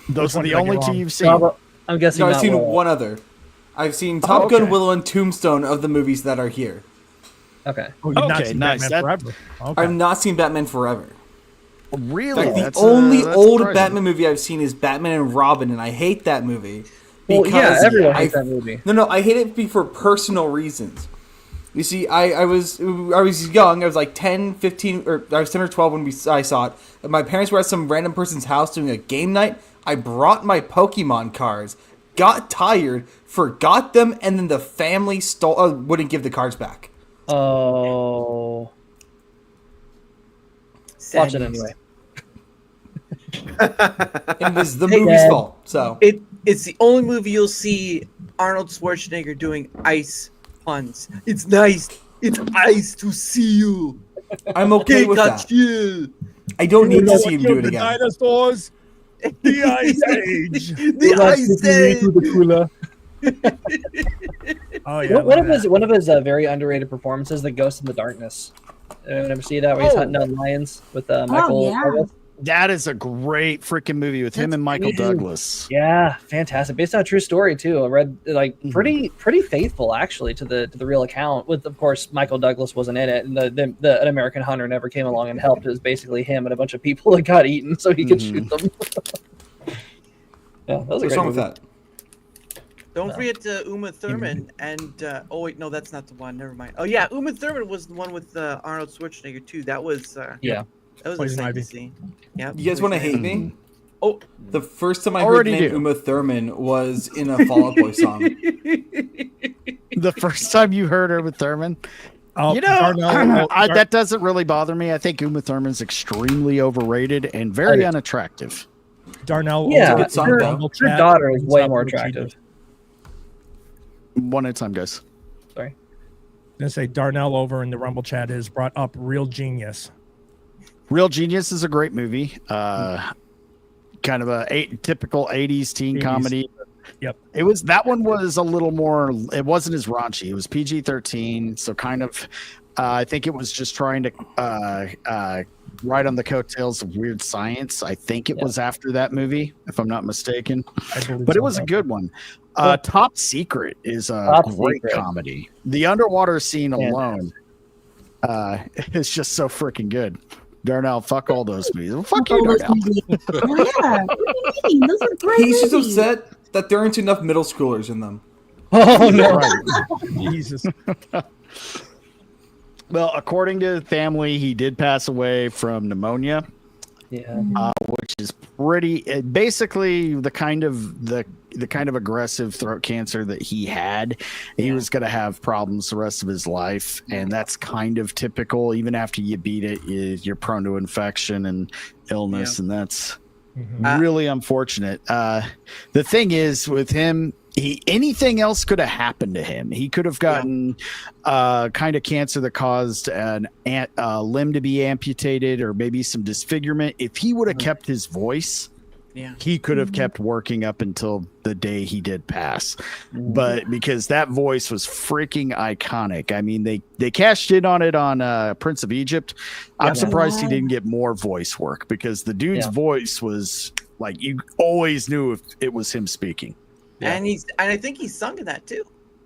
[SPEAKER 6] Those
[SPEAKER 13] Which
[SPEAKER 6] are the
[SPEAKER 13] one did I
[SPEAKER 6] only
[SPEAKER 13] get
[SPEAKER 6] two
[SPEAKER 13] wrong?
[SPEAKER 6] you've seen.
[SPEAKER 8] I'm guessing
[SPEAKER 14] No, I've
[SPEAKER 8] not
[SPEAKER 14] seen
[SPEAKER 8] Willow.
[SPEAKER 14] one other. I've seen Top
[SPEAKER 6] okay.
[SPEAKER 14] Gun, Willow, and Tombstone of the movies that are here.
[SPEAKER 8] Okay.
[SPEAKER 13] Oh, you've not
[SPEAKER 6] Okay,
[SPEAKER 13] seen
[SPEAKER 6] nice.
[SPEAKER 13] Batman
[SPEAKER 6] That-
[SPEAKER 13] Forever. Okay.
[SPEAKER 14] I've not seen Batman Forever.
[SPEAKER 6] Really?
[SPEAKER 14] Like, the
[SPEAKER 6] That's,
[SPEAKER 14] only
[SPEAKER 6] that's
[SPEAKER 14] old
[SPEAKER 6] surprising.
[SPEAKER 14] Batman movie I've seen is Batman and Robin, and I hate that movie.
[SPEAKER 8] Well, yeah, everyone hates that movie.
[SPEAKER 14] No, I hate it for personal reasons. You see, I was young. I was like 10, 15, or I was 10 or 12 when I saw it. And my parents were at some random person's house doing a game night. I brought my Pokemon cards, got tired, forgot them, and then the family wouldn't give the cards back.
[SPEAKER 8] Oh. Watch it anyway.
[SPEAKER 14] It was the
[SPEAKER 15] Hey,
[SPEAKER 14] movie's
[SPEAKER 15] Dad.
[SPEAKER 14] fault. So
[SPEAKER 15] It's the only movie you'll see Arnold Schwarzenegger doing ice puns. It's nice. It's nice to see you.
[SPEAKER 14] I'm okay with that. I don't need to see him do it
[SPEAKER 13] The
[SPEAKER 14] again.
[SPEAKER 13] dinosaurs. The Ice Age.
[SPEAKER 15] The Ice Age.
[SPEAKER 13] Oh yeah.
[SPEAKER 8] One of his very underrated performances, The Ghost in the Darkness. Ever see that where he's hunting down lions with Michael?
[SPEAKER 12] yeah.
[SPEAKER 8] Douglas?
[SPEAKER 6] That is a great freaking movie with him and Michael Douglas.
[SPEAKER 8] Yeah, fantastic. Based on a true story too. I read pretty faithful actually to the real account. With of course Michael Douglas wasn't in it, and the an American hunter never came along and helped. It was basically him and a bunch of people that got eaten so he could shoot them. Yeah, that was a
[SPEAKER 14] What's
[SPEAKER 8] great
[SPEAKER 14] wrong with
[SPEAKER 8] movie.
[SPEAKER 14] that?
[SPEAKER 15] Don't forget Uma Thurman and oh wait, no, that's not the one. Never mind. Oh yeah, Uma Thurman was the one with Arnold Schwarzenegger too. That was
[SPEAKER 8] yeah.
[SPEAKER 15] That was
[SPEAKER 13] Poison
[SPEAKER 15] exciting
[SPEAKER 13] Ivy.
[SPEAKER 15] to see. Yeah.
[SPEAKER 14] You guys want to hate me?
[SPEAKER 15] Oh,
[SPEAKER 14] the first time I
[SPEAKER 6] Already
[SPEAKER 14] heard the name
[SPEAKER 6] do.
[SPEAKER 14] Uma Thurman was in a Fall Out Boy song.
[SPEAKER 6] The first time you heard Uma Thurman,
[SPEAKER 13] Oh,
[SPEAKER 6] you know,
[SPEAKER 13] Darnell,
[SPEAKER 6] that doesn't really bother me. I think Uma Thurman's extremely overrated and very unattractive.
[SPEAKER 13] Darnell.
[SPEAKER 8] Yeah,
[SPEAKER 14] good song,
[SPEAKER 8] her,
[SPEAKER 14] though.
[SPEAKER 8] her
[SPEAKER 13] Chat
[SPEAKER 8] daughter is
[SPEAKER 13] brings
[SPEAKER 8] way
[SPEAKER 13] up
[SPEAKER 8] more
[SPEAKER 13] what she did.
[SPEAKER 8] attractive.
[SPEAKER 6] One at a time, guys.
[SPEAKER 8] Sorry.
[SPEAKER 13] I'm gonna say Darnell over in the Rumble chat has brought up Real Genius.
[SPEAKER 6] Real Genius is a great movie. Kind of a typical 80s teen
[SPEAKER 13] 80s.
[SPEAKER 6] comedy.
[SPEAKER 13] Yep.
[SPEAKER 6] That one was a little more, it wasn't as raunchy. It was PG-13, so kind of I think it was just trying to ride on the coattails of Weird Science. I think it was after that movie, if I'm not mistaken. But it was a good one. Top Secret is a great comedy. The underwater scene alone is just so freaking good. Darnell, fuck all those movies. Well, fuck you, Darnell.
[SPEAKER 12] Oh, yeah. What do you mean? Those are great
[SPEAKER 14] He's just
[SPEAKER 12] movies.
[SPEAKER 14] upset that there aren't enough middle schoolers in them.
[SPEAKER 8] Oh no!
[SPEAKER 13] Jesus.
[SPEAKER 6] Well, according to the family, he did pass away from pneumonia.
[SPEAKER 8] Yeah.
[SPEAKER 6] Which is pretty basically the kind of aggressive throat cancer that he had. He was going to have problems the rest of his life, and that's kind of typical. Even after you beat it, you're prone to infection and illness, and that's really unfortunate. The thing is with him, anything else could have happened to him. He could have gotten kind of cancer that caused a limb to be amputated or maybe some disfigurement. If he would have kept his voice, he could have kept working up until the day he did pass. But because that voice was freaking iconic. I mean, they cashed in on it on Prince of Egypt. I'm surprised he didn't get more voice work because the dude's voice was like, you always knew if it was him speaking.
[SPEAKER 15] And I think he sung in that too,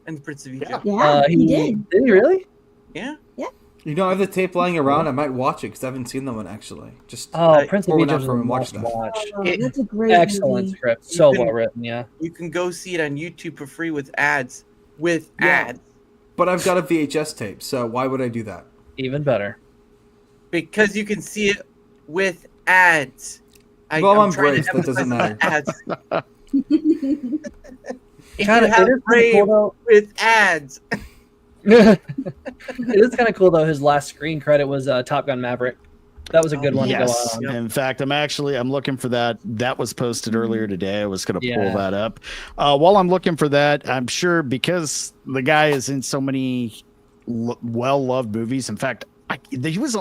[SPEAKER 15] in Prince of Egypt.
[SPEAKER 12] Yeah, he did.
[SPEAKER 8] Did he really?
[SPEAKER 15] Yeah.
[SPEAKER 12] Yeah.
[SPEAKER 14] You know, I have the tape lying around. I might watch it because I haven't seen that one actually. Just
[SPEAKER 8] Prince of Egypt is a
[SPEAKER 14] watch that.
[SPEAKER 12] That's a great
[SPEAKER 8] Excellent
[SPEAKER 12] movie.
[SPEAKER 8] script, so well written. Yeah,
[SPEAKER 15] You can go see it on YouTube for free with ads.
[SPEAKER 14] But I've got a VHS tape, so why would I do that?
[SPEAKER 8] Even better.
[SPEAKER 15] Because you can see it with ads.
[SPEAKER 14] Well, I'm
[SPEAKER 15] trying to
[SPEAKER 14] Brave, that doesn't matter.
[SPEAKER 15] Ads. If
[SPEAKER 8] Kinda-
[SPEAKER 15] you have
[SPEAKER 8] it is
[SPEAKER 15] Brave
[SPEAKER 8] kinda cool,
[SPEAKER 15] with ads.
[SPEAKER 8] It is kind of cool though. His last screen credit was Top Gun Maverick. That was a good one to go
[SPEAKER 6] Yes.
[SPEAKER 8] out on.
[SPEAKER 6] In fact, I'm looking for that. That was posted earlier today. I was going to
[SPEAKER 8] Yeah.
[SPEAKER 6] pull that up. While I'm looking for that, I'm sure because the guy is in so many well-loved movies. In fact, he was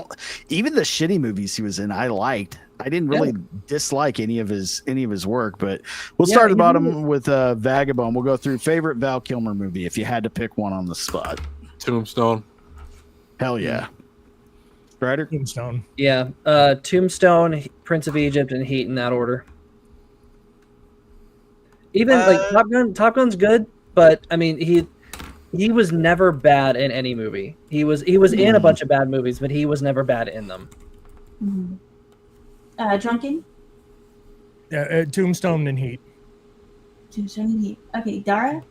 [SPEAKER 6] even the shitty movies he was in. I liked. I didn't really dislike any of his work, but we'll start at the bottom with Vagabond. We'll go through favorite Val Kilmer movie if you had to pick one on the spot.
[SPEAKER 10] Tombstone.
[SPEAKER 6] Hell yeah. Strider?
[SPEAKER 13] Tombstone.
[SPEAKER 8] Yeah, Tombstone, Prince of Egypt, and Heat in that order. Even like Top Gun's good, but I mean he was never bad in any movie. He was in a bunch of bad movies, but he was never bad in them.
[SPEAKER 12] Drunken?
[SPEAKER 13] Yeah, Tombstone and Heat.
[SPEAKER 12] Tombstone and Heat. Okay, Dara?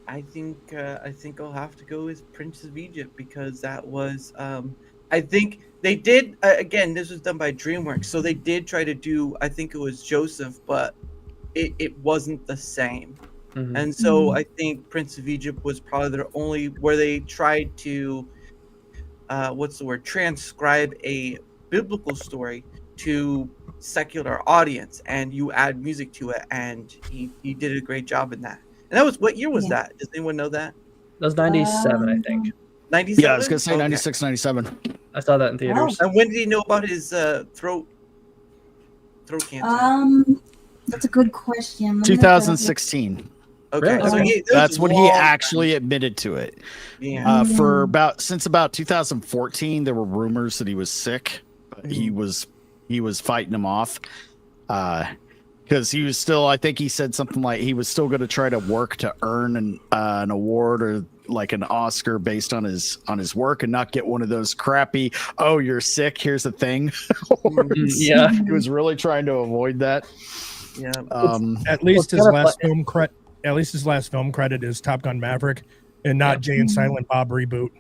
[SPEAKER 15] I think I'll have to go with Prince of Egypt because that was I think they did again. This was done by DreamWorks, so they did try to do. I think it was Joseph, but it wasn't the same. And so I think Prince of Egypt was probably their only where they tried to transcribe a biblical story to secular audience, and you add music to it, and he did a great job in that. And that was what year was that? Does anyone know that?
[SPEAKER 8] That was 97, I think.
[SPEAKER 15] 97?
[SPEAKER 6] Yeah, I was going to say 96, 97.
[SPEAKER 8] I saw that in theaters.
[SPEAKER 15] And when did he know about his throat cancer?
[SPEAKER 12] That's a good question. Let me
[SPEAKER 6] 2016.
[SPEAKER 15] Okay,
[SPEAKER 8] Really?
[SPEAKER 15] so
[SPEAKER 6] That's when he actually admitted to it.
[SPEAKER 15] Yeah.
[SPEAKER 6] Since about 2014, there were rumors that he was sick. But he was fighting them off. Because he was still, I think he said something like he was still going to try to work to earn an award or like an Oscar based on his work and not get one of those crappy, oh, you're sick, here's the thing.
[SPEAKER 8] Yeah.
[SPEAKER 6] He was really trying to avoid that.
[SPEAKER 15] Yeah.
[SPEAKER 13] At least his last film credit is Top Gun Maverick and not Jay and Silent Bob reboot.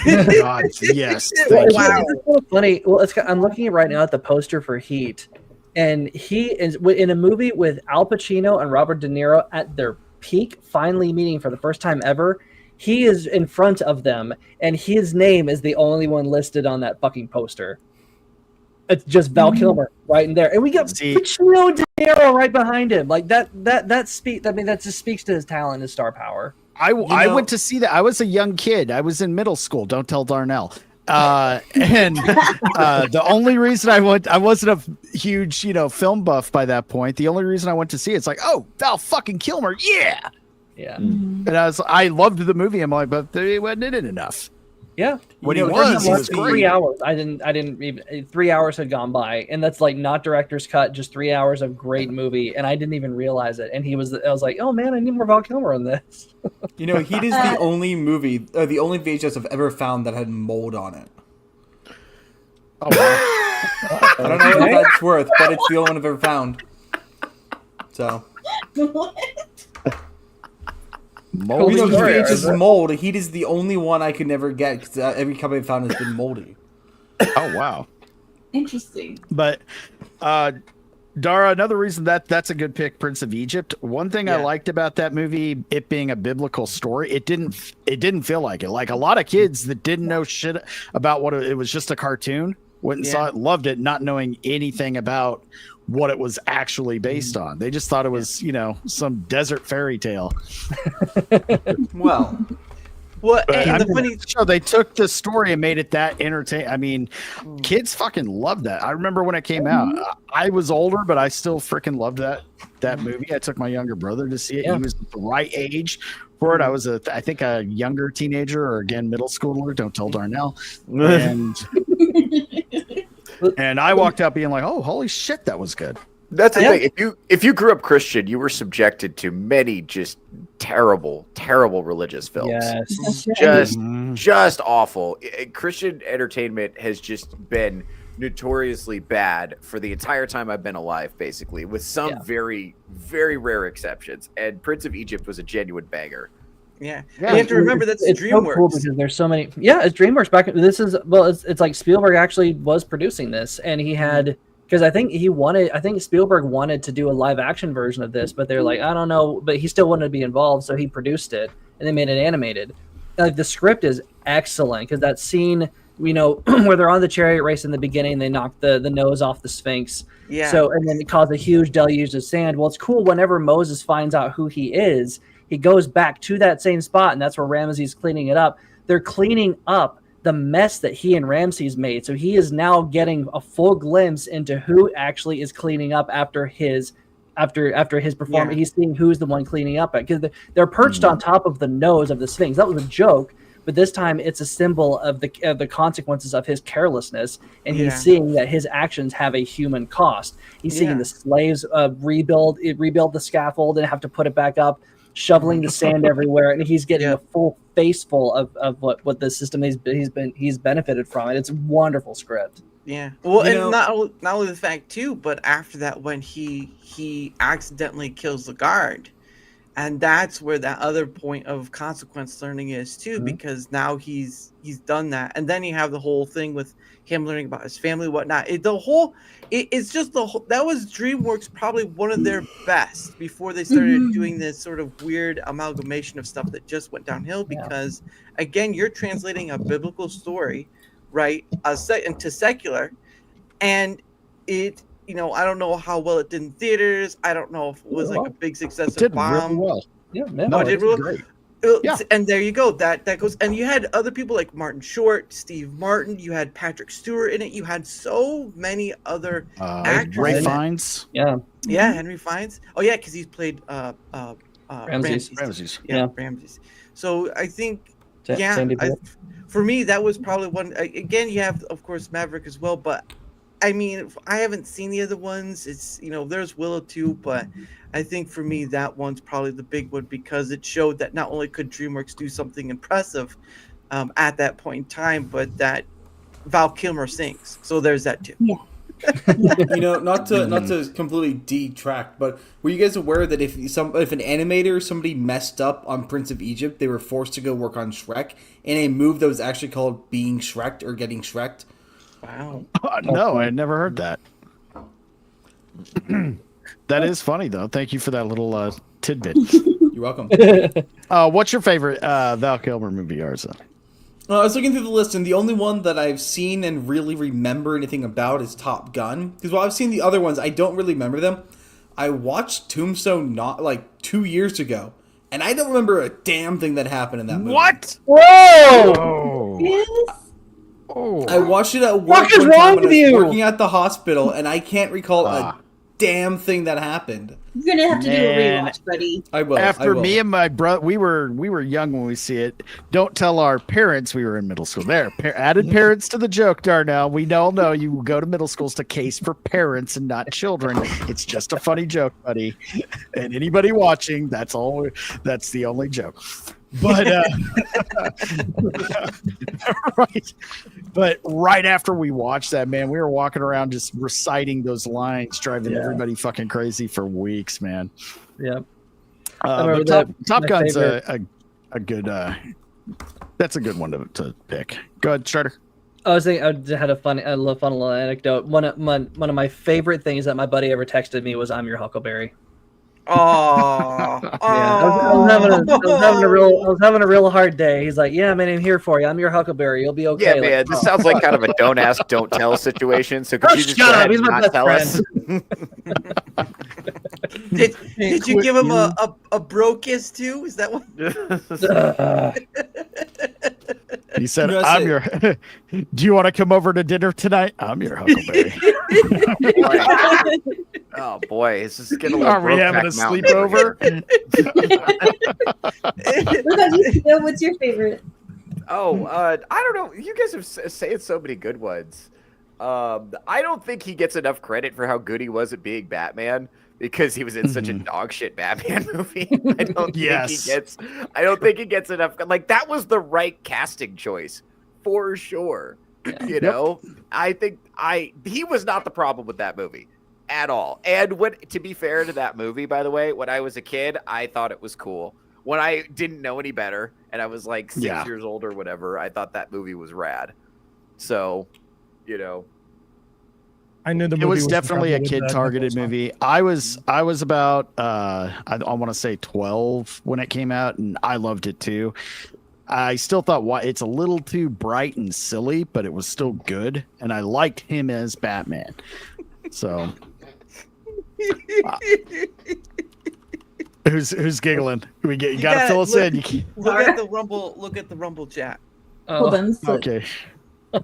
[SPEAKER 6] God, yes. Thank you.
[SPEAKER 8] It's so funny. Well, I'm looking right now at the poster for Heat, and he is in a movie with Al Pacino and Robert De Niro at their peak, finally meeting for the first time ever. He is in front of them, and his name is the only one listed on that fucking poster. It's just Val Kilmer right in there, and we got Pacino and De Niro right behind him. Like that just speaks to his talent, his star power.
[SPEAKER 6] I went to see that. I was a young kid. I was in middle school. Don't tell Darnell. And the only reason I wasn't a huge, film buff by that point. The only reason I went to see it's like, oh, Val fucking Kilmer, yeah. And I loved the movie. I'm like, but it wasn't in it enough.
[SPEAKER 8] Yeah,
[SPEAKER 6] when he was great.
[SPEAKER 8] 3 hours. I didn't even 3 hours had gone by, and that's like not director's cut, just 3 hours of great movie, and I didn't even realize it. And I was like, oh man, I need more Val Kilmer in this.
[SPEAKER 14] Heat is the only movie, the only VHS I've ever found that had mold on it.
[SPEAKER 6] Oh wow!
[SPEAKER 14] I don't know what that's worth, but it's the only one I've ever found. So.
[SPEAKER 6] Mold.
[SPEAKER 14] VHS is mold. Heat is the only one I could never get because every company I found has been moldy.
[SPEAKER 6] Oh wow!
[SPEAKER 12] Interesting.
[SPEAKER 6] But Dara, another reason that's a good pick, Prince of Egypt. One thing I liked about that movie, it being a biblical story, it didn't feel like it. Like a lot of kids that didn't know shit about what it was, just a cartoon, went and saw it, loved it, not knowing anything about what it was actually based on. They just thought it was, some desert fairy tale.
[SPEAKER 15] Well, and the funny
[SPEAKER 6] show, they took the story and made it that entertaining. I mean, kids fucking loved that. I remember when it came out. I was older, but I still freaking loved that movie. I took my younger brother to see it. He was the right age for it. I was I think a younger teenager, or again middle schooler. Don't tell Darnell. And I walked out being like, "Oh, holy shit, that was good."
[SPEAKER 4] That's the thing. If you grew up Christian, you were subjected to many just terrible, terrible religious films.
[SPEAKER 8] Yes.
[SPEAKER 4] just awful. Christian entertainment has just been notoriously bad for the entire time I've been alive, basically, with some very, very rare exceptions. And Prince of Egypt was a genuine banger.
[SPEAKER 15] Yeah, you have to remember that's
[SPEAKER 8] it's
[SPEAKER 15] DreamWorks.
[SPEAKER 8] So cool because there's so many. Yeah, it's DreamWorks. It's like Spielberg actually was producing this, and he had because I think Spielberg wanted to do a live action version of this, but they're like, I don't know, but he still wanted to be involved, so he produced it and they made it animated. Like the script is excellent because that scene, where they're on the chariot race in the beginning, they knock the nose off the Sphinx.
[SPEAKER 15] Yeah.
[SPEAKER 8] So and then it caused a huge deluge of sand. Well, it's cool whenever Moses finds out who he is. He goes back to that same spot, and that's where Ramses cleaning it up. They're cleaning up the mess that he and Ramses made. So he is now getting a full glimpse into who actually is cleaning up after his performance. Yeah. He's seeing who's the one cleaning up because they're perched on top of the nose of the Sphinx. That was a joke, but this time it's a symbol of the consequences of his carelessness, and he's seeing that his actions have a human cost. He's seeing the slaves rebuild the scaffold and have to put it back up, shoveling the sand everywhere, and he's getting a full face full of what the system he's benefited from. And it's a wonderful script.
[SPEAKER 15] Yeah. Well, and not only the fact too, but after that, when he accidentally kills the guard, and that's where that other point of consequence learning is too, because now he's done that, and then you have the whole thing with him learning about his family, whatnot. That was DreamWorks probably one of their best before they started doing this sort of weird amalgamation of stuff that just went downhill. Because again, you're translating a biblical story, right, into secular, and it. I don't know how well it did in theaters. I don't know if it was like a big success. It did really well.
[SPEAKER 6] Yeah,
[SPEAKER 15] man.
[SPEAKER 6] No, it did really great.
[SPEAKER 15] And there you go. That goes. And you had other people like Martin Short, Steve Martin. You had Patrick Stewart in it. You had so many other actors.
[SPEAKER 6] Ray Fiennes.
[SPEAKER 8] Yeah,
[SPEAKER 15] Henry Fiennes. Oh yeah, because he's played Ramses. Yeah, Ramses. So I think for me that was probably one. Again, you have of course Maverick as well, but. I mean, I haven't seen the other ones. It's, there's Willow too, but I think for me, that one's probably the big one because it showed that not only could DreamWorks do something impressive at that point in time, but that Val Kilmer sings. So there's that too.
[SPEAKER 12] Yeah.
[SPEAKER 14] Not to completely detract, but were you guys aware that if an animator or somebody messed up on Prince of Egypt, they were forced to go work on Shrek in a move that was actually called being Shrek'd or getting Shrek'd?
[SPEAKER 15] Wow.
[SPEAKER 6] No, I had never heard that. That is funny, though. Thank you for that little tidbit.
[SPEAKER 14] You're welcome.
[SPEAKER 6] What's your favorite Val Kilmer movie, Arza?
[SPEAKER 14] I was looking through the list, and the only one that I've seen and really remember anything about is Top Gun. Because while I've seen the other ones, I don't really remember them. I watched Tombstone not 2 years ago, and I don't remember a damn thing that happened in that movie.
[SPEAKER 6] What?
[SPEAKER 8] Whoa!
[SPEAKER 12] Yes.
[SPEAKER 6] Oh.
[SPEAKER 14] I watched it at work.
[SPEAKER 8] What is wrong with you?
[SPEAKER 14] Working at the hospital, and I can't recall a damn thing that happened.
[SPEAKER 12] You're gonna have to do a rewatch, buddy.
[SPEAKER 14] I will.
[SPEAKER 6] After me and my brother, we were young when we see it. Don't tell our parents we were in middle school. There, added parents to the joke, Darnell. We all know you go to middle schools to case for parents and not children. It's just a funny joke, buddy. And anybody watching, that's the only joke. But right. But right after we watched that, man, we were walking around just reciting those lines, driving everybody fucking crazy for weeks, man.
[SPEAKER 8] Yeah.
[SPEAKER 6] Top Gun's a good that's a good one to pick. Go ahead, Strider.
[SPEAKER 8] I was thinking I had a fun little anecdote. One of my favorite things that my buddy ever texted me was "I'm your Huckleberry."
[SPEAKER 15] Oh,
[SPEAKER 8] yeah. I was having a real hard day. He's like, "Yeah, man, I'm here for you. I'm your Huckleberry. You'll be okay."
[SPEAKER 4] Yeah, man. This sounds like kind of a don't ask, don't tell situation. So could you just go ahead and not tell us?
[SPEAKER 15] Did you give him a bro kiss too? Is that what?
[SPEAKER 6] He said, "I'm your." Do you want to come over to dinner tonight? I'm your Huckleberry.
[SPEAKER 4] Oh boy, is this getting a little?
[SPEAKER 6] Are we having a sleepover?
[SPEAKER 12] What's your favorite?
[SPEAKER 4] Oh, I don't know. You guys have saying so many good ones. I don't think he gets enough credit for how good he was at being Batman because he was in such a dog shit Batman movie. I don't think he gets enough. Like, that was the right casting choice for sure. You know, I think he was not the problem with that movie at all. And to be fair to that movie, by the way, when I was a kid, I thought it was cool. When I didn't know any better and I was like 6 years old or whatever, I thought that movie was rad. So, you know,
[SPEAKER 13] I knew the movie
[SPEAKER 6] it was definitely a kid targeted movie. I was about I want to say 12 when it came out, and I loved it too. I still thought it's a little too bright and silly, but it was still good, and I liked him as Batman. So who's giggling? You gotta fill us in.
[SPEAKER 15] Look at the Rumble. Look at the Rumble chat.
[SPEAKER 12] Hold on.
[SPEAKER 6] Okay.
[SPEAKER 14] Yeah,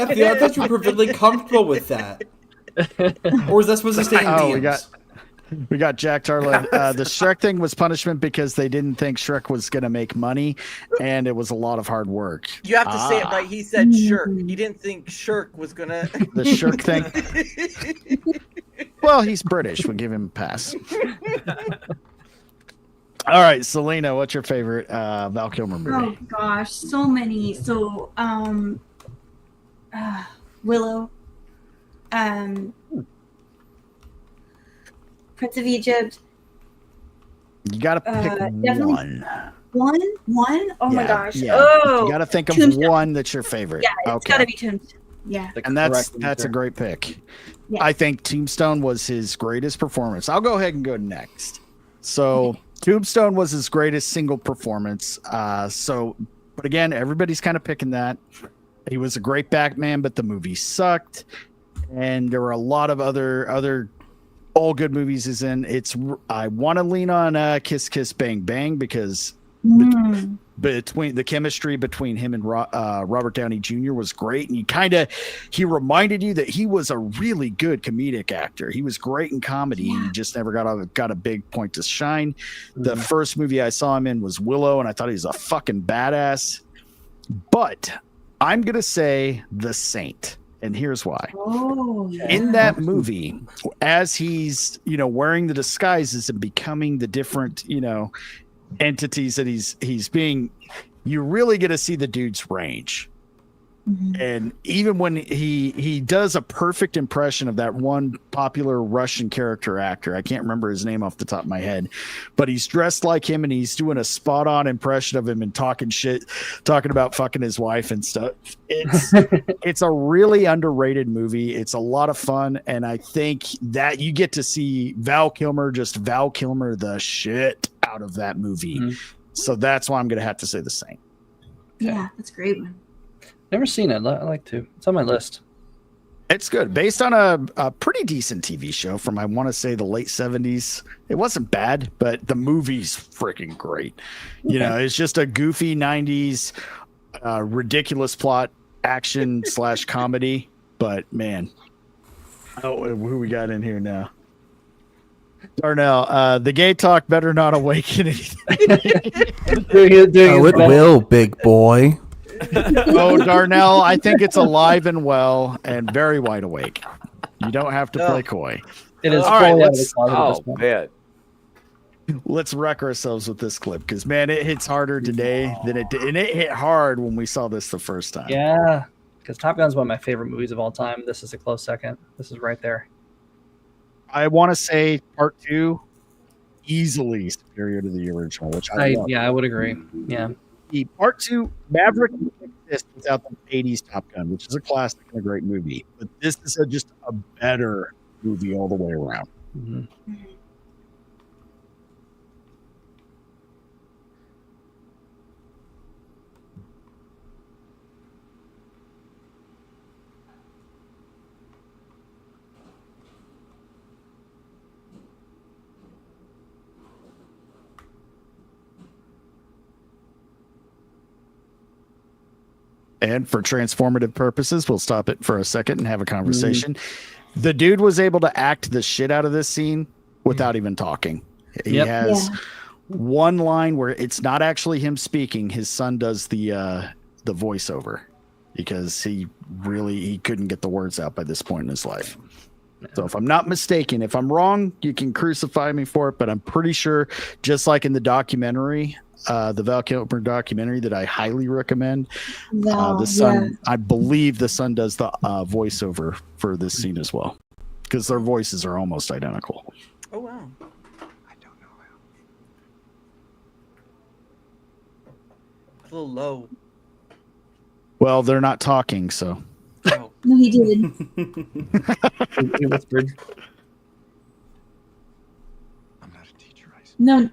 [SPEAKER 14] Theo, I thought you were perfectly comfortable with that. Or was that supposed to stay in DMs?
[SPEAKER 6] We got Jack Tarlin. The Shrek thing was punishment because they didn't think Shrek was going to make money, and it was a lot of hard work.
[SPEAKER 15] You have to say it right. He said shirk. He didn't think shirk was gonna.
[SPEAKER 6] The shirk thing. Well, he's British. We'll give him a pass. All right, Selena, what's your favorite Val Kilmer movie?
[SPEAKER 12] Oh gosh, so many. So, Willow, Prince of Egypt.
[SPEAKER 6] You got to pick one.
[SPEAKER 12] One? Oh my gosh.
[SPEAKER 6] Yeah.
[SPEAKER 12] Oh,
[SPEAKER 6] You got to think of
[SPEAKER 12] Tombstone.
[SPEAKER 6] one that's your favorite.
[SPEAKER 12] Yeah, it's got to be Tombstone. Yeah.
[SPEAKER 6] And that's a great pick.
[SPEAKER 12] Yeah.
[SPEAKER 6] I think Tombstone was his greatest performance. I'll go ahead and go next. So Tombstone was his greatest single performance. But again, everybody's kind of picking that. He was a great Batman, but the movie sucked. And there were a lot of other all good movies is in. I want to lean on Kiss Kiss Bang Bang because between the chemistry between him and Robert Downey Jr. was great, and he reminded you that he was a really good comedic actor. He was great in comedy. He just never got a big point to shine. The first movie I saw him in was Willow, and I thought he was a fucking badass. But I'm gonna say The Saint. And here's why.
[SPEAKER 12] Oh, yeah.
[SPEAKER 6] In that movie, as he's, wearing the disguises and becoming the different, entities that he's being, you really get to see the dude's range. And even when he does a perfect impression of that one popular Russian character actor, I can't remember his name off the top of my head, but he's dressed like him and he's doing a spot on impression of him and talking about fucking his wife and stuff. It's a really underrated movie. It's a lot of fun. And I think that you get to see Val Kilmer the shit out of that movie. So that's why I'm going to have to say The Saint.
[SPEAKER 12] Yeah, that's a great one.
[SPEAKER 8] Never seen it. I like to. It's on my list.
[SPEAKER 6] It's good. Based on a pretty decent TV show from, I want to say, the late 70s. It wasn't bad, but the movie's freaking great. It's just a goofy 90s, ridiculous plot, action / comedy. But, man. Oh, who we got in here now? Darnell, the gay talk better not awaken anything.
[SPEAKER 14] It will, big boy.
[SPEAKER 6] Oh, Darnell, I think it's alive and well and very wide awake. You don't have to play coy.
[SPEAKER 8] It is
[SPEAKER 6] all right.
[SPEAKER 8] Let's
[SPEAKER 6] wreck ourselves with this clip because, man, it hits harder today than it did. And it hit hard when we saw this the first time.
[SPEAKER 8] Yeah, because Top Gun's one of my favorite movies of all time. This is a close second. This is right there.
[SPEAKER 6] I want to say part 2 easily superior to the original, which I love.
[SPEAKER 8] I would agree. Yeah.
[SPEAKER 6] The part 2, Maverick wouldn't exist without the 80s Top Gun, which is a classic and a great movie. But this is just a better movie all the way around. And for transformative purposes, we'll stop it for a second and have a conversation. The dude was able to act the shit out of this scene without even talking. He has one line where it's not actually him speaking. His son does the voiceover because he couldn't get the words out by this point in his life. So if I'm not mistaken, if I'm wrong, you can crucify me for it, but I'm pretty sure, just like in the documentary, the Val Kilmer documentary that I highly recommend, the son, I believe the son does the voiceover for this scene as well, because their voices are almost identical.
[SPEAKER 15] Oh wow. A little low.
[SPEAKER 6] Well, they're not talking, so.
[SPEAKER 12] No, he did.
[SPEAKER 8] He whispered.
[SPEAKER 12] No.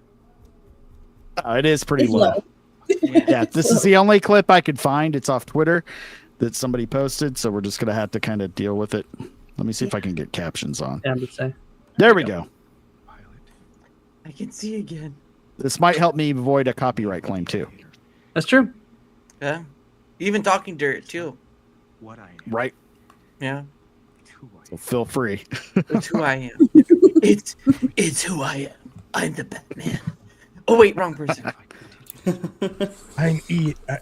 [SPEAKER 6] It is pretty
[SPEAKER 12] It's
[SPEAKER 6] low. Yeah, this is the only clip I could find. It's off Twitter that somebody posted, so we're just gonna have to kind of deal with it. Let me see if I can get captions on.
[SPEAKER 8] Yeah, I would say.
[SPEAKER 6] There we go.
[SPEAKER 15] I can see again.
[SPEAKER 6] This might help me avoid a copyright claim too.
[SPEAKER 8] That's true.
[SPEAKER 15] Yeah. Even talking dirt too.
[SPEAKER 6] Right.
[SPEAKER 15] Yeah.
[SPEAKER 6] So feel free.
[SPEAKER 15] It's who I am. It's who I am. I'm the Batman. Oh wait, wrong person.
[SPEAKER 13] I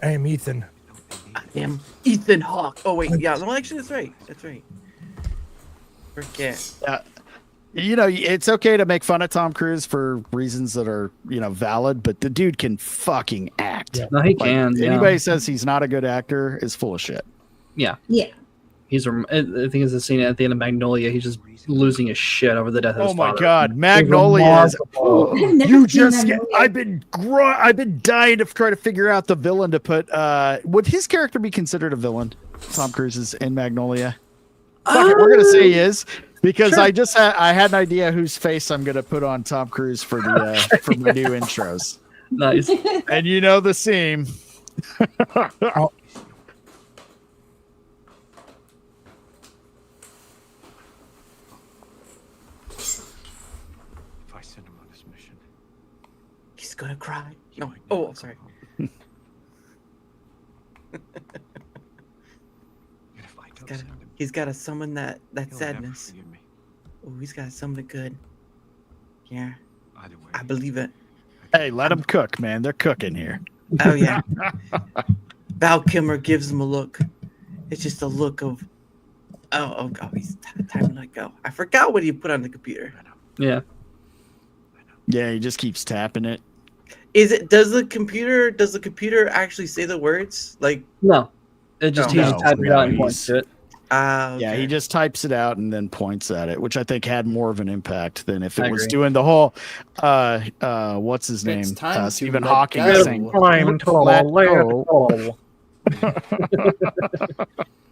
[SPEAKER 13] am Ethan.
[SPEAKER 15] I am Ethan Hawke. Oh wait, yeah. No, actually, that's right. That's right. Forget.
[SPEAKER 6] You know, it's okay to make fun of Tom Cruise for reasons that are, valid, but the dude can fucking act.
[SPEAKER 8] Yeah. No, he can. Yeah.
[SPEAKER 6] Anybody says he's not a good actor is full of shit.
[SPEAKER 8] Yeah.
[SPEAKER 12] Yeah.
[SPEAKER 8] I think it's the scene at the end of Magnolia. He's just losing his shit over the death of his father.
[SPEAKER 6] Oh my God, Magnolia is. I've been dying to try to figure out the villain to put. Would his character be considered a villain? Tom Cruise is in Magnolia. Fuck it, we're gonna say he is because sure. I had an idea whose face I'm gonna put on Tom Cruise for the for my new intros.
[SPEAKER 8] Nice.
[SPEAKER 6] And you know the scene.
[SPEAKER 13] Oh.
[SPEAKER 15] He's gonna cry. No. Oh, sorry. He's got to summon that sadness. Oh, he's got to summon it good. Yeah. I believe it.
[SPEAKER 6] Hey, let them cook, man. They're cooking here.
[SPEAKER 15] Oh yeah. Val Kilmer gives him a look. It's just a look of, oh, he's time to let go. I forgot what he put on the computer.
[SPEAKER 8] Yeah.
[SPEAKER 6] Yeah, he just keeps tapping it.
[SPEAKER 15] Does the computer actually say the words? Like
[SPEAKER 8] no, it just he just types it out and points to it.
[SPEAKER 15] Okay.
[SPEAKER 6] Yeah, he just types it out and then points at it, which I think had more of an impact than if it was doing the whole what's his name? Stephen Hawking thing.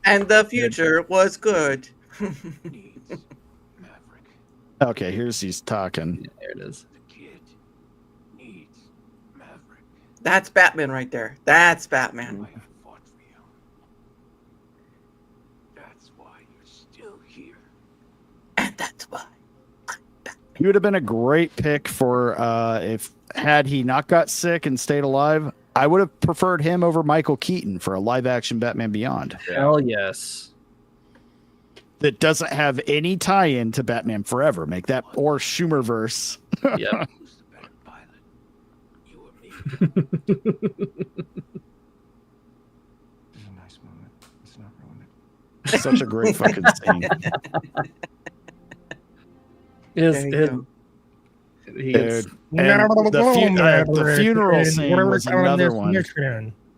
[SPEAKER 15] And the future was good.
[SPEAKER 6] Okay, he's talking.
[SPEAKER 8] Yeah, there it is.
[SPEAKER 15] That's Batman right there. That's Batman.
[SPEAKER 7] That's why you're still here.
[SPEAKER 15] And that's why.
[SPEAKER 6] He would have been a great pick for had he not got sick and stayed alive. I would have preferred him over Michael Keaton for a live action Batman Beyond.
[SPEAKER 8] Hell yes.
[SPEAKER 6] That doesn't have any tie-in to Batman Forever. Make that or Schumerverse.
[SPEAKER 8] Yeah.
[SPEAKER 7] This is a nice moment. Let's not ruin it.
[SPEAKER 6] Such a great fucking scene. The funeral scene was another one.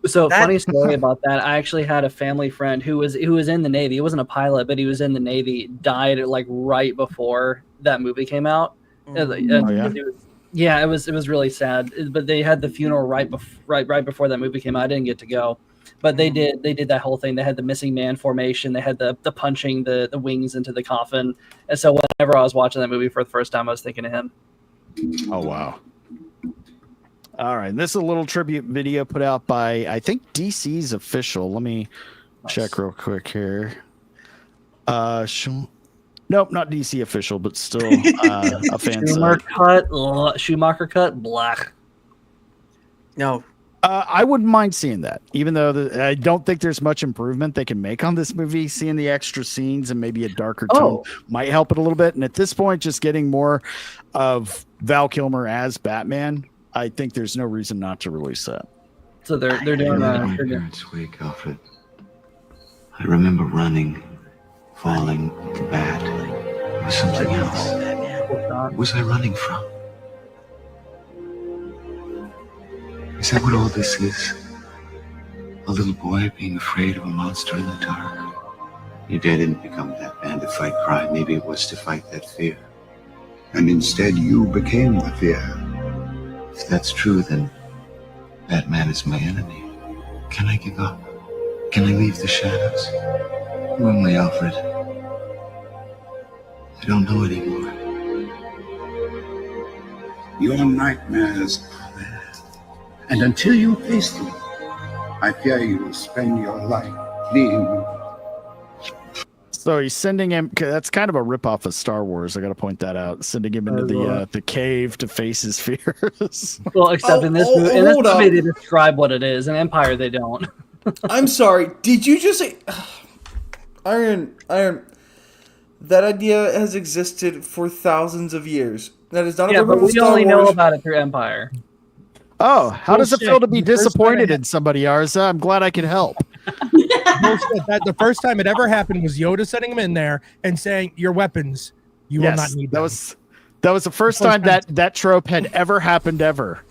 [SPEAKER 8] So funny story about that. I actually had a family friend who was in the Navy. He wasn't a pilot, but he was in the Navy. Died like right before that movie came out. Yeah, it was really sad. But they had the funeral right before that movie came out. I didn't get to go, but they did that whole thing. They had the missing man formation. They had the punching the wings into the coffin. And so whenever I was watching that movie for the first time, I was thinking of him.
[SPEAKER 6] Oh wow. All right, this is a little tribute video put out by I think DC's official. Let me check real quick here. Nope, not DC official, but still a fan
[SPEAKER 8] Schumacher cut, black.
[SPEAKER 15] No.
[SPEAKER 6] I wouldn't mind seeing that, even though I don't think there's much improvement they can make on this movie. Seeing the extra scenes and maybe a darker tone might help it a little bit. And at this point, just getting more of Val Kilmer as Batman I think there's no reason not to release that.
[SPEAKER 8] So they're doing
[SPEAKER 19] my parents' wake, Alfred. I remember running, falling, bad. It was something else. What was I running from? Is that what all this is? A little boy being afraid of a monster in the dark? Your dad didn't become that man to fight crime. Maybe it was to fight that fear. And instead you became the fear. If that's true, then that man is my enemy. Can I give up? Can I leave the shadows? Who am I, Alfred? I don't know anymore.
[SPEAKER 20] Your nightmares are there. And until you face them, I fear you will spend your life fleeing.
[SPEAKER 6] So he's sending him. That's kind of a ripoff of Star Wars. I got to point that out. Sending him into the cave to face his fears.
[SPEAKER 8] Well, except in this movie, they describe what it is. In Empire, they don't.
[SPEAKER 14] I'm sorry. Did you just say Iron? That idea has existed for thousands of years. That is not a
[SPEAKER 8] but we only know about it through Empire.
[SPEAKER 6] Oh, how does it feel to be disappointed in somebody, Arza? I'm glad I could help.
[SPEAKER 13] That the first time it ever happened was Yoda sending him in there and saying, "Your weapons, you will not need them."
[SPEAKER 6] That was the first time that trope had ever happened ever,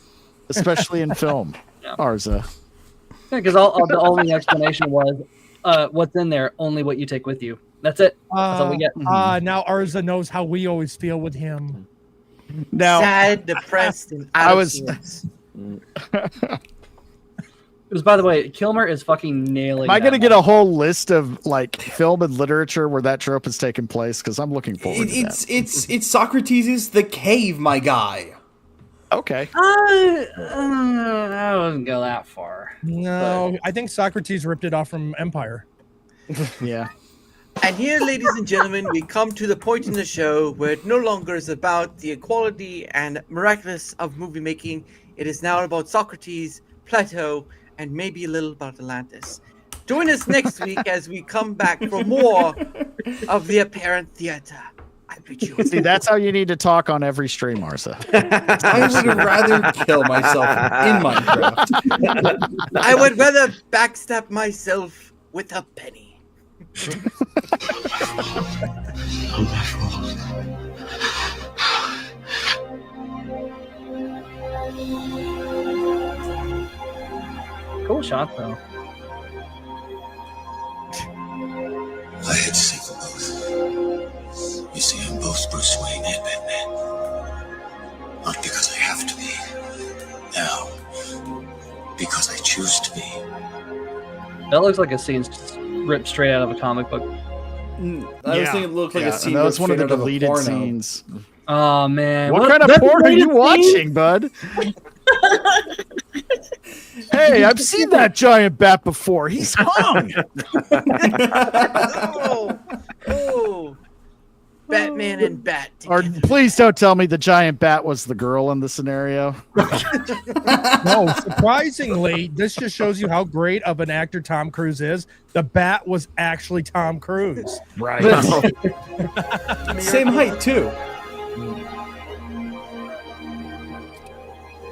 [SPEAKER 6] especially in film. Arza.
[SPEAKER 8] Yeah, because the only explanation was, what's in there? Only what you take with you. That's it. That's all we get.
[SPEAKER 13] Now Arza knows how we always feel with him.
[SPEAKER 6] Now,
[SPEAKER 15] sad, depressed, and
[SPEAKER 6] I was.
[SPEAKER 8] It was, by the way, Kilmer is fucking nailing.
[SPEAKER 6] Am I going to get a whole list of like film and literature where that trope has taken place? Because I'm looking forward to that.
[SPEAKER 14] It's Socrates' The Cave, my guy.
[SPEAKER 6] Okay.
[SPEAKER 8] I wouldn't go that far.
[SPEAKER 13] No, I think Socrates ripped it off from Empire.
[SPEAKER 6] Yeah.
[SPEAKER 15] And here, ladies and gentlemen, we come to the point in the show where it no longer is about the equality and miraculous of movie making. It is now about Socrates, Plato, and maybe a little about Atlantis. Join us next week as we come back for more of the apparent theater. I bid you.
[SPEAKER 6] See, that's how you need to talk on every stream, Arza.
[SPEAKER 14] I would rather kill myself in Minecraft.
[SPEAKER 15] I would rather backstab myself with a penny.
[SPEAKER 8] Cool shot, though.
[SPEAKER 19] I had to see them both. You see, I'm both Bruce Wayne and Batman. Not because I have to be. Now, because I choose to be.
[SPEAKER 8] That looks like a scene ripped straight out of a comic book.
[SPEAKER 14] I was thinking it looked like a scene.
[SPEAKER 6] That was one of the
[SPEAKER 14] straight out
[SPEAKER 6] deleted
[SPEAKER 14] porno.
[SPEAKER 6] scenes.
[SPEAKER 8] Oh man,
[SPEAKER 6] What kind of porn are you watching, bud? Hey, I've seen that giant bat before. He's hung.
[SPEAKER 15] Oh, Batman and Bat.
[SPEAKER 6] Or please don't tell me the giant bat was the girl in the scenario.
[SPEAKER 13] No, surprisingly, this just shows you how great of an actor Tom Cruise is. The bat was actually Tom Cruise.
[SPEAKER 6] Right.
[SPEAKER 14] Same height too.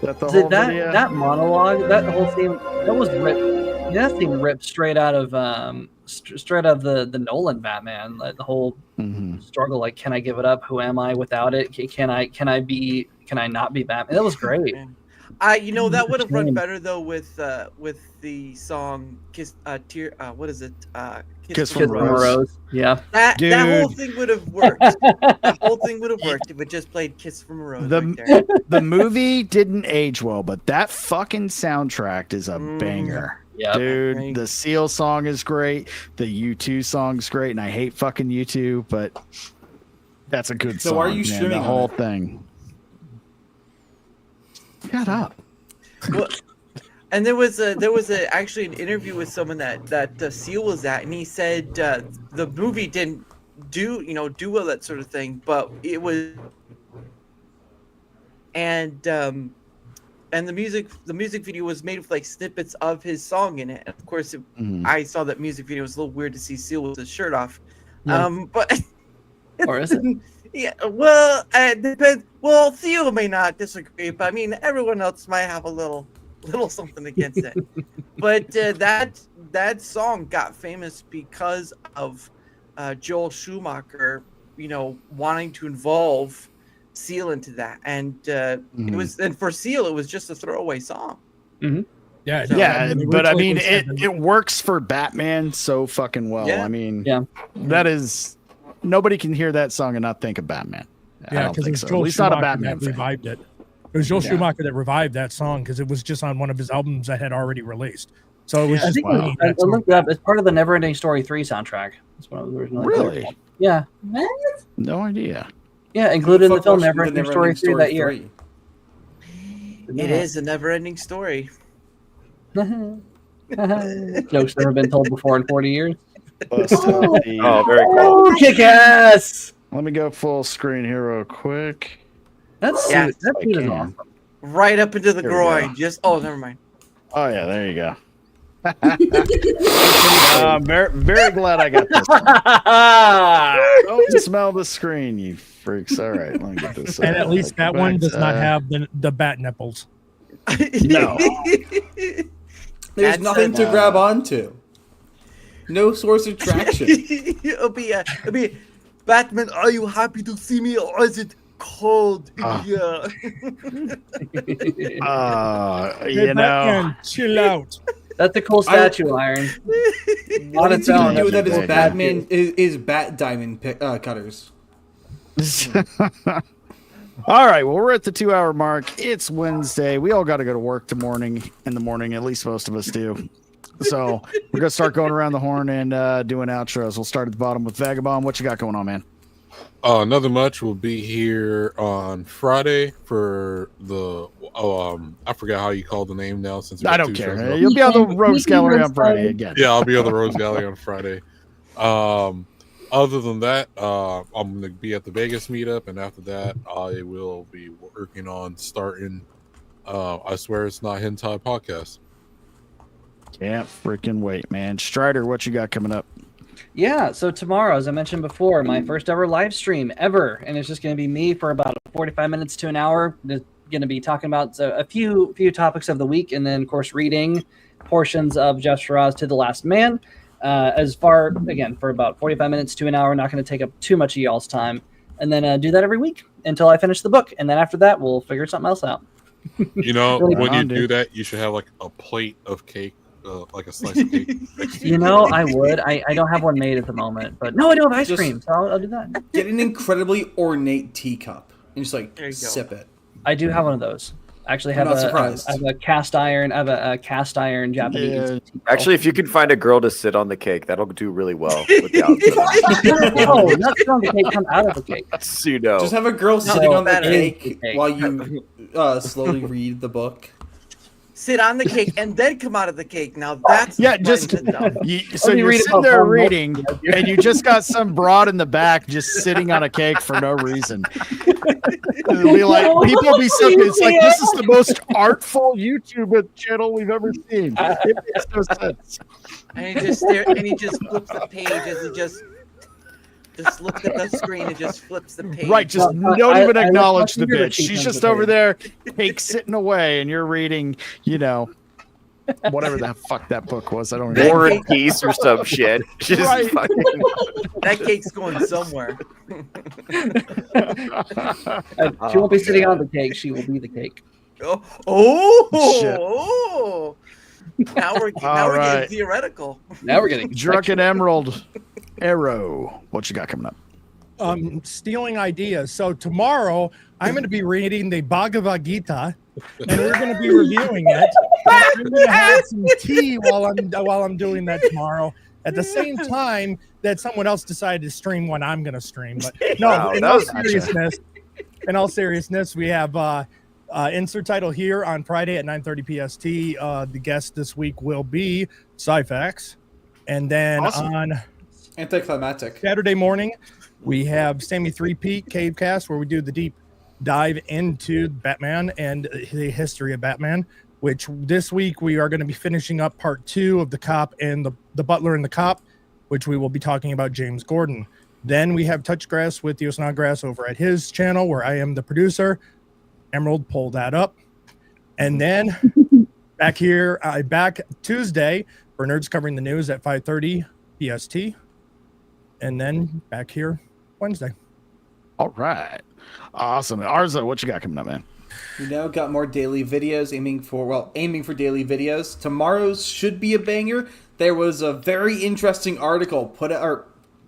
[SPEAKER 8] That monologue, that whole theme, that was ripped. That thing ripped straight out of the Nolan Batman. Like the whole struggle, like, can I give it up? Who am I without it? Can I not be Batman? That was great.
[SPEAKER 15] That would have run better though with the song "Kiss," what is it?
[SPEAKER 6] Kiss from a Rose.
[SPEAKER 8] Yeah,
[SPEAKER 15] that whole thing would have worked. That whole thing would have worked if it just played "Kiss from a Rose."
[SPEAKER 6] The movie didn't age well, but that fucking soundtrack is a banger.
[SPEAKER 8] Yeah,
[SPEAKER 6] dude, the Seal song is great. The U2 song's great, and I hate fucking U2, but that's a good song.
[SPEAKER 14] So are you
[SPEAKER 6] man,
[SPEAKER 14] streaming
[SPEAKER 6] the whole thing? Shut up.
[SPEAKER 15] Well, and there was actually an interview with someone that Seal was at, and he said the movie didn't do well, that sort of thing, but it was and the music video was made with like snippets of his song in it. And of course, I saw that music video. It was a little weird to see Seal with his shirt off.
[SPEAKER 8] Yeah.
[SPEAKER 15] But
[SPEAKER 8] or is it?
[SPEAKER 15] Yeah, well, depends. Well, Theo may not disagree, but I mean, everyone else might have a little something against it. But that song got famous because of Joel Schumacher, wanting to involve Seal into that, and it was, and for Seal, it was just a throwaway song.
[SPEAKER 8] Mm-hmm.
[SPEAKER 6] Yeah, but I mean, it works for Batman so fucking well.
[SPEAKER 15] Yeah.
[SPEAKER 6] I mean,
[SPEAKER 8] Yeah.
[SPEAKER 6] that is, nobody can hear that song and not think of Batman. I
[SPEAKER 13] Yeah,
[SPEAKER 6] don't
[SPEAKER 13] because
[SPEAKER 6] think
[SPEAKER 13] it's
[SPEAKER 6] so.
[SPEAKER 13] Joel
[SPEAKER 6] At least not a
[SPEAKER 13] Schumacher
[SPEAKER 6] Batman
[SPEAKER 13] that
[SPEAKER 6] fan.
[SPEAKER 13] revived it. It was Joel Schumacher that revived that song because it was just on one of his albums that had already released. So it was
[SPEAKER 8] I
[SPEAKER 13] just
[SPEAKER 8] think
[SPEAKER 13] funny.
[SPEAKER 8] I looked it up. It's part of the Neverending Story 3 soundtrack. That's what I was originally
[SPEAKER 6] Really?
[SPEAKER 8] called. Yeah.
[SPEAKER 12] What?
[SPEAKER 6] No idea.
[SPEAKER 8] Yeah, included in the
[SPEAKER 14] Fuck
[SPEAKER 8] film
[SPEAKER 14] watched
[SPEAKER 8] Neverending Story 3 that year.
[SPEAKER 14] 3.
[SPEAKER 15] It is a never-ending story.
[SPEAKER 8] Jokes never been told before in 40 years.
[SPEAKER 16] Oh, very cool.
[SPEAKER 8] Oh, kick ass!
[SPEAKER 6] Let me go full screen here real quick.
[SPEAKER 8] That's
[SPEAKER 15] Yeah,
[SPEAKER 8] that dude is awesome.
[SPEAKER 15] Right up into the
[SPEAKER 6] Here we
[SPEAKER 15] groin.
[SPEAKER 6] go.
[SPEAKER 15] Just never mind.
[SPEAKER 6] Oh yeah, there you go. I'm very, very glad I got this. Don't smell the screen, you freaks. All right, let me get this.
[SPEAKER 13] And at least that one does not have the bat nipples.
[SPEAKER 6] No.
[SPEAKER 14] There's nothing to grab onto. No source of traction.
[SPEAKER 15] it'll be Batman, are you happy to see me, or is it cold in here?
[SPEAKER 6] You know,
[SPEAKER 13] chill out.
[SPEAKER 8] That's a cool statue, Iron.
[SPEAKER 14] What
[SPEAKER 8] On
[SPEAKER 14] it's
[SPEAKER 8] its own,
[SPEAKER 14] do with
[SPEAKER 8] that's
[SPEAKER 14] that
[SPEAKER 8] a
[SPEAKER 14] is
[SPEAKER 8] cool
[SPEAKER 14] Batman
[SPEAKER 8] statue.
[SPEAKER 14] is bat diamond cutters.
[SPEAKER 6] all right. Well, we're at the 2-hour mark. It's Wednesday. We all got to go to work in the morning. At least most of us do. So we're gonna start going around the horn and doing outros. We'll start at the bottom with Vagabond. What you got going on, man?
[SPEAKER 10] Nothing much. We'll be here on Friday for the I forgot how you call the name now. Since we
[SPEAKER 6] I
[SPEAKER 10] got
[SPEAKER 6] don't
[SPEAKER 10] two
[SPEAKER 6] care.
[SPEAKER 10] shows up.
[SPEAKER 6] You'll be on the Rogues Gallery on Friday again.
[SPEAKER 10] Yeah, I'll be on the Rose Gallery on Friday. Other than that, I'm gonna be at the Vegas meetup, and after that, I will be working on starting. I swear it's not hentai podcast.
[SPEAKER 6] Can't freaking wait, man. Strider, what you got coming up?
[SPEAKER 8] Yeah, so tomorrow, as I mentioned before, my first ever live stream ever, and it's just going to be me for about 45 minutes to an hour. Just going to be talking about a few topics of the week, and then, of course, reading portions of Jeff Shiraz to the Last Man. For about 45 minutes to an hour, not going to take up too much of y'all's time, and then do that every week until I finish the book, and then after that, we'll figure something else out.
[SPEAKER 10] You know,
[SPEAKER 8] Really
[SPEAKER 10] when you
[SPEAKER 6] fun,
[SPEAKER 10] do
[SPEAKER 6] dude.
[SPEAKER 10] that, you should have like a plate of cake, like a slice of cake.
[SPEAKER 8] You know, I would. I don't have one made at the moment, but no, I do have ice
[SPEAKER 14] Just-
[SPEAKER 8] cream, so I'll do that.
[SPEAKER 14] Get an incredibly ornate teacup and just like
[SPEAKER 15] There you go.
[SPEAKER 14] sip it.
[SPEAKER 8] I do have one of those. I actually
[SPEAKER 14] I'm
[SPEAKER 8] have
[SPEAKER 14] not
[SPEAKER 8] a
[SPEAKER 14] surprised.
[SPEAKER 8] I have a cast iron. I have a cast iron Japanese.
[SPEAKER 6] Yeah.
[SPEAKER 16] Actually, if you can find a girl to sit on the cake, that'll do really well with the outfit.
[SPEAKER 8] No, not sit on the cake. Come out of the cake.
[SPEAKER 16] Pseudo.
[SPEAKER 14] Just have a girl sitting on the
[SPEAKER 15] that is
[SPEAKER 14] cake
[SPEAKER 8] the cake.
[SPEAKER 14] while you slowly read the book.
[SPEAKER 15] Sit on the cake and then come out of the cake. Now that's
[SPEAKER 6] Yeah,
[SPEAKER 15] fun
[SPEAKER 6] just
[SPEAKER 15] to know.
[SPEAKER 6] so
[SPEAKER 8] me
[SPEAKER 6] you're
[SPEAKER 8] read
[SPEAKER 6] sitting
[SPEAKER 8] about
[SPEAKER 6] there
[SPEAKER 8] Vaughn
[SPEAKER 6] reading, and you just got some broad in the back just sitting on a cake for no reason. It'll be like people will be so. It's like this is the most artful YouTube channel we've ever seen. It makes no sense.
[SPEAKER 15] And he just stare, and he just flips the page as he just looks at the screen and just flips the page.
[SPEAKER 6] Right, just
[SPEAKER 8] Well,
[SPEAKER 6] don't
[SPEAKER 8] I-
[SPEAKER 6] even
[SPEAKER 8] I let
[SPEAKER 6] acknowledge
[SPEAKER 8] my
[SPEAKER 6] the
[SPEAKER 8] finger
[SPEAKER 6] bitch.
[SPEAKER 8] cheat
[SPEAKER 6] She's
[SPEAKER 8] on
[SPEAKER 6] just
[SPEAKER 8] the
[SPEAKER 6] over
[SPEAKER 8] page.
[SPEAKER 6] there, cake sitting away, and you're reading, whatever the fuck that book was. I don't remember.
[SPEAKER 16] War and Peace or some shit. Just
[SPEAKER 6] Right.
[SPEAKER 16] fucking...
[SPEAKER 15] That cake's going somewhere.
[SPEAKER 8] She won't be sitting on the cake. She will be the cake.
[SPEAKER 15] Oh,
[SPEAKER 6] Shit.
[SPEAKER 15] oh. Now we're
[SPEAKER 6] right.
[SPEAKER 15] getting theoretical.
[SPEAKER 8] Now we're getting
[SPEAKER 6] Drunken Emerald Arrow. What you got coming up?
[SPEAKER 13] Stealing ideas. So tomorrow I'm going to be reading the Bhagavad Gita, and we're going to be reviewing it. I'm going to have some tea while I'm doing that tomorrow. At the same time that someone else decided to stream when I'm going to stream. But no,
[SPEAKER 16] Wow,
[SPEAKER 13] in
[SPEAKER 16] that
[SPEAKER 13] all
[SPEAKER 16] was-
[SPEAKER 13] seriousness, we have insert title here on Friday at 9:30 PST. The guest this week will be Cyfax, and then on
[SPEAKER 14] Anticlimactic.
[SPEAKER 13] Saturday morning, we have Sammy 3-Peat Cavecast, where we do the deep dive into Batman and the history of Batman, which this week we are going to be finishing up part 2 of The Cop and the Butler and the Cop, which we will be talking about James Gordon. Then we have Touch Grass with Theo Snodgrass over at his channel where I am the producer. Emerald, pull that up. And then back here, back Tuesday for Nerds Covering the News at 5:30 PST. And then back here Wednesday.
[SPEAKER 6] All right. Awesome. Arza, what you got coming up, man?
[SPEAKER 14] Got more daily videos, aiming for daily videos. Tomorrow's should be a banger. There was a very interesting article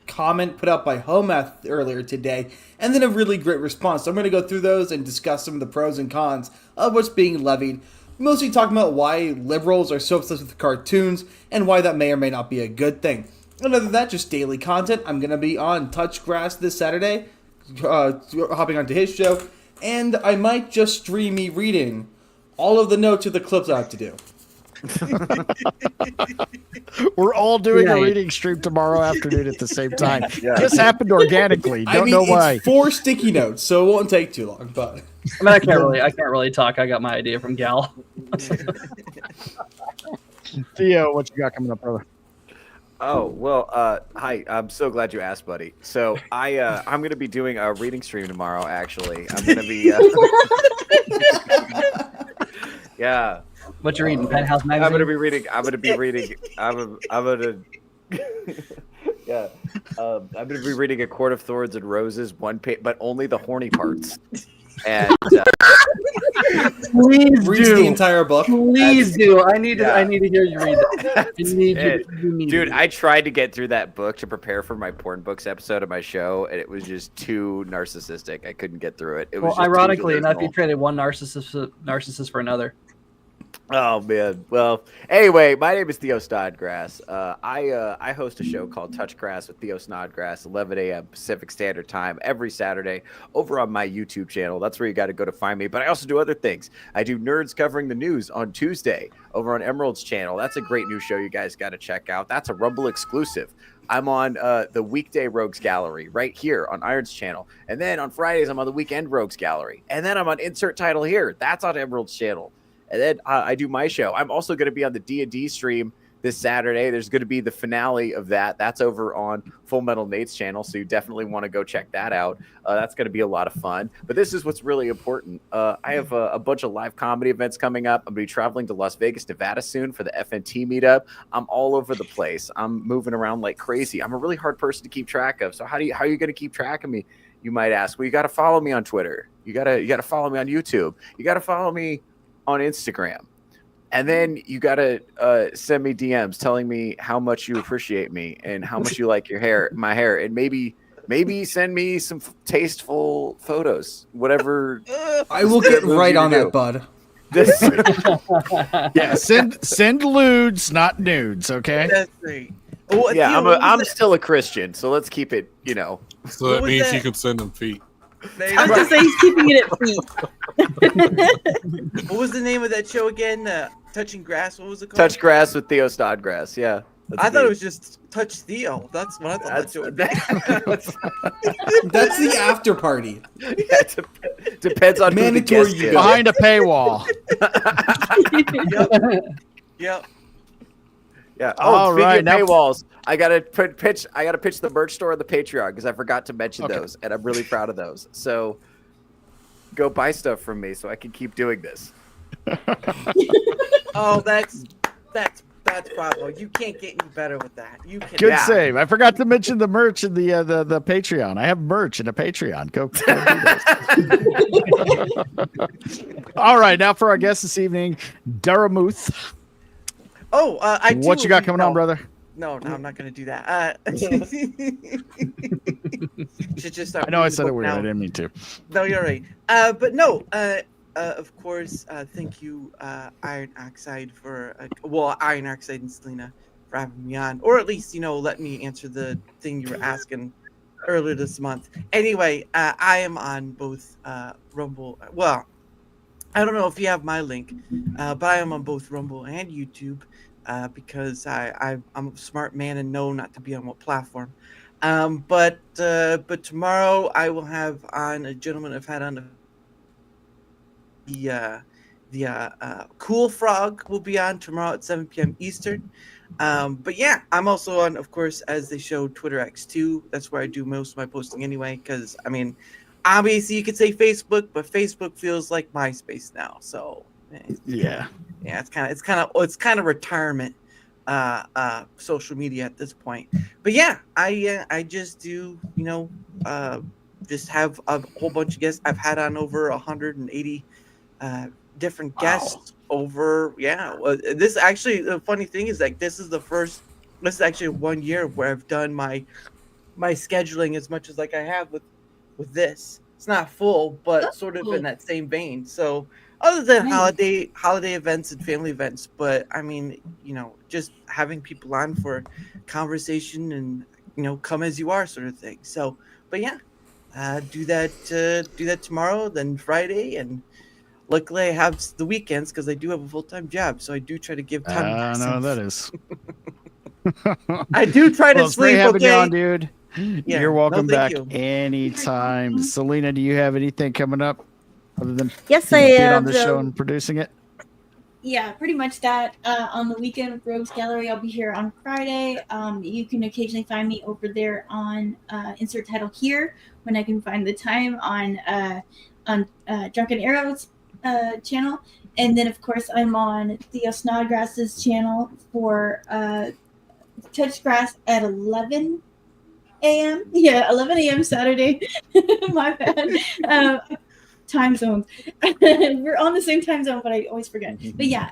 [SPEAKER 14] comment put out by Homath earlier today, and then a really great response. So I'm going to go through those and discuss some of the pros and cons of what's being levied. Mostly talking about why liberals are so obsessed with cartoons and why that may or may not be a good thing. And other than that, just daily content. I'm going to be on Touch Grass this Saturday, hopping onto his show, and I might just stream me reading all of the notes of the clips I have to do.
[SPEAKER 6] We're all doing a reading stream tomorrow afternoon at the same time. This happened organically. Don't know why.
[SPEAKER 14] It's 4 sticky notes, so it won't take too long. But
[SPEAKER 8] I mean, I can't really talk. I got my idea from Gal.
[SPEAKER 6] Theo, what you got coming up, brother?
[SPEAKER 16] Oh, well, hi. I'm so glad you asked, buddy. So I'm going to be doing a reading stream tomorrow, actually. I'm going to be... yeah.
[SPEAKER 8] What you're reading? Penthouse magazine?
[SPEAKER 16] I'm going to be reading... I'm going to be reading A Court of Thorns and Roses, one page, but only the horny parts. And...
[SPEAKER 8] Please
[SPEAKER 14] read the entire book.
[SPEAKER 8] Please do. I need to hear you read that.
[SPEAKER 16] Dude, I tried to get through that book to prepare for my porn books episode of my show, and it was just too narcissistic. I couldn't get through it. It was
[SPEAKER 8] ironically enough, you traded one narcissist for another.
[SPEAKER 16] Oh man. Well, anyway, my name is Theo Snodgrass. I host a show called Touch Grass with Theo Snodgrass, 11 a.m. Pacific Standard Time every Saturday over on my YouTube channel. That's where you got to go to find me. But I also do other things. I do Nerds Covering the News on Tuesday over on Emerald's channel. That's a great new show you guys got to check out. That's a Rumble exclusive. I'm on the weekday Rogues Gallery right here on Iron's channel. And then on Fridays, I'm on the weekend Rogues Gallery. And then I'm on Insert Title Here. That's on Emerald's channel. And then I do my show. I'm also going to be on the D&D stream this Saturday. There's going to be the finale of that. That's over on Full Metal Nate's channel, so you definitely want to go check that out. That's going to be a lot of fun. But this is what's really important. I have a bunch of live comedy events coming up. I'm going to be traveling to Las Vegas, Nevada soon for the FNT meetup. I'm all over the place. I'm moving around like crazy. I'm a really hard person to keep track of. So how are you going to keep track of me? You might ask. Well, you got to follow me on Twitter. You got to follow me on YouTube. You got to follow me on Instagram, and then you gotta send me DMs telling me how much you appreciate me and how much you like my hair, and maybe send me some tasteful photos, whatever.
[SPEAKER 14] I will get right on that, bud.
[SPEAKER 6] Yeah, send lewds, not nudes, okay?
[SPEAKER 15] That's great. Oh,
[SPEAKER 16] yeah, I'm still a Christian, so let's keep it,
[SPEAKER 10] So that means you can send them feet.
[SPEAKER 12] I was gonna say he's keeping it at feet.
[SPEAKER 15] What was the name of that show again? Touching Grass. What was it called?
[SPEAKER 16] Touch Grass with Theo Snodgrass. Yeah.
[SPEAKER 15] I thought it was just Touch Theo. That's what I thought that show was.
[SPEAKER 14] That's the after party.
[SPEAKER 16] Yeah, depends on
[SPEAKER 14] mandatory.
[SPEAKER 16] Who the guest is.
[SPEAKER 6] Behind a paywall.
[SPEAKER 15] Yep.
[SPEAKER 16] Yeah. Oh, speaking of paywalls, I gotta pitch the merch store on the Patreon because I forgot to mention those, and I'm really proud of those. So go buy stuff from me so I can keep doing this.
[SPEAKER 15] Oh, that's bravo. You can't get any better with that. You can.
[SPEAKER 6] Good save. I forgot to mention the merch in the Patreon. I have merch in a Patreon. Go do this. All right, now for our guest this evening, Daramouthe.
[SPEAKER 15] Oh, I do.
[SPEAKER 6] What you got coming on, brother?
[SPEAKER 15] No, I'm not going to do that. Should just start.
[SPEAKER 6] I know I said it
[SPEAKER 15] book
[SPEAKER 6] weird.
[SPEAKER 15] now.
[SPEAKER 6] I didn't mean to.
[SPEAKER 15] No, you're right. But no, of course, thank you, Iron Oxide Iron Oxide and Selena for having me on, or at least let me answer the thing you were asking earlier this month. Anyway, I am on both Rumble. Well, I don't know if you have my link, but I am on both Rumble and YouTube because I'm a smart man and know not to be on what platform. But tomorrow I will have on a gentleman I've had on the Cool Frog will be on tomorrow at 7 p.m. Eastern. But yeah, I'm also on, of course, as they show, Twitter X too. That's where I do most of my posting anyway. Because I mean, obviously you could say Facebook, but Facebook feels like MySpace now. So
[SPEAKER 6] yeah,
[SPEAKER 15] it's kind of retirement social media at this point. But yeah, I just do just have a whole bunch of guests. I've had on over 180 different guests over. This actually, the funny thing is like this is actually 1 year where I've done my scheduling as much as like I have with this. It's not full, but sort of in that same vein. So other than holiday events and family events, but I mean, just having people on for conversation and come as you are sort of thing. So, but yeah, do that tomorrow, then Friday, and luckily I have the weekends because I do have a full-time job, so I do try to give time.
[SPEAKER 6] I know that is.
[SPEAKER 15] I do try to sleep.
[SPEAKER 6] Great having you
[SPEAKER 15] Okay,
[SPEAKER 6] on, dude.
[SPEAKER 15] Yeah,
[SPEAKER 6] You're welcome
[SPEAKER 15] no,
[SPEAKER 6] back
[SPEAKER 15] thank you.
[SPEAKER 6] anytime. Selena, do you have anything coming up other than
[SPEAKER 12] Yes, I
[SPEAKER 6] being
[SPEAKER 12] have.
[SPEAKER 6] on the show and producing it?
[SPEAKER 12] Yeah, pretty much that. On the weekend with Rogues Gallery, I'll be here on Friday. You can occasionally find me over there on insert title here when I can find the time on Drunken Arrow's channel, and then of course I'm on Theo Snodgrass's channel for Touch Grass at 11 a.m. Yeah, 11 a.m. Saturday. My bad. Time zones. We're on the same time zone, but I always forget. But yeah,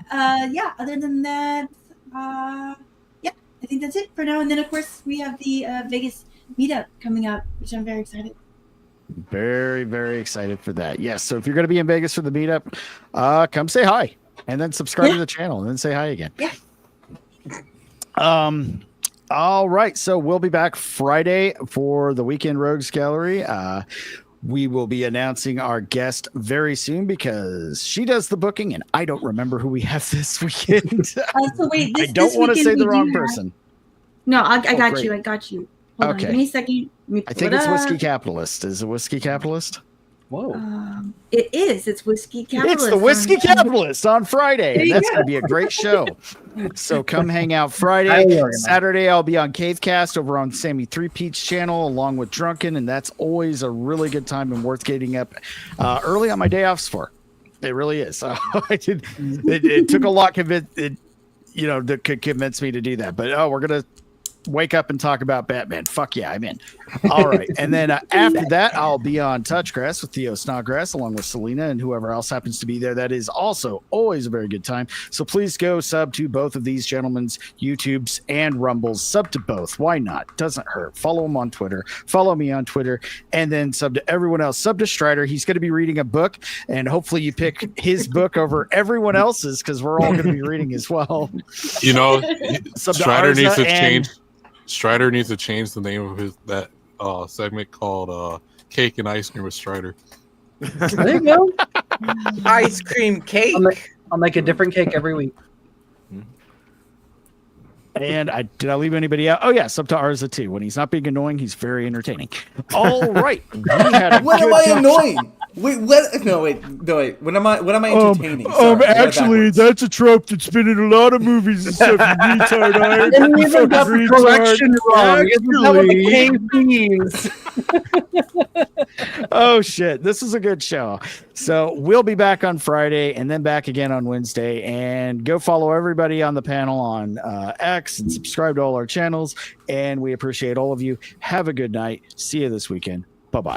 [SPEAKER 12] other than that, yeah, I think that's it for now. And then of course we have the Vegas meetup coming up, which I'm very excited.
[SPEAKER 6] Very, very excited for that. Yes. So if you're going to be in Vegas for the meetup, come say hi and then subscribe to the channel and then say hi again.
[SPEAKER 12] Yeah.
[SPEAKER 6] All right. So we'll be back Friday for the Weekend Rogues Gallery. We will be announcing our guest very soon because she does the booking and I don't remember who we have this weekend.
[SPEAKER 12] So wait,
[SPEAKER 6] I don't want to say the wrong person.
[SPEAKER 12] No, I got
[SPEAKER 6] great.
[SPEAKER 12] you. I got you. Hold on,
[SPEAKER 6] Okay.
[SPEAKER 12] give me a second. Let me
[SPEAKER 6] I
[SPEAKER 12] pull
[SPEAKER 6] think
[SPEAKER 12] it
[SPEAKER 6] it's
[SPEAKER 12] up.
[SPEAKER 6] Whiskey Capitalist. Is it Whiskey Capitalist?
[SPEAKER 8] Whoa.
[SPEAKER 12] It is. It's Whiskey Capitalist.
[SPEAKER 6] It's the Whiskey Capitalist on Friday.
[SPEAKER 12] There
[SPEAKER 6] And
[SPEAKER 12] you
[SPEAKER 6] that's
[SPEAKER 12] go.
[SPEAKER 6] going to be a great show. So come hang out
[SPEAKER 8] Highly
[SPEAKER 6] Friday.
[SPEAKER 8] organized.
[SPEAKER 6] Saturday, I'll be on Cavecast over on Sammy Three Pete's channel along with Drunken. And that's always a really good time and worth getting up early on my day offs for. It really is. It took a lot to convince me to do that. But we're going to wake up and talk about Batman. Fuck yeah, I'm in. All right. And then after that, I'll be on Touchgrass with Theo Snodgrass along with Selena and whoever else happens to be there. That is also always a very good time. So please go sub to both of these gentlemen's YouTubes and Rumbles. Sub to both. Why not? Doesn't hurt. Follow them on Twitter. Follow me on Twitter. And then sub to everyone else. Sub to Strider. He's going to be reading a book. And hopefully you pick his book over everyone else's because we're all going to be reading as well.
[SPEAKER 10] You know,
[SPEAKER 6] Sub to
[SPEAKER 10] Strider
[SPEAKER 6] Arza
[SPEAKER 10] needs to
[SPEAKER 6] and-
[SPEAKER 10] change. Strider needs to change the name of that segment called "Cake and Ice Cream with Strider."
[SPEAKER 8] There you go.
[SPEAKER 15] Ice cream cake.
[SPEAKER 8] I'll make a different cake every week.
[SPEAKER 6] And did I leave anybody out? Oh, yeah, sub to Arza too. When he's not being annoying, he's very entertaining. All right. We had a
[SPEAKER 14] When
[SPEAKER 6] good
[SPEAKER 14] am I
[SPEAKER 6] time.
[SPEAKER 14] annoying? Wait, what? No, wait. When am I entertaining? Sorry, I got it
[SPEAKER 6] Actually,
[SPEAKER 14] backwards.
[SPEAKER 6] that's a trope that's been in a lot of movies and stuff. You retard iron.
[SPEAKER 8] And
[SPEAKER 6] You
[SPEAKER 8] you even got
[SPEAKER 6] fucking
[SPEAKER 8] the correction
[SPEAKER 6] retard.
[SPEAKER 8] wrong. Isn't that what the
[SPEAKER 6] Actually.
[SPEAKER 8] king means?
[SPEAKER 6] Oh, shit. This is a good show. So we'll be back on Friday and then back again on Wednesday. And go follow everybody on the panel on X and subscribe to all our channels. And we appreciate all of you. Have a good night. See you this weekend. Bye-bye.